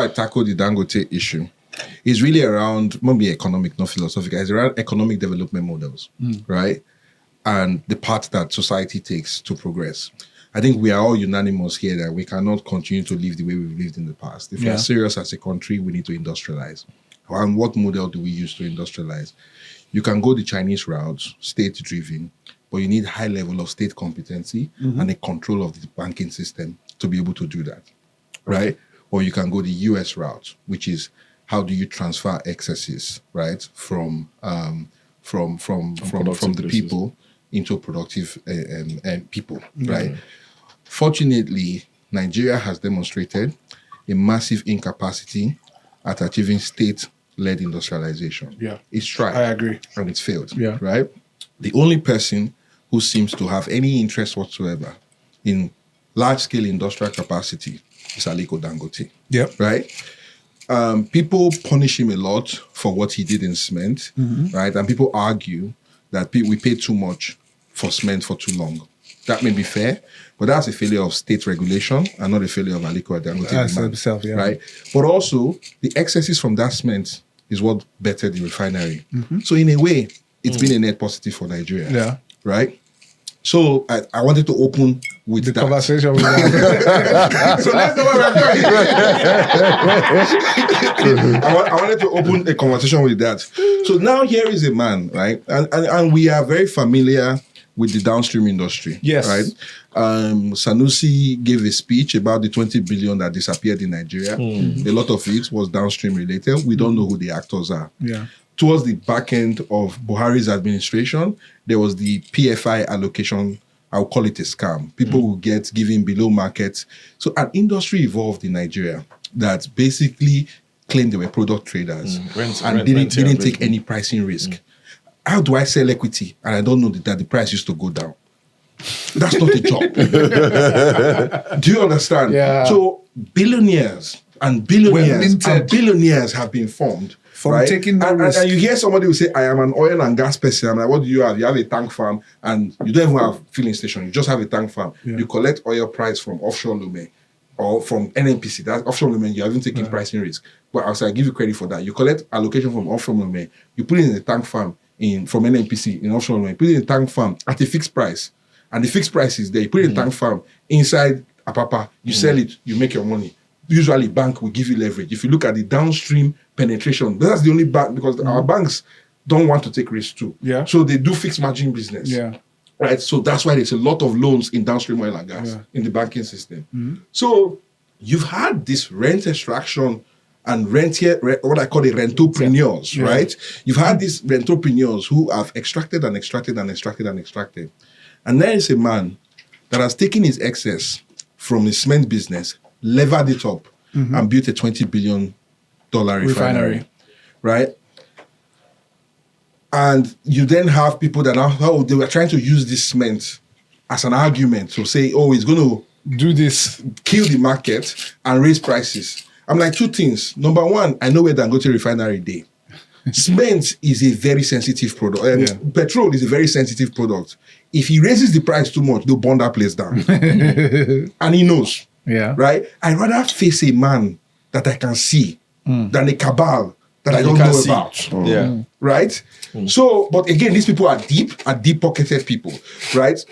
tackle the Dangote issue. It's really around maybe economic, not philosophical. It's around economic development models, right? And the part that society takes to progress. I think we are all unanimous here that we cannot continue to live the way we've lived in the past. If we are serious as a country, we need to industrialize. And what model do we use to industrialize? You can go the Chinese route, state-driven, but you need high level of state competency and a control of the banking system to be able to do that, right? Or you can go the US route, which is how do you transfer excesses, right, from the people into productive people, right? Fortunately, Nigeria has demonstrated a massive incapacity at achieving state-led industrialization.
Yeah.
It's tried.
I agree.
And it's failed,
Yeah.
right? The only person who seems to have any interest whatsoever in large-scale industrial capacity is Aliko Dangote, right? People punish him a lot for what he did in cement, right? And people argue that we pay too much for cement for too long. That may be fair, but that's a failure of state regulation and not a failure of Aliko Dangote, right? But also, the excesses from that cement is what bettered the refinery. So in a way, it's been a net positive for Nigeria, right? So I wanted to open with
the
that
conversation with that.
So that's the way we're going. I wanted to open a conversation with that. So now here is a man, right? And we are very familiar with the downstream industry.
Yes.
Right? Sanusi gave a speech about the 20 billion that disappeared in Nigeria. A lot of it was downstream related. We don't know who the actors are.
Yeah.
Towards the back end of Buhari's administration, there was the PFI allocation. I'll call it a scam. People will get given below market. So an industry evolved in Nigeria that basically claimed they were product traders and didn't take any pricing risk. How do I sell equity and I don't know that the price used to go down? That's not a job. Do you understand?
Yeah.
So billionaires and billionaires have been formed. Right?
Taking no risk.
And you hear somebody who say, I am an oil and gas person. I'm like, what do you have? You have a tank farm and you don't even have filling station. You just have a tank farm. Yeah. You collect oil price from offshore Lume or from NNPC. That's offshore Lume. You haven't taken pricing risk. But I give you credit for that. You collect allocation from offshore Lume. You put it in a tank farm from NNPC in offshore Lume. You put it in a tank farm at a fixed price. And the fixed price is there. You put it in a tank farm inside Apapa. You sell it. You make your money. Usually bank will give you leverage. If you look at the downstream penetration, that's the only bank because our banks don't want to take risks too.
Yeah.
So they do fixed margin business.
Yeah.
Right. So that's why there's a lot of loans in downstream oil and gas in the banking system. So you've had this rent extraction and what I call the rentopreneurs, right? You've had these rentopreneurs who have extracted and extracted and extracted and extracted. And there is a man that has taken his excess from his cement business, levered it up, and built a $20 billion refinery. Right? And you then have people that they were trying to use this cement as an argument to say, it's going to
do this,
kill the market and raise prices. I'm like, two things. Number one, I know where Dangote Refinery is. Cement is a very sensitive product. And petrol is a very sensitive product. If he raises the price too much, they'll burn that place down. And he knows.
Yeah.
Right? I'd rather face a man that I can see than a cabal that I don't know about.
Yeah.
Right? So, but again, these people are deep-pocketed people. Right?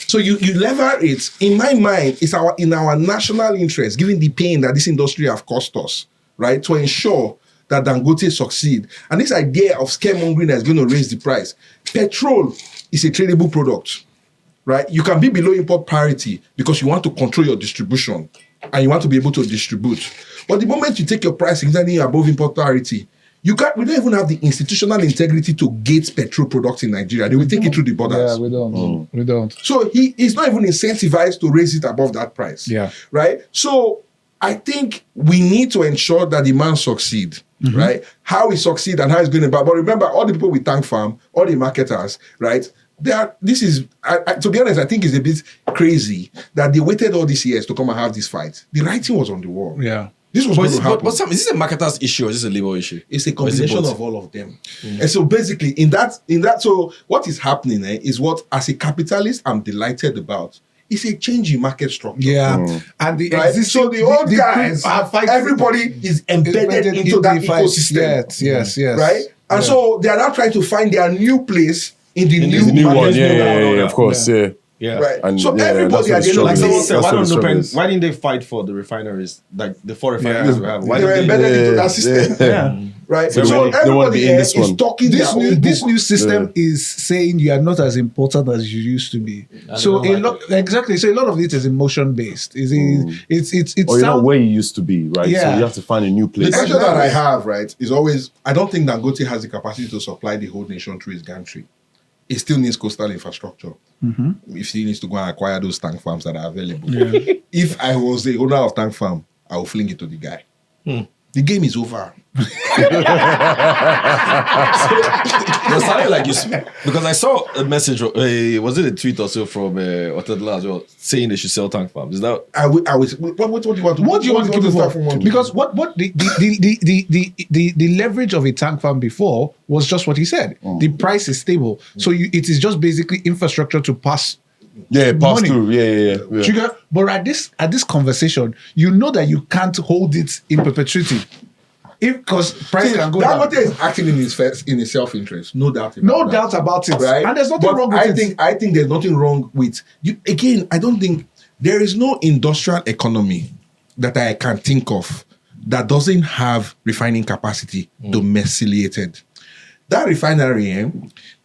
So you lever it. In my mind, it's in our national interest, given the pain that this industry have cost us, right, to ensure that Dangote succeed. And this idea of scaremongering that is going to raise the price. Petrol is a tradable product, right? You can be below import parity because you want to control your distribution and you want to be able to distribute. But the moment you take your price significantly above import parity, we don't even have the institutional integrity to gate petrol products in Nigeria. They will take it through the borders.
Yeah, we don't. We don't.
So he's not even incentivized to raise it above that price.
Yeah.
Right? So I think we need to ensure that the man succeed. Right? How he succeed and how he's going about. But remember, all the people with tank farm, all the marketers, right? To be honest, I think it's a bit crazy that they waited all these years to come and have this fight. The writing was on the wall.
Yeah.
This was going to happen.
But Sam, is this a marketer's issue or is this a labor issue?
It's a combination of all of them. And so basically, so what is happening is what, as a capitalist, I'm delighted about. It's a change in market structure.
Yeah. And the
so the old guys, everybody is embedded into that ecosystem.
Yes.
Right? And so they are now trying to find their new place in the new
one. Yeah, of course.
Yeah.
Right.
And
so everybody at the end of the
Like
day,
someone said, why didn't they fight for the refineries? Like the 4 refineries we have. Why
they were
didn't
embedded into that system. Right.
So
So
they want to be in
everybody
this
is
one.
talking
This new system is saying you are not as important as you used to be. So a lot of it is emotion based. It's
Or you're not where you used to be, right?
Yeah.
So you have to find a new place.
The question that I have, right, is always, I don't think Dangote has the capacity to supply the whole nation through its gantry. It still needs coastal infrastructure. If he needs to go and acquire those tank farms that are available. Yeah. If I was the owner of tank farm, I will fling it to the guy. The game is over.
You're sounding like you because I saw a message. Was it a tweet or so from Otedla as well, saying they should sell tank farms? Is that?
What do you want to? What do you want to keep the tank farm?
Because what the leverage of a tank farm before was just what he said. The price is stable, so it is just basically infrastructure to pass.
Yeah, pass
money.
through. Yeah.
Trigger. But at this conversation, you know that you can't hold it in perpetuity. Because price can go down.
Dangote is acting in his self-interest, no doubt about
No doubt about it.
Right?
And there's nothing wrong with it.
I think there's nothing wrong with you. Again, I don't think there is no industrial economy that I can think of that doesn't have refining capacity domiciliated. That refinery,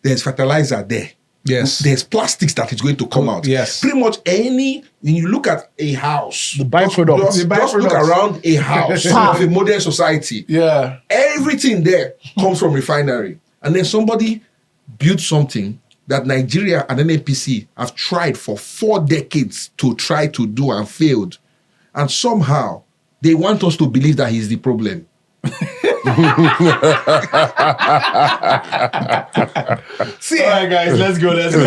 there's fertilizer there.
Yes.
There's plastics that is going to come out.
Yes.
Pretty much when you look at a house,
The byproducts.
Just look around a house of a modern society.
Yeah.
Everything there comes from refinery. And then somebody built something that Nigeria and NAPC have tried for 4 decades to try to do and failed. And somehow they want us to believe that he's the problem.
See, all right, guys, let's go. Let's go.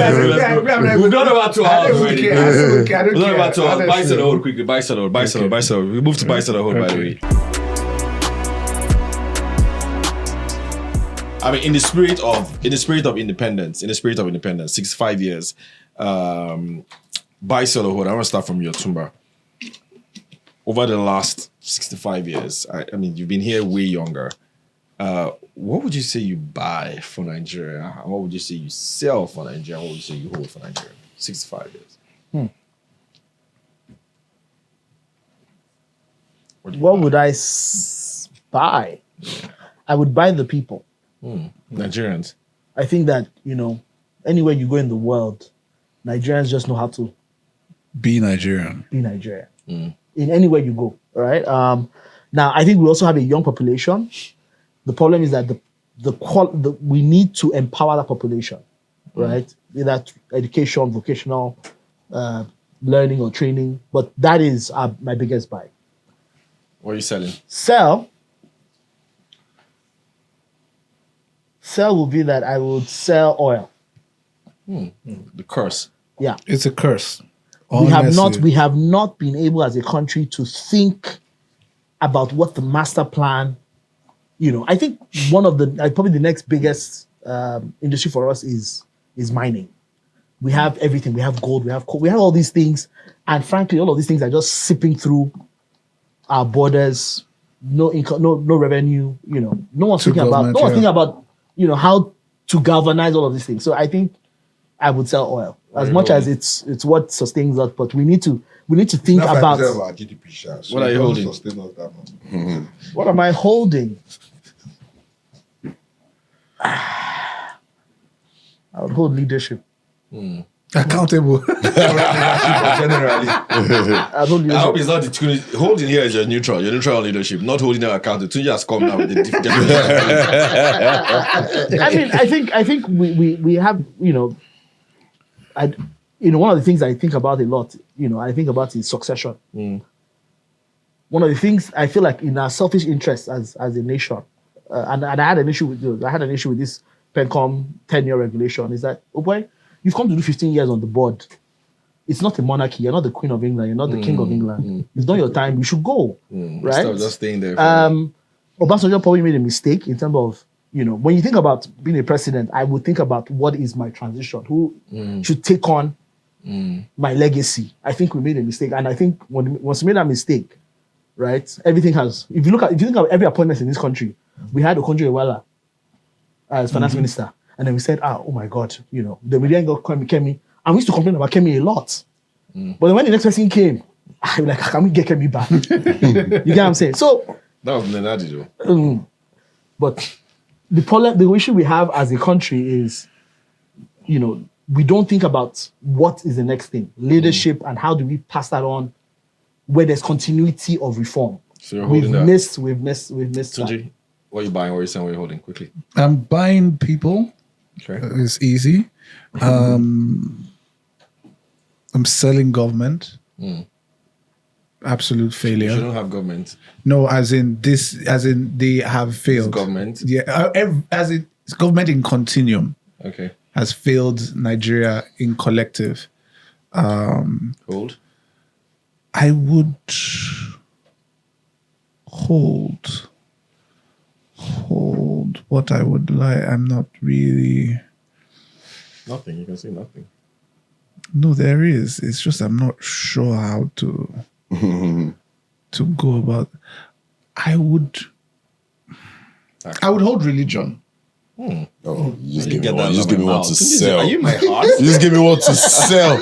We've done about 2 hours already. We've done about 2 hours. Buy sell hold quickly. Buy sell hold. We moved to buy sell hold, by the way. I mean, in the spirit of independence, 65 years, buy sell hold. I want to start from your Tumba. Over the last 65 years, I mean, you've been here way younger. What would you say you buy for Nigeria? What would you say you sell for Nigeria? What would you say you hold for Nigeria? 65 years.
What would I buy? I would buy the people.
Nigerians.
I think that, anywhere you go in the world, Nigerians just know how to
Be Nigerian.
be Nigeria. In anywhere you go, right? Now, I think we also have a young population. The problem is that we need to empower that population, right? Be that education, vocational learning or training. But that is my biggest buy.
What are you selling?
Sell will be that I would sell oil.
The curse.
Yeah.
It's a curse.
We have
Honestly.
not been able as a country to think about what the master plan, I think one of the probably the next biggest industry for us is mining. We have everything. We have gold, we have coal, we have all these things. And frankly, all of these things are just sipping through our borders, no income, no revenue, no one's thinking about how to galvanize all of these things. So I think I would sell oil. As much as it's what sustains us, but we need to think about
our GDP share. So
What are you holding?
Sustain us that much.
what am I holding? I would hold leadership.
Accountable.
Generally.
I would hold
I
leadership.
hope it's not the holding here is your neutral on leadership, not holding them accountable. Tunji has come now with the different.
I mean, I think we have, one of the things I think about a lot, I think about is succession. One of the things I feel like in our selfish interests as a nation, and I had an issue with this PenCom 10-year regulation, is that, oh boy, you've come to do 15 years on the board. It's not a monarchy. You're not the Queen of England. You're not the King of England. You've done your time. You should go. Right?
Instead of just staying there.
Obasanjo probably made a mistake in terms of, when you think about being a president, I would think about what is my transition? Who should take on my legacy? I think we made a mistake. And I think once we made that mistake, right, everything has, if you think of every appointment in this country, we had Okonjo Iweala as finance minister. And then we said, oh my God, then we then got Kemi. And we used to complain about Kemi a lot. But then when the next person came, I was like, can we get Kemi back? You get what I'm saying? So
That was Nenadi though.
but the issue we have as a country is, we don't think about what is the next thing, leadership, and how do we pass that on where there's continuity of reform.
So you're holding that.
We've missed that.
Tunji, what are you buying? What are you selling? What are you holding? Quickly.
I'm buying people.
Okay.
It's easy. I'm selling government. Absolute failure.
You don't have government.
No, as in they have failed.
Government.
Yeah, as in it's government in continuum
Okay.
has failed Nigeria in collective.
Hold.
I would hold what I would like. I'm not really.
Nothing. You can say nothing.
No, there is. It's just I'm not sure how to go about. I would hold religion.
Oh, you just
You
give me
get
one.
that
You just
out of
give me
my
one
mouth.
to
Tunisia,
sell.
Are you my heart?
You just give me one to sell.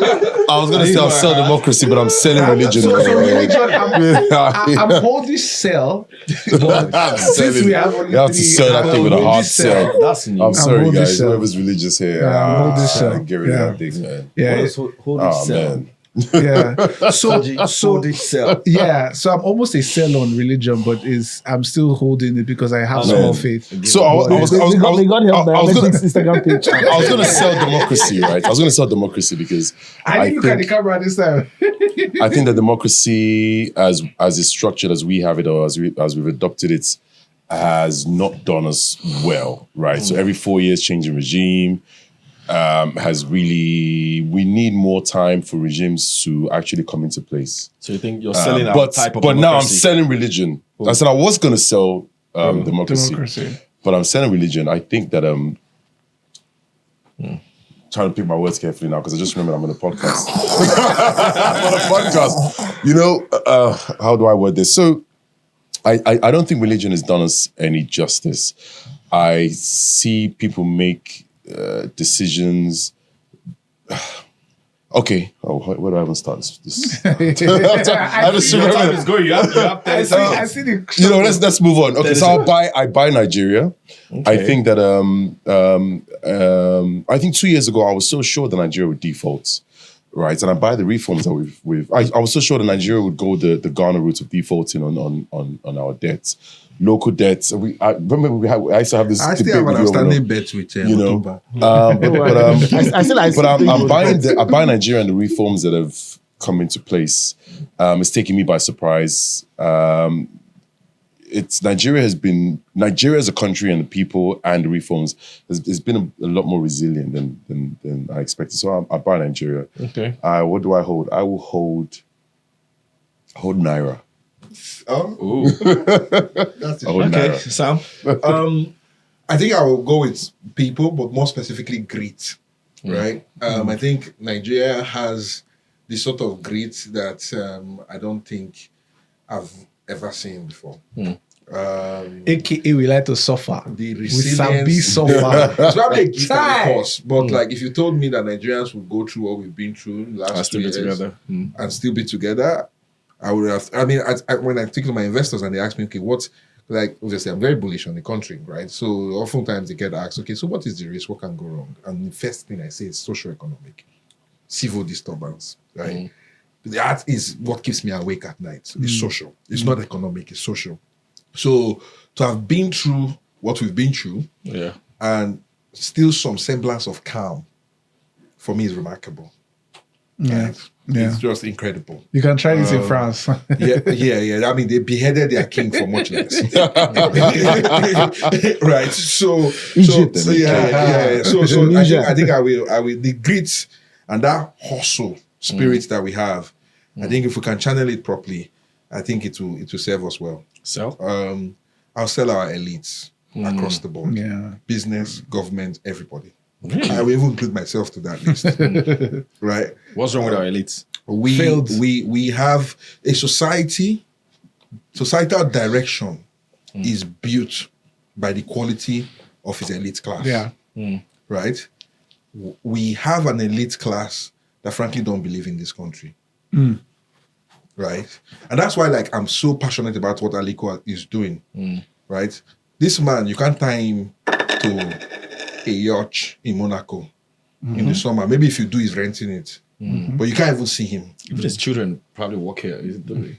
I was gonna say I'll sell democracy, but I'm selling religion.
So religion,
I'm
I'm holding sell. But since we have only
you have to
three,
sell that
I'm
thing with a
holding
hard sell.
That's new.
I'm sorry,
holding
guys.
sell.
Whoever's religious here,
Yeah, I'm holding sell.
get rid
Yeah.
of that thing, man.
Yeah,
What is holding
Oh
cell?
man.
yeah. So
Holding cell.
yeah, so I'm almost a sell on religion, but I'm still holding it because I have
Man.
small faith.
So I was
We got help
I was gonna
Nairametrics Instagram page.
I was gonna sell democracy, right? I was gonna sell democracy because
I didn't look at the
think
camera this time.
I think that democracy, as it's structured, as we have it, or as we've adopted it, has not done us well, right? So every 4 years, changing regime has really. We need more time for regimes to actually come into place.
So you think you're selling our
But
type of
now I'm
democracy?
selling religion. I said I was going to sell democracy, but I'm selling religion. I think that trying to pick my words carefully now because I just remember I'm on a podcast. I'm on a podcast. You know, how do I word this? So I don't think religion has done us any justice. I see people make decisions. Okay. Oh, where do I even start this? I just
Your time
remember.
is going. You have 30 seconds.
I see the.
You know, let's move on. Okay, so I buy Nigeria. I think that I think 2 years ago I was so sure that Nigeria would default, right? And I buy the reforms that I was so sure that Nigeria would go the Ghana route of defaulting on our debts, local debts. I remember I used to have this.
I still
debate
have an
with you,
outstanding bet with
you know,
Otumba.
I buy Nigeria and the reforms that have come into place. It's taking me by surprise. Nigeria as a country and the people and the reforms has been a lot more resilient than I expected. So I buy Nigeria.
Okay.
What do I hold? I will hold Naira.
Ooh.
That's
I hold
Okay,
Naira.
Sam.
I think I will go with people, but more specifically grit, right? I think Nigeria has the sort of grit that I don't think I've ever seen before.
AKA we like to suffer.
The
We sabi
resilience.
suffer.
It's probably a gift and a
Chai.
course, but like if you told me that Nigerians would go through what we've been through
I'll
last 2
still be
years
together.
and still be together, I would have. I mean, when I think to my investors and they ask me, okay, what? Like obviously, I'm very bullish on the country, right? So oftentimes they get asked, okay, so what is the risk? What can go wrong? And the first thing I say is socio-economic, civil disturbance, right? That is what keeps me awake at night. It's social. It's not economic. It's social. So to have been through what we've been through
Yeah.
and still some semblance of calm, for me is remarkable.
Yeah.
Right?
Yeah.
It's just incredible.
You can try this in France.
Yeah. I mean, they beheaded their king for much less. Right. So yeah. So I think I will the grit and that hustle spirit that we have. I think if we can channel it properly, I think it will serve us well.
So
I'll sell our elites across the board.
Yeah.
Business, government, everybody. I will even include myself to that list. Right?
what's wrong with our elites?
We have a societal direction is built by the quality of its elite class.
Yeah.
Right? We have an elite class that frankly don't believe in this country. Right? And that's why like I'm so passionate about what Aliko is doing. Right? This man, you can't tie him to a yacht in Monaco in the summer. Maybe if you do, he's renting it. But you can't even see him.
Even his children probably work here.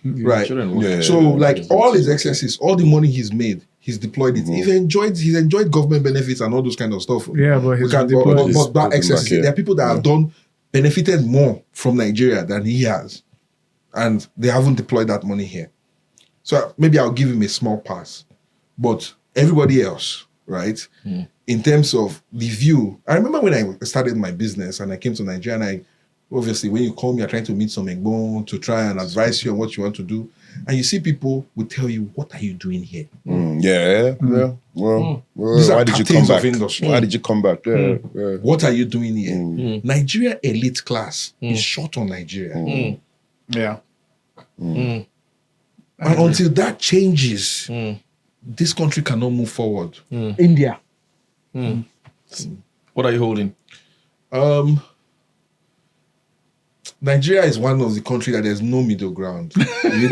Right.
Children work here.
So like all his excesses, all the money he's made, he's deployed it. He's enjoyed government benefits and all those kind of stuff.
Yeah, but
We
he's
can't-
deployed
but
his-
that excesses, there are people that have benefited more from Nigeria than he has. And they haven't deployed that money here. So maybe I'll give him a small pass. But everybody else, right? In terms of the view, I remember when I started my business and I came to Nigeria and obviously when you come, you're trying to meet some Egbon to try and advise you on what you want to do. And you see people will tell you, what are you doing here?
Yeah. Well,
These are
why did you come
captains of
back?
industry.
Why did you come back? Yeah.
What are you doing here? Nigeria elite class is short on Nigeria.
Yeah.
And until that changes, this country cannot move forward.
India.
What are you holding?
Nigeria is one of the countries that there's no middle ground. You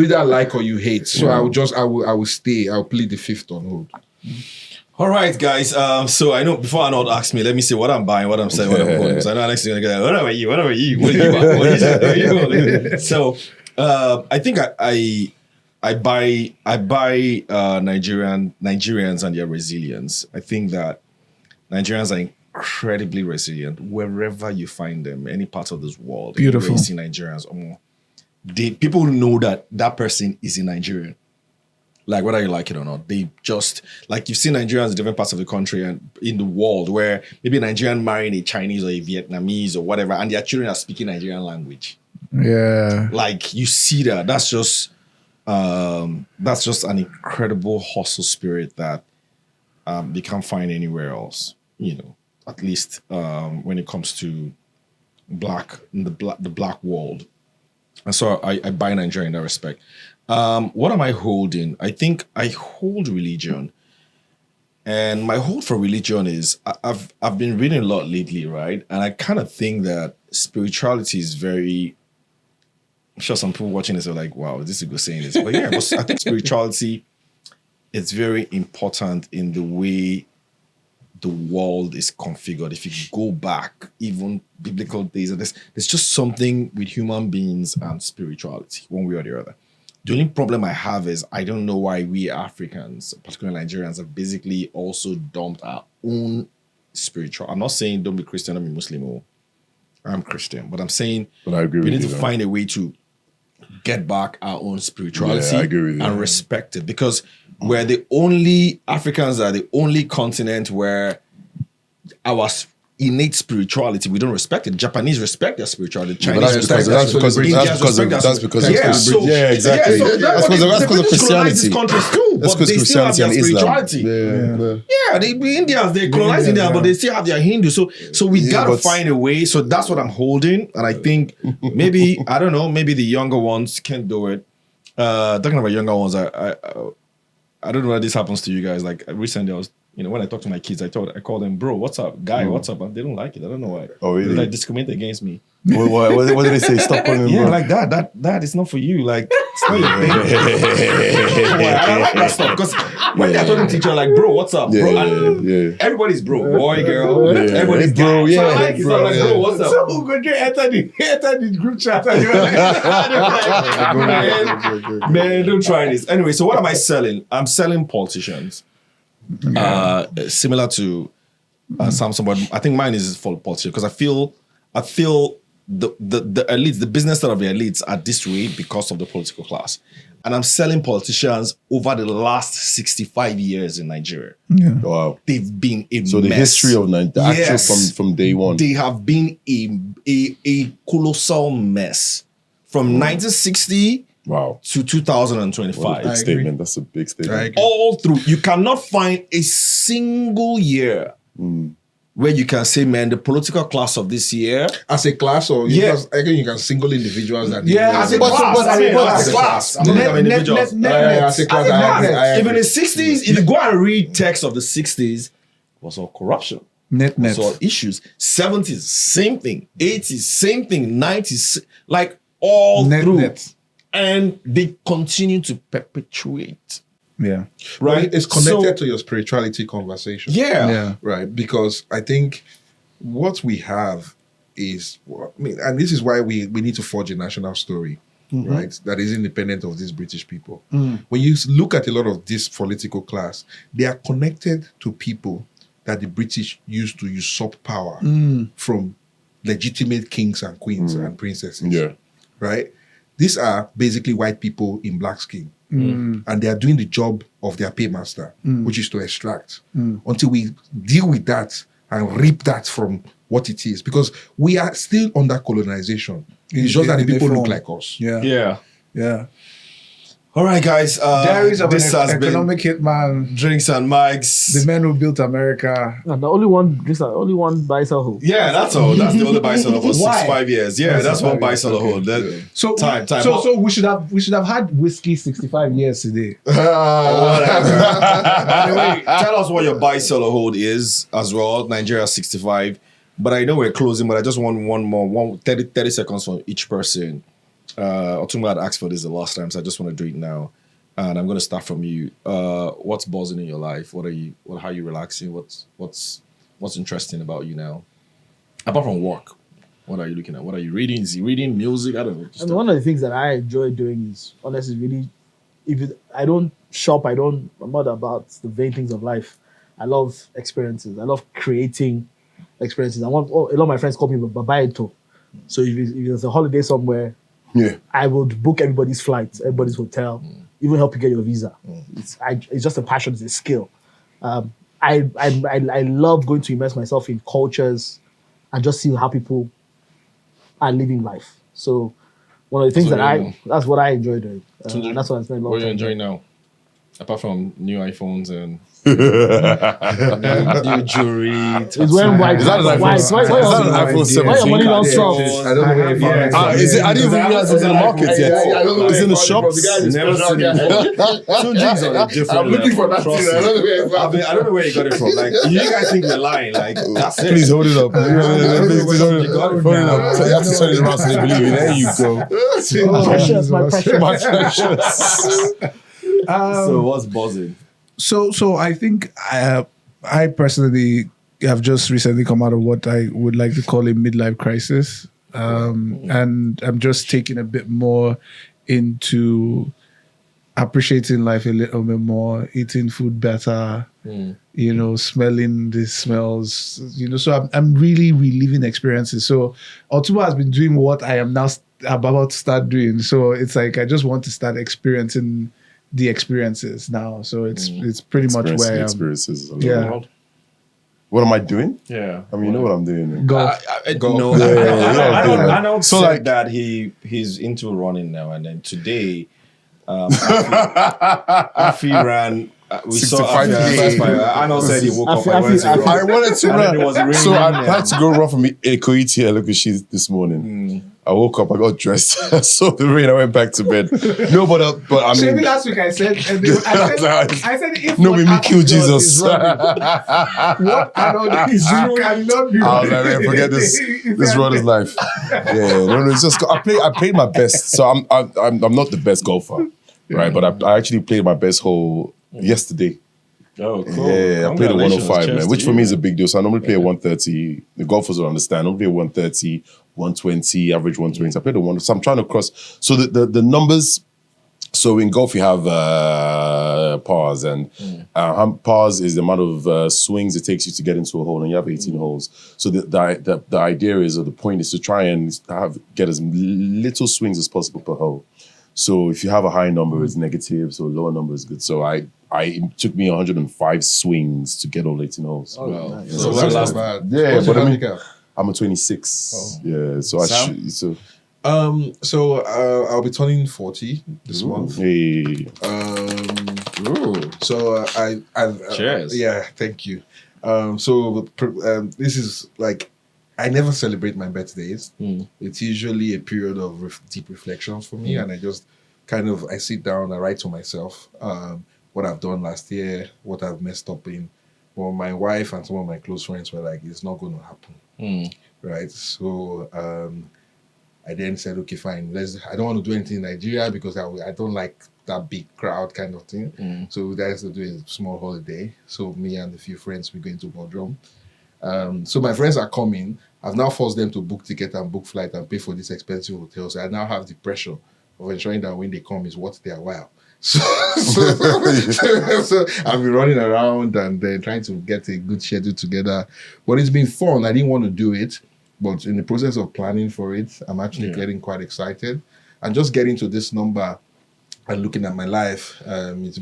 either like or you hate. So I will stay. I'll plead the fifth on hold.
All right, guys. So I know before Arnold asks me, let me see what I'm buying, what I'm selling, what I'm holding. Because I know Alex is gonna get, what about you? What about you? What are you holding? So I think I buy Nigerians and their resilience. I think that Nigerians are incredibly resilient wherever you find them, any part of this world.
Beautiful.
You see Nigerians, people know that person is a Nigerian. Like whether you like it or not, they just like you've seen Nigerians in different parts of the country and in the world where maybe a Nigerian marrying a Chinese or a Vietnamese or whatever, and their children are speaking Nigerian language.
Yeah.
Like you see that. That's just an incredible hustle spirit that you can't find anywhere else. You know, at least when it comes to the black world. And so I buy Nigeria in that respect. What am I holding? I think I hold religion. And my hold for religion is I've been reading a lot lately, right? And I kind of think that spirituality is very, I'm sure some people watching this are like, wow, this is good saying this. But yeah, I think spirituality is very important in the way the world is configured. If you go back, even biblical days, there's just something with human beings and spirituality, one way or the other. The only problem I have is I don't know why we Africans, particularly Nigerians, have basically also dumped our own spiritual. I'm not saying don't be Christian, don't be Muslim, or I'm Christian, but I'm saying
But I agree
we
with
need
you,
to
though.
find a way to get back our own spirituality
Yeah, I agree with you.
and respect it, because Africans are the only continent where our innate spirituality, we don't respect it. Japanese respect their spirituality. Chinese
But
respect
that's because of Christianity. Yeah, exactly. That's because of Christianity.
Countries too,
That's
but
because
they still have
Christianity
their
and Islam.
spirituality.
Yeah.
The Indians, they colonize India, but they still have their Hindu. So we gotta find a way. So that's what I'm holding. And I think maybe, I don't know, maybe the younger ones can do it. Talking about younger ones, I don't know whether this happens to you guys. Like recently I was, when I talk to my kids, I call them, bro, what's up? Guy, what's up? And they don't like it. I don't know why.
Oh, really?
They like discriminate against me.
What did they say? Stop calling him
Yeah,
bro.
like that is not for you. Like, it's not your thing. I like that stuff. Because when they're talking to each other, like, bro, what's up? Bro,
Yeah.
Everybody's bro. Boy, girl.
Yeah.
Everybody's
Bro,
guy. So I
yeah,
like it. So
bro,
I'm like, bro, what's up?
So good, you enter the group chat and you're like,
Man, don't try this. Anyway, so what am I selling? I'm selling politicians. Similar to Samson, but I think mine is for politicians because I feel the elites, the business side of the elites are this way because of the political class. And I'm selling politicians over the last 65 years in Nigeria.
Yeah.
Wow.
They've been a
So the
mess.
history of Nigeria, actually from day one.
They have been a colossal mess from 1960
Wow.
to 2025.
What a big statement. That's a big statement.
All through. You cannot find a single year where you can say, man, the political class of this year.
As a class, or
Yeah.
I think you can single individuals that
As a class. I'm not talking about individuals.
as a class.
Even in the 60s, if you go and read text of the 60s, it was all corruption.
Net.
It was all issues. 70s, same thing. 80s, same thing. 90s, like all through.
Net.
And they continue to perpetuate.
Yeah.
Right?
It's connected to your spirituality conversation.
Yeah.
Right. Because I think what we have is, and this is why we need to forge a national story, right? That is independent of these British people. When you look at a lot of this political class, they are connected to people that the British used to usurp power from legitimate kings and queens and princesses.
Yeah.
Right? These are basically white people in black skin. And they are doing the job of their paymaster, which is to extract. Until we deal with that and rip that from what it is. Because we are still under colonization. It's just that the people look like us.
Yeah.
All right, guys.
Diaries of
this
an
has
economic hitman.
Drinks and Mics.
The men who built America.
No, the only one buy sell hold.
Yeah, that's all. That's the only buy seller for
Why?
65 years. Yeah, that's one buy seller hold.
So
Time.
So we should have had whiskey 65 years today.
Whatever. By the way, tell us what your buy seller hold is as well. Nigeria 65. But I know we're closing, but I just want one more, 30 seconds from each person. Otumba had asked for this the last time, so I just want to do it now. And I'm going to start from you. What's buzzing in your life? How are you relaxing? What's interesting about you now? Apart from work, what are you looking at? What are you reading? Is he reading music? I don't know.
I mean, one of the things that I enjoy doing is, honestly, really, I don't shop, I'm not about the vain things of life. I love experiences. I love creating experiences. A lot of my friends call me Babaito. So if there's a holiday somewhere, I would book everybody's flight, everybody's hotel, even help you get your visa. It's just a passion, it's a skill. I love going to immerse myself in cultures and just seeing how people are living life. So one of the things that's what I enjoy doing. That's what I spend a lot of time.
What are you enjoying now? Apart from new iPhones and new jewelry.
It's when white.
Is that an iPhone 17?
Why your money not soft?
I don't know where you found it.
Is it? I didn't even realize it's in the market yet. It's in the shops.
Never seen it before. Tunji's on a different
I'm looking for that
Trust
thing.
me. I don't know where you got it from. Like, you guys think we're lying. Like, that's it.
Please hold it up. Please hold it up.
Hold it
up. You have to turn it around so they believe it. There you go.
Precious, my precious.
My precious.
So what's buzzing?
So I think I personally have just recently come out of what I would like to call a midlife crisis, and I'm just taking a bit more into appreciating life a little bit more, eating food better, smelling the smells, So I'm really reliving experiences. So Otuba has been doing what I am now about to start doing. So it's like I just want to start experiencing the experiences now. So it's pretty much where I am.
Experiences.
Yeah.
What am I doing?
Yeah.
I mean, you know what I'm doing.
Golf.
No, I know. So like that, he's into running now, and then today, Afi ran. We saw
65K.
Arnold said he woke up.
I
wanted to
And then it was
run.
raining
So I
and-
had to go run from Ekoiti and look at she this morning. I woke up, I got dressed, I saw the rain, I went back to bed. No, but I
Maybe
mean,
last week I said if
no,
what
made me
Apple
kill
does
Jesus.
is running, what Arnold is doing cannot be
I was like,
running.
man, forget this runner's life. Yeah, no, it's just I played my best. So I'm not the best golfer, right? But I actually played my best hole yesterday.
Oh, cool.
Yeah, I played a 105, man, which for me is a
a
big deal. So I normally play a 130. The golfers will understand. I normally play a 130, 120, average 120. I played a 1. So I'm trying to cross. So the numbers. So in golf you have pars, and pars is the amount of swings it takes you to get into a hole, and you have 18 holes. So the idea is, or the point is, to try and get as little swings as possible per hole. So if you have a high number, it's negative. So a lower number is good. So it took me 105 swings to get all 18 holes.
Oh,
Wow.
nice.
So that's not bad.
Yeah,
What's
but
your
I mean,
handicap?
I'm a 26. Yeah, so
Sam?
So I'll be turning 40 this month.
Hey.
So I've
Cheers.
Yeah, thank you. This is like, I never celebrate my birthdays. It's usually a period of deep reflection for me, and I just I sit down, I write to myself what I've done last year, what I've messed up in. Well, my wife and some of my close friends were like, it's not going to happen, right? So I then said, okay, fine. I don't want to do anything in Nigeria because I don't like that big crowd kind of thing. So we decided to do a small holiday. So me and a few friends, we're going to Bodrum. So my friends are coming. I've now forced them to book ticket and book flight and pay for this expensive hotel. So I now have the pressure of ensuring that when they come is worth their while. So I've been running around and trying to get a good schedule together. But it's been fun. I didn't want to do it. But in the process of planning for it, I'm actually getting quite excited. And just getting to this number and looking at my life, it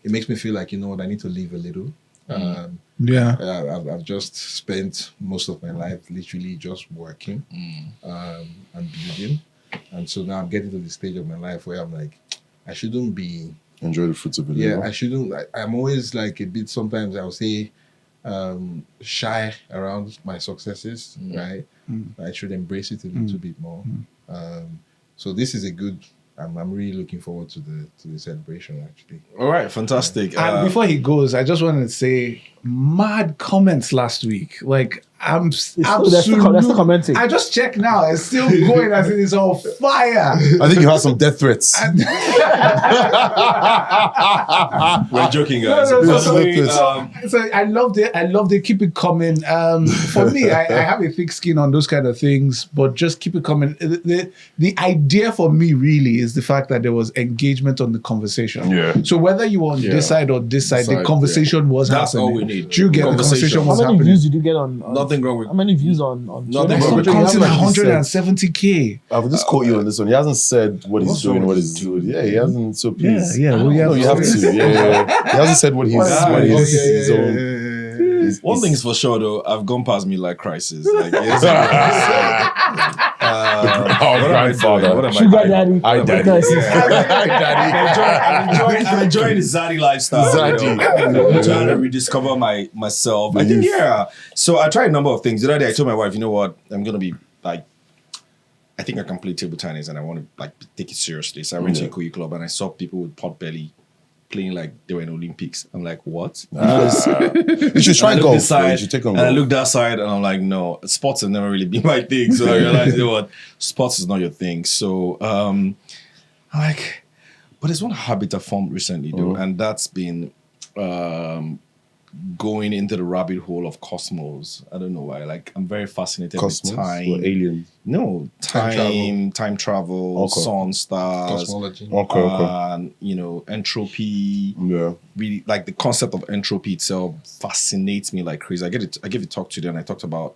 makes me feel like, you know what, I need to live a little. I've just spent most of my life literally just working and building. And so now I'm getting to the stage of my life where I'm like, I shouldn't be.
Enjoy the fruits of it.
Yeah, I shouldn't. I'm always like a bit. Sometimes I'll say shy around my successes, right? I should embrace it a little bit more. So this is a good. I'm really looking forward to the celebration, actually.
All right, fantastic.
And before he goes, I just wanted to say, mad comments last week. Like, I'm
they're still commenting.
I just checked now. It's still going as it is on fire.
I think you have some death threats.
We're joking, guys.
So I loved it. I loved it. Keep it coming. For me, I have a thick skin on those kind of things, but just keep it coming. The idea for me really is the fact that there was engagement on the conversation.
Yeah.
So whether you were on this side or this side, the conversation was
That's
happening.
all we need.
Do you get the conversation was
How many
happening?
views did you get on
Nothing wrong with.
How many views on
Nothing wrong with.
Counting
He hasn't
170K.
I will just quote you on this one. He hasn't said what he's doing, what he's doing. Yeah, he hasn't. So please.
Yeah. Well,
No, you have to. Yeah. He hasn't said what he's his own.
One thing is for sure, though. I've gone past midlife crisis. Like, it's
grandfather.
What am I
Sugar
doing?
daddy?
I daddy.
I'm enjoying the zaddy lifestyle. I'm trying to rediscover myself. I think, So I tried a number of things. The other day I told my wife, you know what? I'm going to be like, I think I can play table tennis and I want to like take it seriously. So I went to a Kogi club and I saw people with pot belly playing like they were in Olympics. I'm like, what?
You should try golf. You should take on
and I
golf.
looked outside and I'm like, no, sports have never really been my thing. So I realized, you know what, sports is not your thing. So I'm like, but there's one habit I formed recently, though, and that's been going into the rabbit hole of cosmos. I don't know why. Like, I'm very fascinated with time.
Or aliens.
No, time travel, sun, stars,
Cosmology.
and entropy.
Yeah.
Really, like the concept of entropy itself fascinates me like crazy. I gave a talk today, and I talked about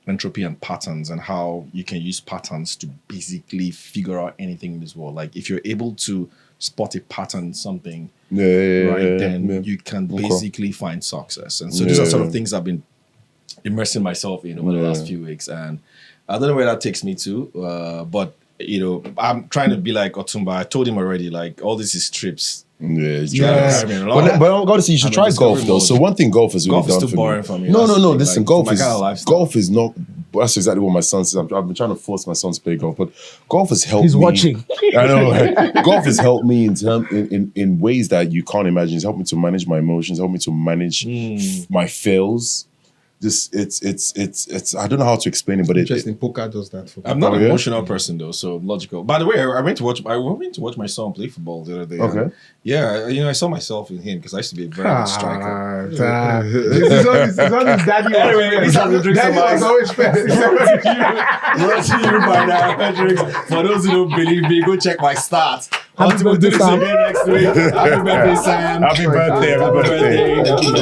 entropy and patterns and how you can use patterns to basically figure out anything in this world. Like, if you're able to spot a pattern in something, then you can basically find success. And so these are sort of things I've been immersing myself in over the last few weeks, and I don't know where that takes me to, but I'm trying to be like Otumba. I told him already, like, all this is trips.
But I got to say, you should try golf though. So one thing golf has really done for me.
Boring for me.
No. Listen, golf is not. That's exactly what my son says. I've been trying to force my son to play golf, but golf has helped me.
He's watching.
I know. Right? Golf has helped me in ways that you can't imagine. It's helped me to manage my emotions. Helped me to manage my fails. It's I don't know how to explain it, but
Interesting. Poker does that for people.
I'm not an emotional person though, so logical. By the way, I went to watch my son play football the other day.
Okay.
Yeah, I saw myself in him because I used to be a very good striker.
It's on his daddy.
Anyway, these are the drinks of
Daddy
mine.
was always first.
Brought to you by Nairametrics. For those who don't believe me, go check my stats.
Happy
We'll do this
birthday, Sam.
again next week. Happy birthday, Sam.
Happy birthday,
Happy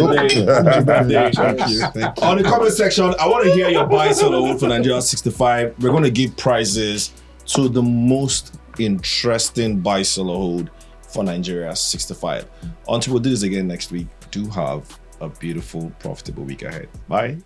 birthday.
Thank you.
On the comment section, I want to hear your buy, sell, or hold for Nigeria 65. We're going to give prizes to the most interesting buy, sell, or hold for Nigeria 65. Until we'll do this again next week, do have a beautiful, profitable week ahead. Bye.